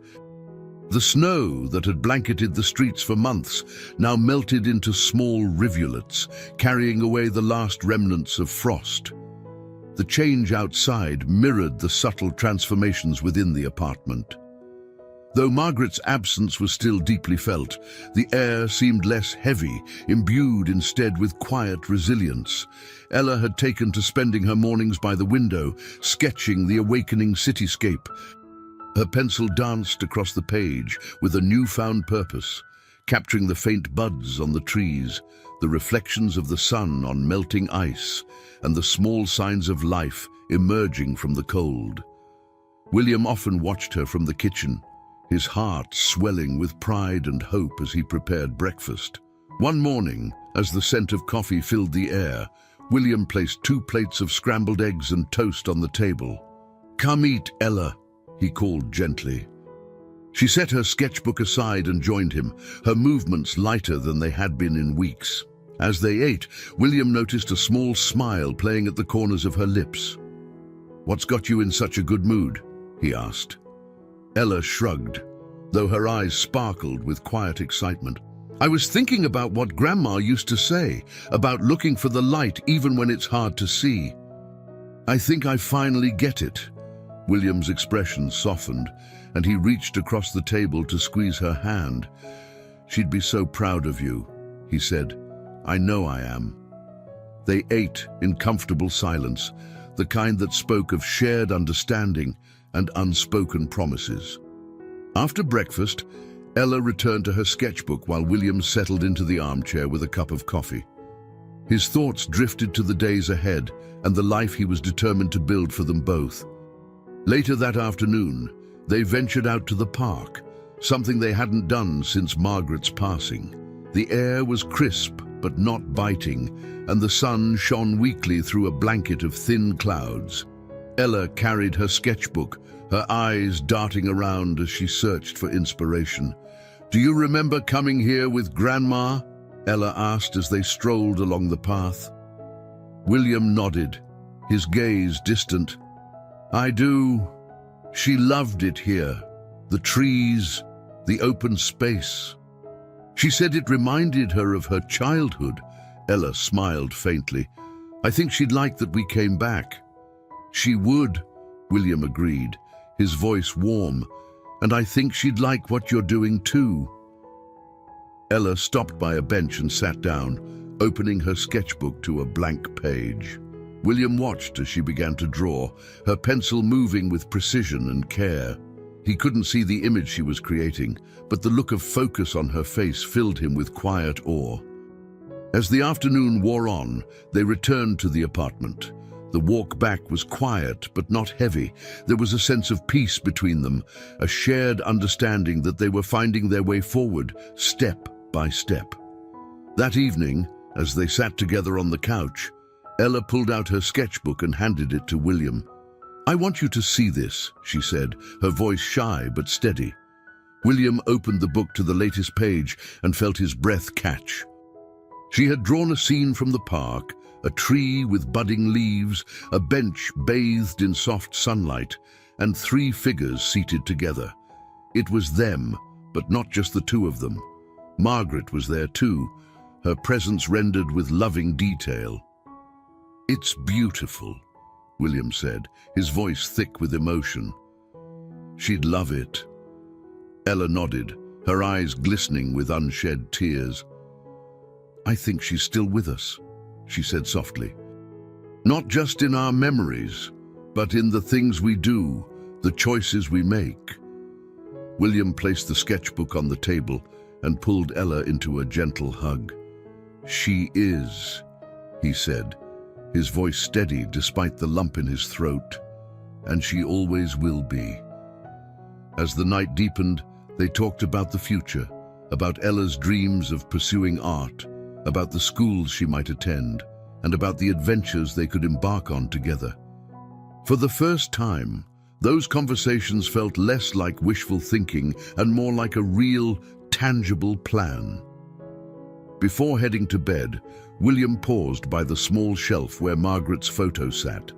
The snow that had blanketed the streets for months now melted into small rivulets, carrying away the last remnants of frost. The change outside mirrored the subtle transformations within the apartment. Though Margaret's absence was still deeply felt, the air seemed less heavy, imbued instead with quiet resilience. Ella had taken to spending her mornings by the window, sketching the awakening cityscape. Her pencil danced across the page with a newfound purpose, capturing the faint buds on the trees, the reflections of the sun on melting ice, and the small signs of life emerging from the cold. William often watched her from the kitchen, his heart swelling with pride and hope as he prepared breakfast. One morning, as the scent of coffee filled the air, William placed 2 plates of scrambled eggs and toast on the table. "Come eat, Ella," he called gently. She set her sketchbook aside and joined him, her movements lighter than they had been in weeks. As they ate, William noticed a small smile playing at the corners of her lips. "What's got you in such a good mood?" he asked. Ella shrugged, though her eyes sparkled with quiet excitement. "I was thinking about what Grandma used to say, about looking for the light even when it's hard to see. I think I finally get it." William's expression softened, and he reached across the table to squeeze her hand. "She'd be so proud of you," he said. "I know I am." They ate in comfortable silence, the kind that spoke of shared understanding and unspoken promises. After breakfast, Ella returned to her sketchbook while William settled into the armchair with a cup of coffee. His thoughts drifted to the days ahead and the life he was determined to build for them both. Later that afternoon, they ventured out to the park, something they hadn't done since Margaret's passing. The air was crisp but not biting, and the sun shone weakly through a blanket of thin clouds. Ella carried her sketchbook, her eyes darting around as she searched for inspiration. "Do you remember coming here with Grandma?" Ella asked as they strolled along the path. William nodded, his gaze distant. "I do. She loved it here. The trees, the open space. She said it reminded her of her childhood." Ella smiled faintly. "I think she'd like that we came back." "She would," William agreed, his voice warm. "And I think she'd like what you're doing too." Ella stopped by a bench and sat down, opening her sketchbook to a blank page. William watched as she began to draw, her pencil moving with precision and care. He couldn't see the image she was creating, but the look of focus on her face filled him with quiet awe. As the afternoon wore on, they returned to the apartment. The walk back was quiet but not heavy. There was a sense of peace between them, a shared understanding that they were finding their way forward, step by step. That evening, as they sat together on the couch, Ella pulled out her sketchbook and handed it to William. "I want you to see this," she said, her voice shy but steady. William opened the book to the latest page and felt his breath catch. She had drawn a scene from the park, A tree with budding leaves, a bench bathed in soft sunlight, and 3 figures seated together. It was them, but not just the 2 of them. Margaret was there too, her presence rendered with loving detail. "It's beautiful," William said, his voice thick with emotion. "She'd love it." Ella nodded, her eyes glistening with unshed tears. "I think she's still with us," she said softly. "Not just in our memories, but in the things we do, the choices we make." William placed the sketchbook on the table and pulled Ella into a gentle hug. "She is," he said, his voice steady despite the lump in his throat, "and she always will be." As the night deepened, they talked about the future, about Ella's dreams of pursuing art, about the schools she might attend, and about the adventures they could embark on together. For the first time, those conversations felt less like wishful thinking and more like a real, tangible plan. Before heading to bed, William paused by the small shelf where Margaret's photo sat.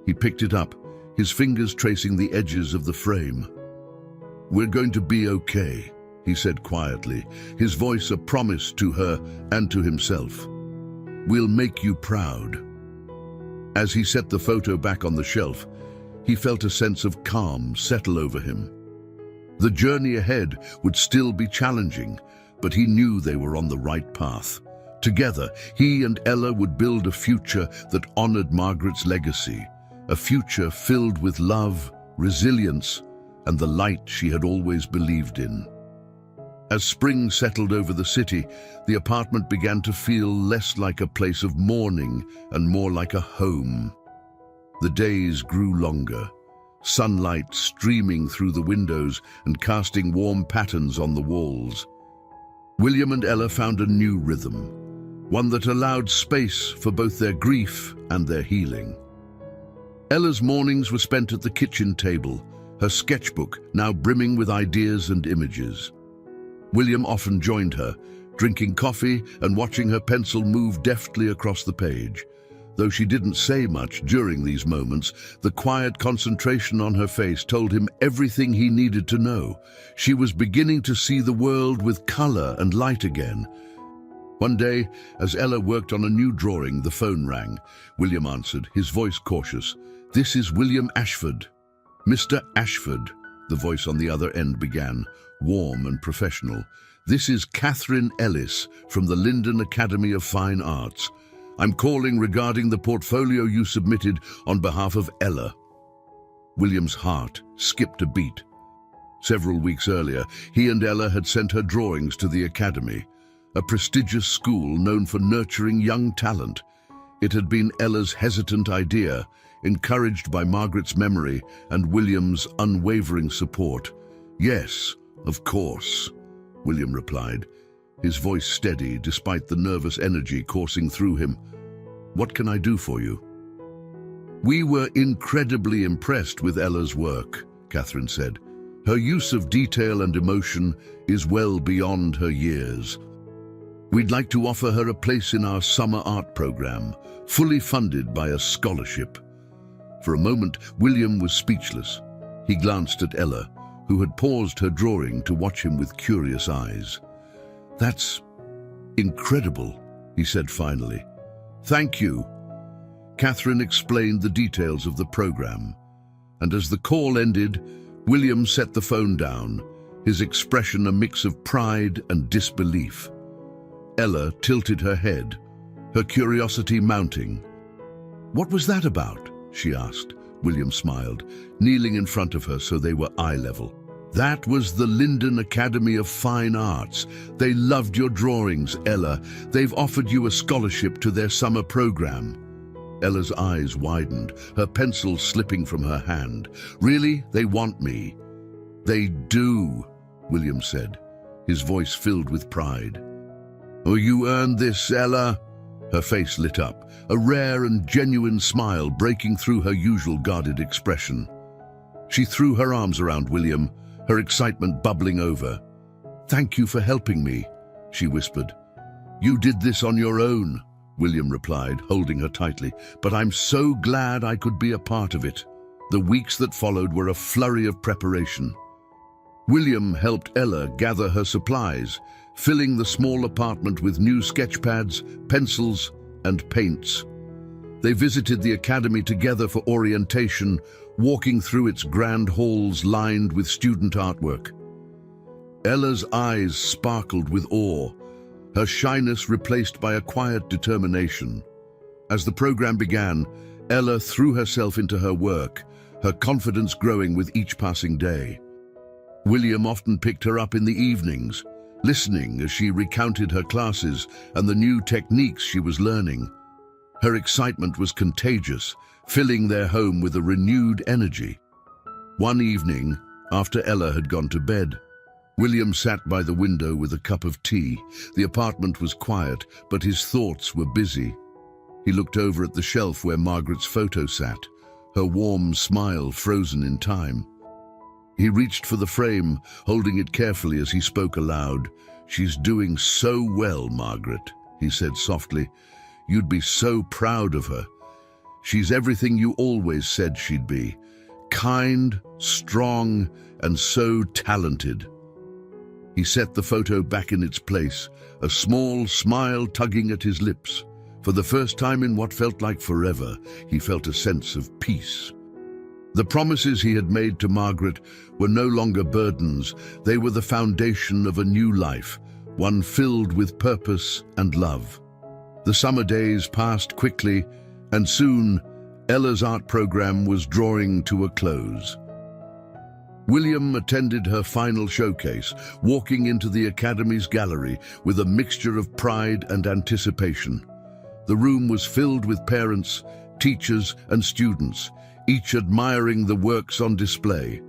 He picked it up, his fingers tracing the edges of the frame. "We're going to be okay," he said quietly, his voice a promise to her and to himself. "We'll make you proud." As he set the photo back on the shelf, he felt a sense of calm settle over him. The journey ahead would still be challenging, but he knew they were on the right path. Together, he and Ella would build a future that honored Margaret's legacy, a future filled with love, resilience, and the light she had always believed in. As spring settled over the city, the apartment began to feel less like a place of mourning and more like a home. The days grew longer, sunlight streaming through the windows and casting warm patterns on the walls. William and Ella found a new rhythm, one that allowed space for both their grief and their healing. Ella's mornings were spent at the kitchen table, her sketchbook now brimming with ideas and images. William often joined her, drinking coffee and watching her pencil move deftly across the page. Though she didn't say much during these moments, the quiet concentration on her face told him everything he needed to know. She was beginning to see the world with color and light again. One day, as Ella worked on a new drawing, the phone rang. William answered, his voice cautious. "This is William Ashford." "Mr. Ashford," the voice on the other end began, warm and professional. "This is Catherine Ellis from the Linden Academy of Fine Arts. I'm calling regarding the portfolio you submitted on behalf of Ella." William's heart skipped a beat. Several weeks earlier, he and Ella had sent her drawings to the Academy, a prestigious school known for nurturing young talent. It had been Ella's hesitant idea, encouraged by Margaret's memory and William's unwavering support. "Yes, of course," William replied, his voice steady despite the nervous energy coursing through him. "What can I do for you?" "We were incredibly impressed with Ella's work," Catherine said. "Her use of detail and emotion is well beyond her years. We'd like to offer her a place in our summer art program, fully funded by a scholarship." For a moment, William was speechless. He glanced at Ella, who had paused her drawing to watch him with curious eyes. "That's incredible," he said finally. "Thank you." Catherine explained the details of the program, and as the call ended, William set the phone down, his expression a mix of pride and disbelief. Ella tilted her head, her curiosity mounting. "What was that about?" she asked. William smiled, kneeling in front of her so they were eye level. "That was the Linden Academy of Fine Arts. They loved your drawings, Ella. They've offered you a scholarship to their summer program." Ella's eyes widened, her pencil slipping from her hand. "Really? They want me?" "They do," William said, his voice filled with pride. "Oh, you earned this, Ella." Her face lit up, a rare and genuine smile breaking through her usual guarded expression. She threw her arms around William, her excitement bubbling over. "Thank you for helping me," she whispered. "You did this on your own," William replied, holding her tightly, "but I'm so glad I could be a part of it." The weeks that followed were a flurry of preparation. William helped Ella gather her supplies, filling the small apartment with new sketchpads, pencils, and paints. They visited the academy together for orientation, walking through its grand halls lined with student artwork. Ella's eyes sparkled with awe, her shyness replaced by a quiet determination. As the program began, Ella threw herself into her work, her confidence growing with each passing day. William often picked her up in the evenings, listening as she recounted her classes and the new techniques she was learning. Her excitement was contagious, filling their home with a renewed energy. One evening, after Ella had gone to bed, William sat by the window with a cup of tea. The apartment was quiet, but his thoughts were busy. He looked over at the shelf where Margaret's photo sat, her warm smile frozen in time. He reached for the frame, holding it carefully as he spoke aloud. "She's doing so well, Margaret," he said softly. "You'd be so proud of her. She's everything you always said she'd be. Kind, strong, and so talented." He set the photo back in its place, a small smile tugging at his lips. For the first time in what felt like forever, he felt a sense of peace. The promises he had made to Margaret were no longer burdens. They were the foundation of a new life, one filled with purpose and love. The summer days passed quickly, and soon Ella's art program was drawing to a close. William attended her final showcase, walking into the Academy's gallery with a mixture of pride and anticipation. The room was filled with parents, teachers, and students, each admiring the works on display.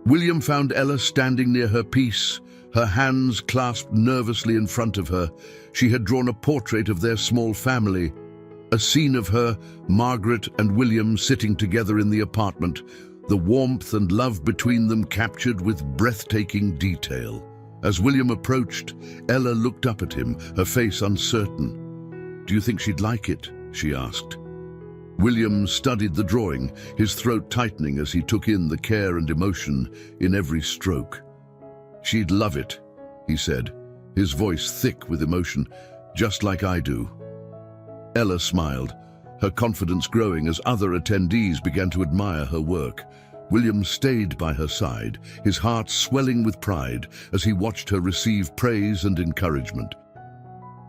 William found Ella standing near her piece, her hands clasped nervously in front of her. She had drawn a portrait of their small family, a scene of her, Margaret, and William sitting together in the apartment, the warmth and love between them captured with breathtaking detail. As William approached, Ella looked up at him, her face uncertain. "Do you think she'd like it?" she asked. William studied the drawing, his throat tightening as he took in the care and emotion in every stroke. "She'd love it," he said, his voice thick with emotion, "just like I do." Ella smiled, her confidence growing as other attendees began to admire her work. William stayed by her side, his heart swelling with pride as he watched her receive praise and encouragement.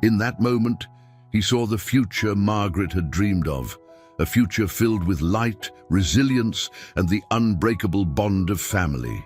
In that moment, he saw the future Margaret had dreamed of, a future filled with light, resilience, and the unbreakable bond of family.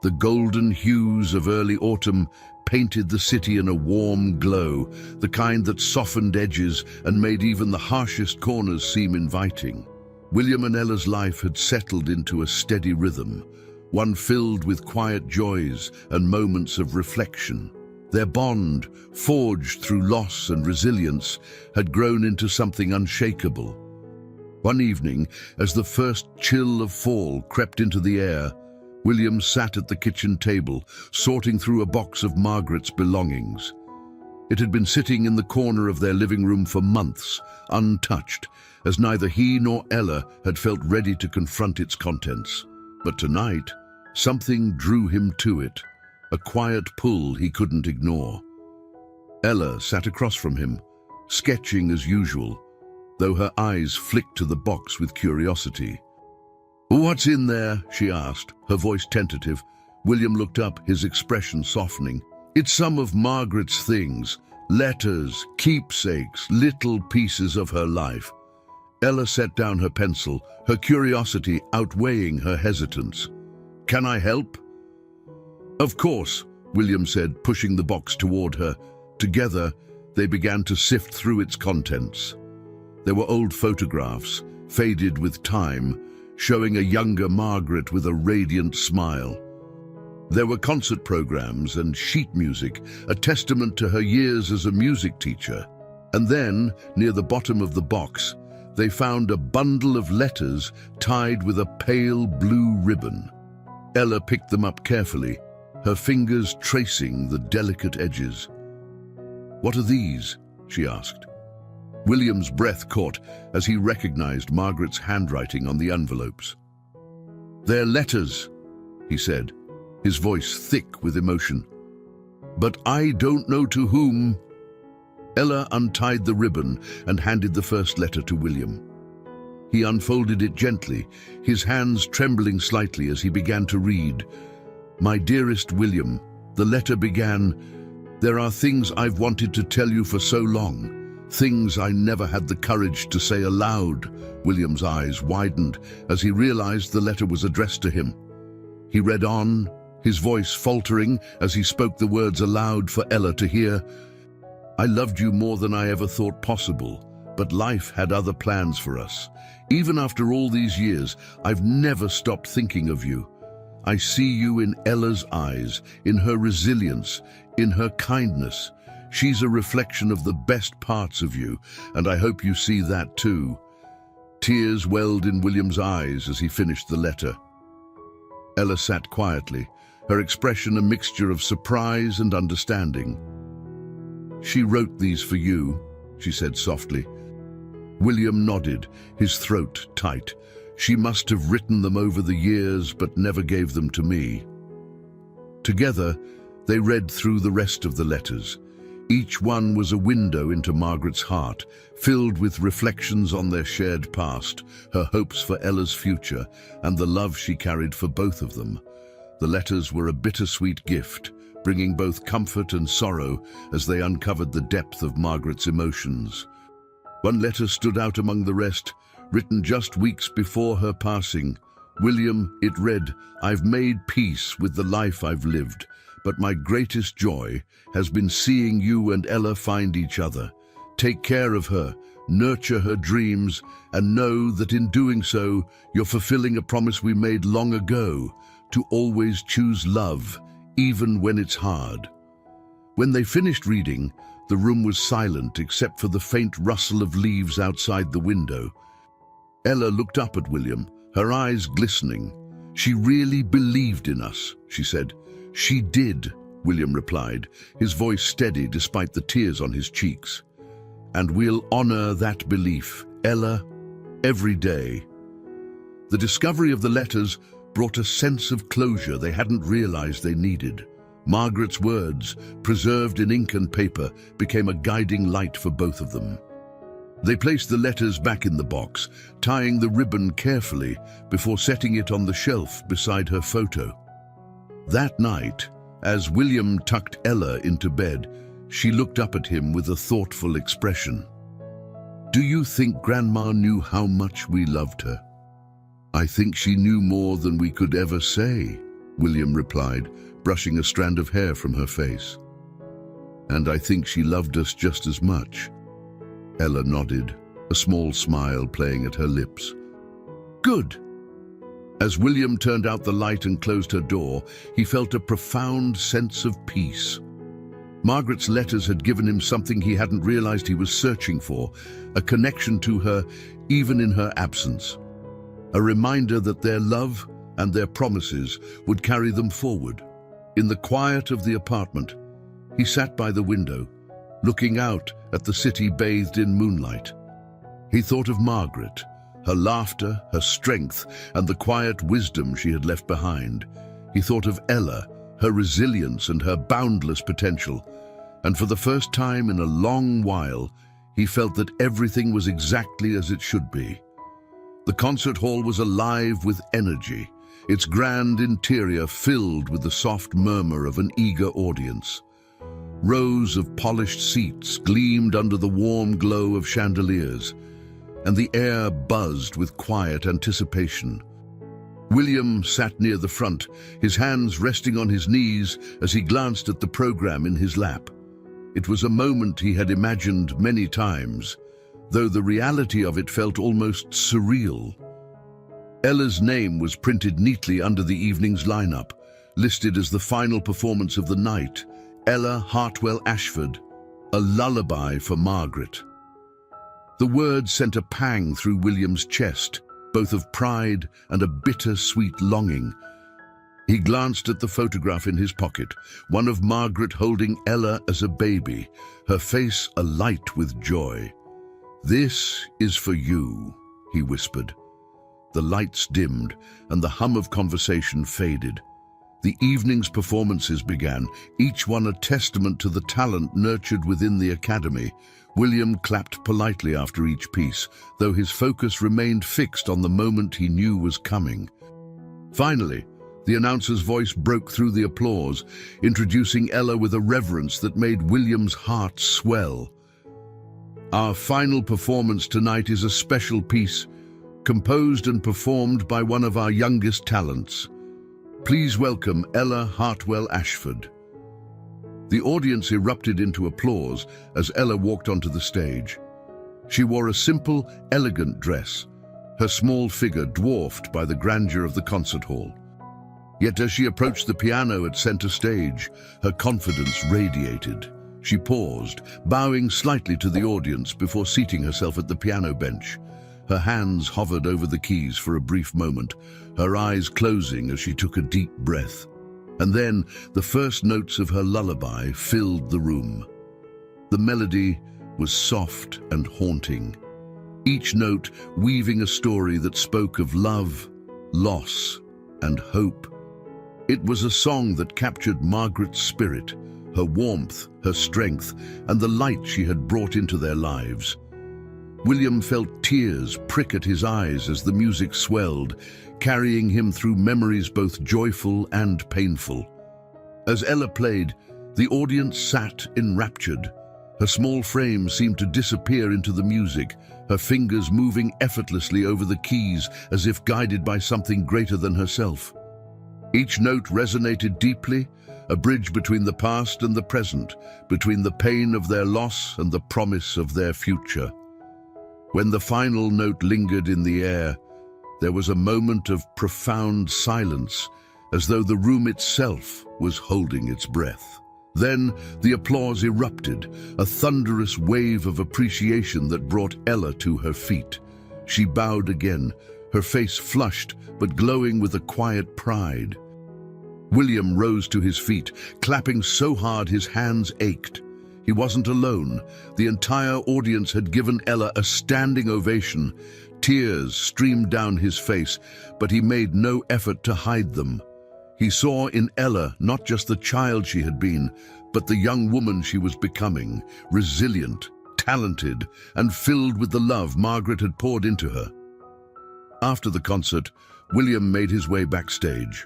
The golden hues of early autumn painted the city in a warm glow, the kind that softened edges and made even the harshest corners seem inviting. William and Ella's life had settled into a steady rhythm, one filled with quiet joys and moments of reflection. Their bond, forged through loss and resilience, had grown into something unshakable. One evening, as the first chill of fall crept into the air, William sat at the kitchen table, sorting through a box of Margaret's belongings. It had been sitting in the corner of their living room for months, untouched, as neither he nor Ella had felt ready to confront its contents. But tonight, something drew him to it, a quiet pull he couldn't ignore. Ella sat across from him, sketching as usual, though her eyes flicked to the box with curiosity. "What's in there?" she asked, her voice tentative. William looked up, his expression softening. "It's some of Margaret's things, letters, keepsakes, little pieces of her life." Ella set down her pencil, her curiosity outweighing her hesitance. "Can I help?" "Of course," William said, pushing the box toward her. Together, they began to sift through its contents. There were old photographs, faded with time, showing a younger Margaret with a radiant smile. There were concert programs and sheet music, a testament to her years as a music teacher. And then, near the bottom of the box, they found a bundle of letters tied with a pale blue ribbon. Ella picked them up carefully, her fingers tracing the delicate edges. "What are these?" she asked. William's breath caught as he recognized Margaret's handwriting on the envelopes. "They're letters," he said, his voice thick with emotion. "But I don't know to whom." Ella untied the ribbon and handed the first letter to William. He unfolded it gently, his hands trembling slightly as he began to read. "My dearest William," the letter began, "there are things I've wanted to tell you for so long, things I never had the courage to say aloud." William's eyes widened as he realized the letter was addressed to him. He read on, his voice faltering as he spoke the words aloud for Ella to hear. "I loved you more than I ever thought possible, but life had other plans for us. Even after all these years, I've never stopped thinking of you. I see you in Ella's eyes, in her resilience, in her kindness. She's a reflection of the best parts of you, and I hope you see that too." Tears welled in William's eyes as he finished the letter. Ella sat quietly, her expression a mixture of surprise and understanding. "She wrote these for you," she said softly. William nodded, his throat tight. "She must have written them over the years, but never gave them to me." Together, they read through the rest of the letters. Each one was a window into Margaret's heart, filled with reflections on their shared past, her hopes for Ella's future, and the love she carried for both of them. The letters were a bittersweet gift, bringing both comfort and sorrow as they uncovered the depth of Margaret's emotions. One letter stood out among the rest, written just weeks before her passing. "William," it read, "I've made peace with the life I've lived, but my greatest joy has been seeing you and Ella find each other. Take care of her, nurture her dreams, and know that in doing so, you're fulfilling a promise we made long ago, to always choose love, even when it's hard." When they finished reading, the room was silent except for the faint rustle of leaves outside the window. Ella looked up at William, her eyes glistening. "She really believed in us," she said. "She did," William replied, his voice steady despite the tears on his cheeks. "And we'll honor that belief, Ella, every day." The discovery of the letters brought a sense of closure they hadn't realized they needed. Margaret's words, preserved in ink and paper, became a guiding light for both of them. They placed the letters back in the box, tying the ribbon carefully before setting it on the shelf beside her photo. That night, as William tucked Ella into bed, she looked up at him with a thoughtful expression. "Do you think Grandma knew how much we loved her?" "I think she knew more than we could ever say," William replied, brushing a strand of hair from her face. "And I think she loved us just as much." Ella nodded, a small smile playing at her lips. "Good." As William turned out the light and closed her door, he felt a profound sense of peace. Margaret's letters had given him something he hadn't realized he was searching for, a connection to her even in her absence. A reminder that their love and their promises would carry them forward. In the quiet of the apartment, he sat by the window, looking out at the city bathed in moonlight. He thought of Margaret, her laughter, her strength, and the quiet wisdom she had left behind. He thought of Ella, her resilience and her boundless potential. And for the first time in a long while, he felt that everything was exactly as it should be. The concert hall was alive with energy, its grand interior filled with the soft murmur of an eager audience. Rows of polished seats gleamed under the warm glow of chandeliers, and the air buzzed with quiet anticipation. William sat near the front, his hands resting on his knees as he glanced at the program in his lap. It was a moment he had imagined many times, though the reality of it felt almost surreal. Ella's name was printed neatly under the evening's lineup, listed as the final performance of the night, Ella Hartwell Ashford, a lullaby for Margaret. The words sent a pang through William's chest, both of pride and a bitter-sweet longing. He glanced at the photograph in his pocket, one of Margaret holding Ella as a baby, her face alight with joy. "This is for you," he whispered. The lights dimmed, and the hum of conversation faded. The evening's performances began, each one a testament to the talent nurtured within the academy. William clapped politely after each piece, though his focus remained fixed on the moment he knew was coming. Finally, the announcer's voice broke through the applause, introducing Ella with a reverence that made William's heart swell. "Our final performance tonight is a special piece, composed and performed by one of our youngest talents. Please welcome Ella Hartwell Ashford." The audience erupted into applause as Ella walked onto the stage. She wore a simple, elegant dress, her small figure dwarfed by the grandeur of the concert hall. Yet as she approached the piano at center stage, her confidence radiated. She paused, bowing slightly to the audience before seating herself at the piano bench. Her hands hovered over the keys for a brief moment, her eyes closing as she took a deep breath. And then the first notes of her lullaby filled the room. The melody was soft and haunting, each note weaving a story that spoke of love, loss, and hope. It was a song that captured Margaret's spirit, her warmth, her strength, and the light she had brought into their lives. William felt tears prick at his eyes as the music swelled, carrying him through memories both joyful and painful. As Ella played, the audience sat enraptured. Her small frame seemed to disappear into the music, her fingers moving effortlessly over the keys as if guided by something greater than herself. Each note resonated deeply, a bridge between the past and the present, between the pain of their loss and the promise of their future. When the final note lingered in the air, there was a moment of profound silence, as though the room itself was holding its breath. Then the applause erupted, a thunderous wave of appreciation that brought Ella to her feet. She bowed again, her face flushed but glowing with a quiet pride. William rose to his feet, clapping so hard his hands ached. He wasn't alone. The entire audience had given Ella a standing ovation. Tears streamed down his face, but he made no effort to hide them. He saw in Ella not just the child she had been, but the young woman she was becoming, resilient, talented, and filled with the love Margaret had poured into her. After the concert, William made his way backstage.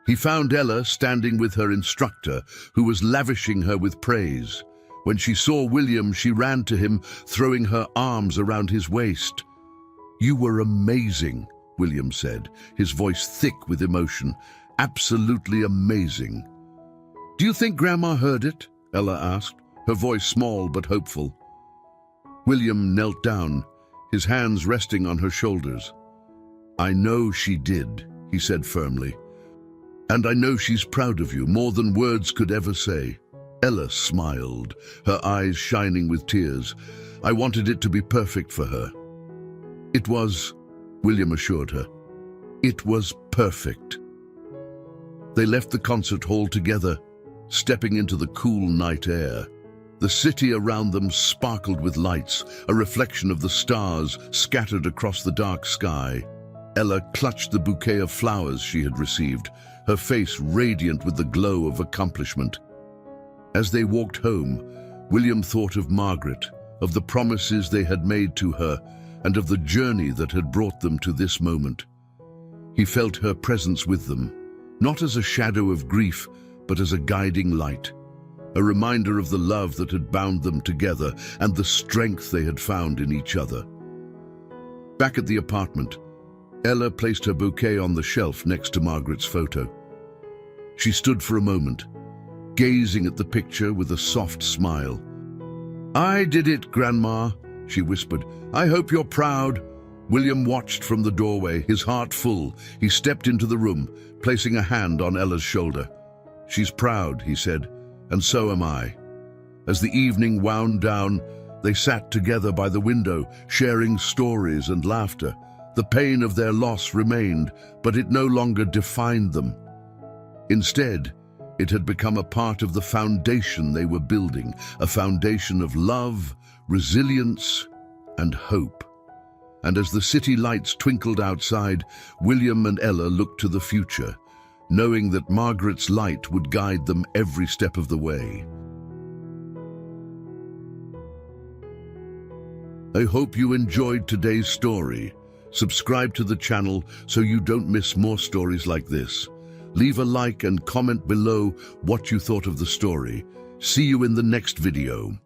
He found Ella standing with her instructor, who was lavishing her with praise. When she saw William, she ran to him, throwing her arms around his waist. "You were amazing," William said, his voice thick with emotion. "Absolutely amazing." "Do you think Grandma heard it?" Ella asked, her voice small but hopeful. William knelt down, his hands resting on her shoulders. "I know she did," he said firmly. "And I know she's proud of you, more than words could ever say." Ella smiled, her eyes shining with tears. "I wanted it to be perfect for her." "It was," William assured her. "It was perfect." They left the concert hall together, stepping into the cool night air. The city around them sparkled with lights, a reflection of the stars scattered across the dark sky. Ella clutched the bouquet of flowers she had received, her face radiant with the glow of accomplishment. As they walked home, William thought of Margaret, of the promises they had made to her, and of the journey that had brought them to this moment. He felt her presence with them, not as a shadow of grief, but as a guiding light, a reminder of the love that had bound them together and the strength they had found in each other. Back at the apartment, Ella placed her bouquet on the shelf next to Margaret's photo. She stood for a moment, gazing at the picture with a soft smile. "I did it, Grandma," she whispered. "I hope you're proud." William watched from the doorway, his heart full. He stepped into the room, placing a hand on Ella's shoulder. "She's proud," he said, "and so am I." As the evening wound down, they sat together by the window, sharing stories and laughter. The pain of their loss remained, but it no longer defined them. Instead, it had become a part of the foundation they were building, a foundation of love, resilience, and hope. And as the city lights twinkled outside, William and Ella looked to the future, knowing that Margaret's light would guide them every step of the way. I hope you enjoyed today's story. Subscribe to the channel so you don't miss more stories like this. Leave a like and comment below what you thought of the story. See you in the next video.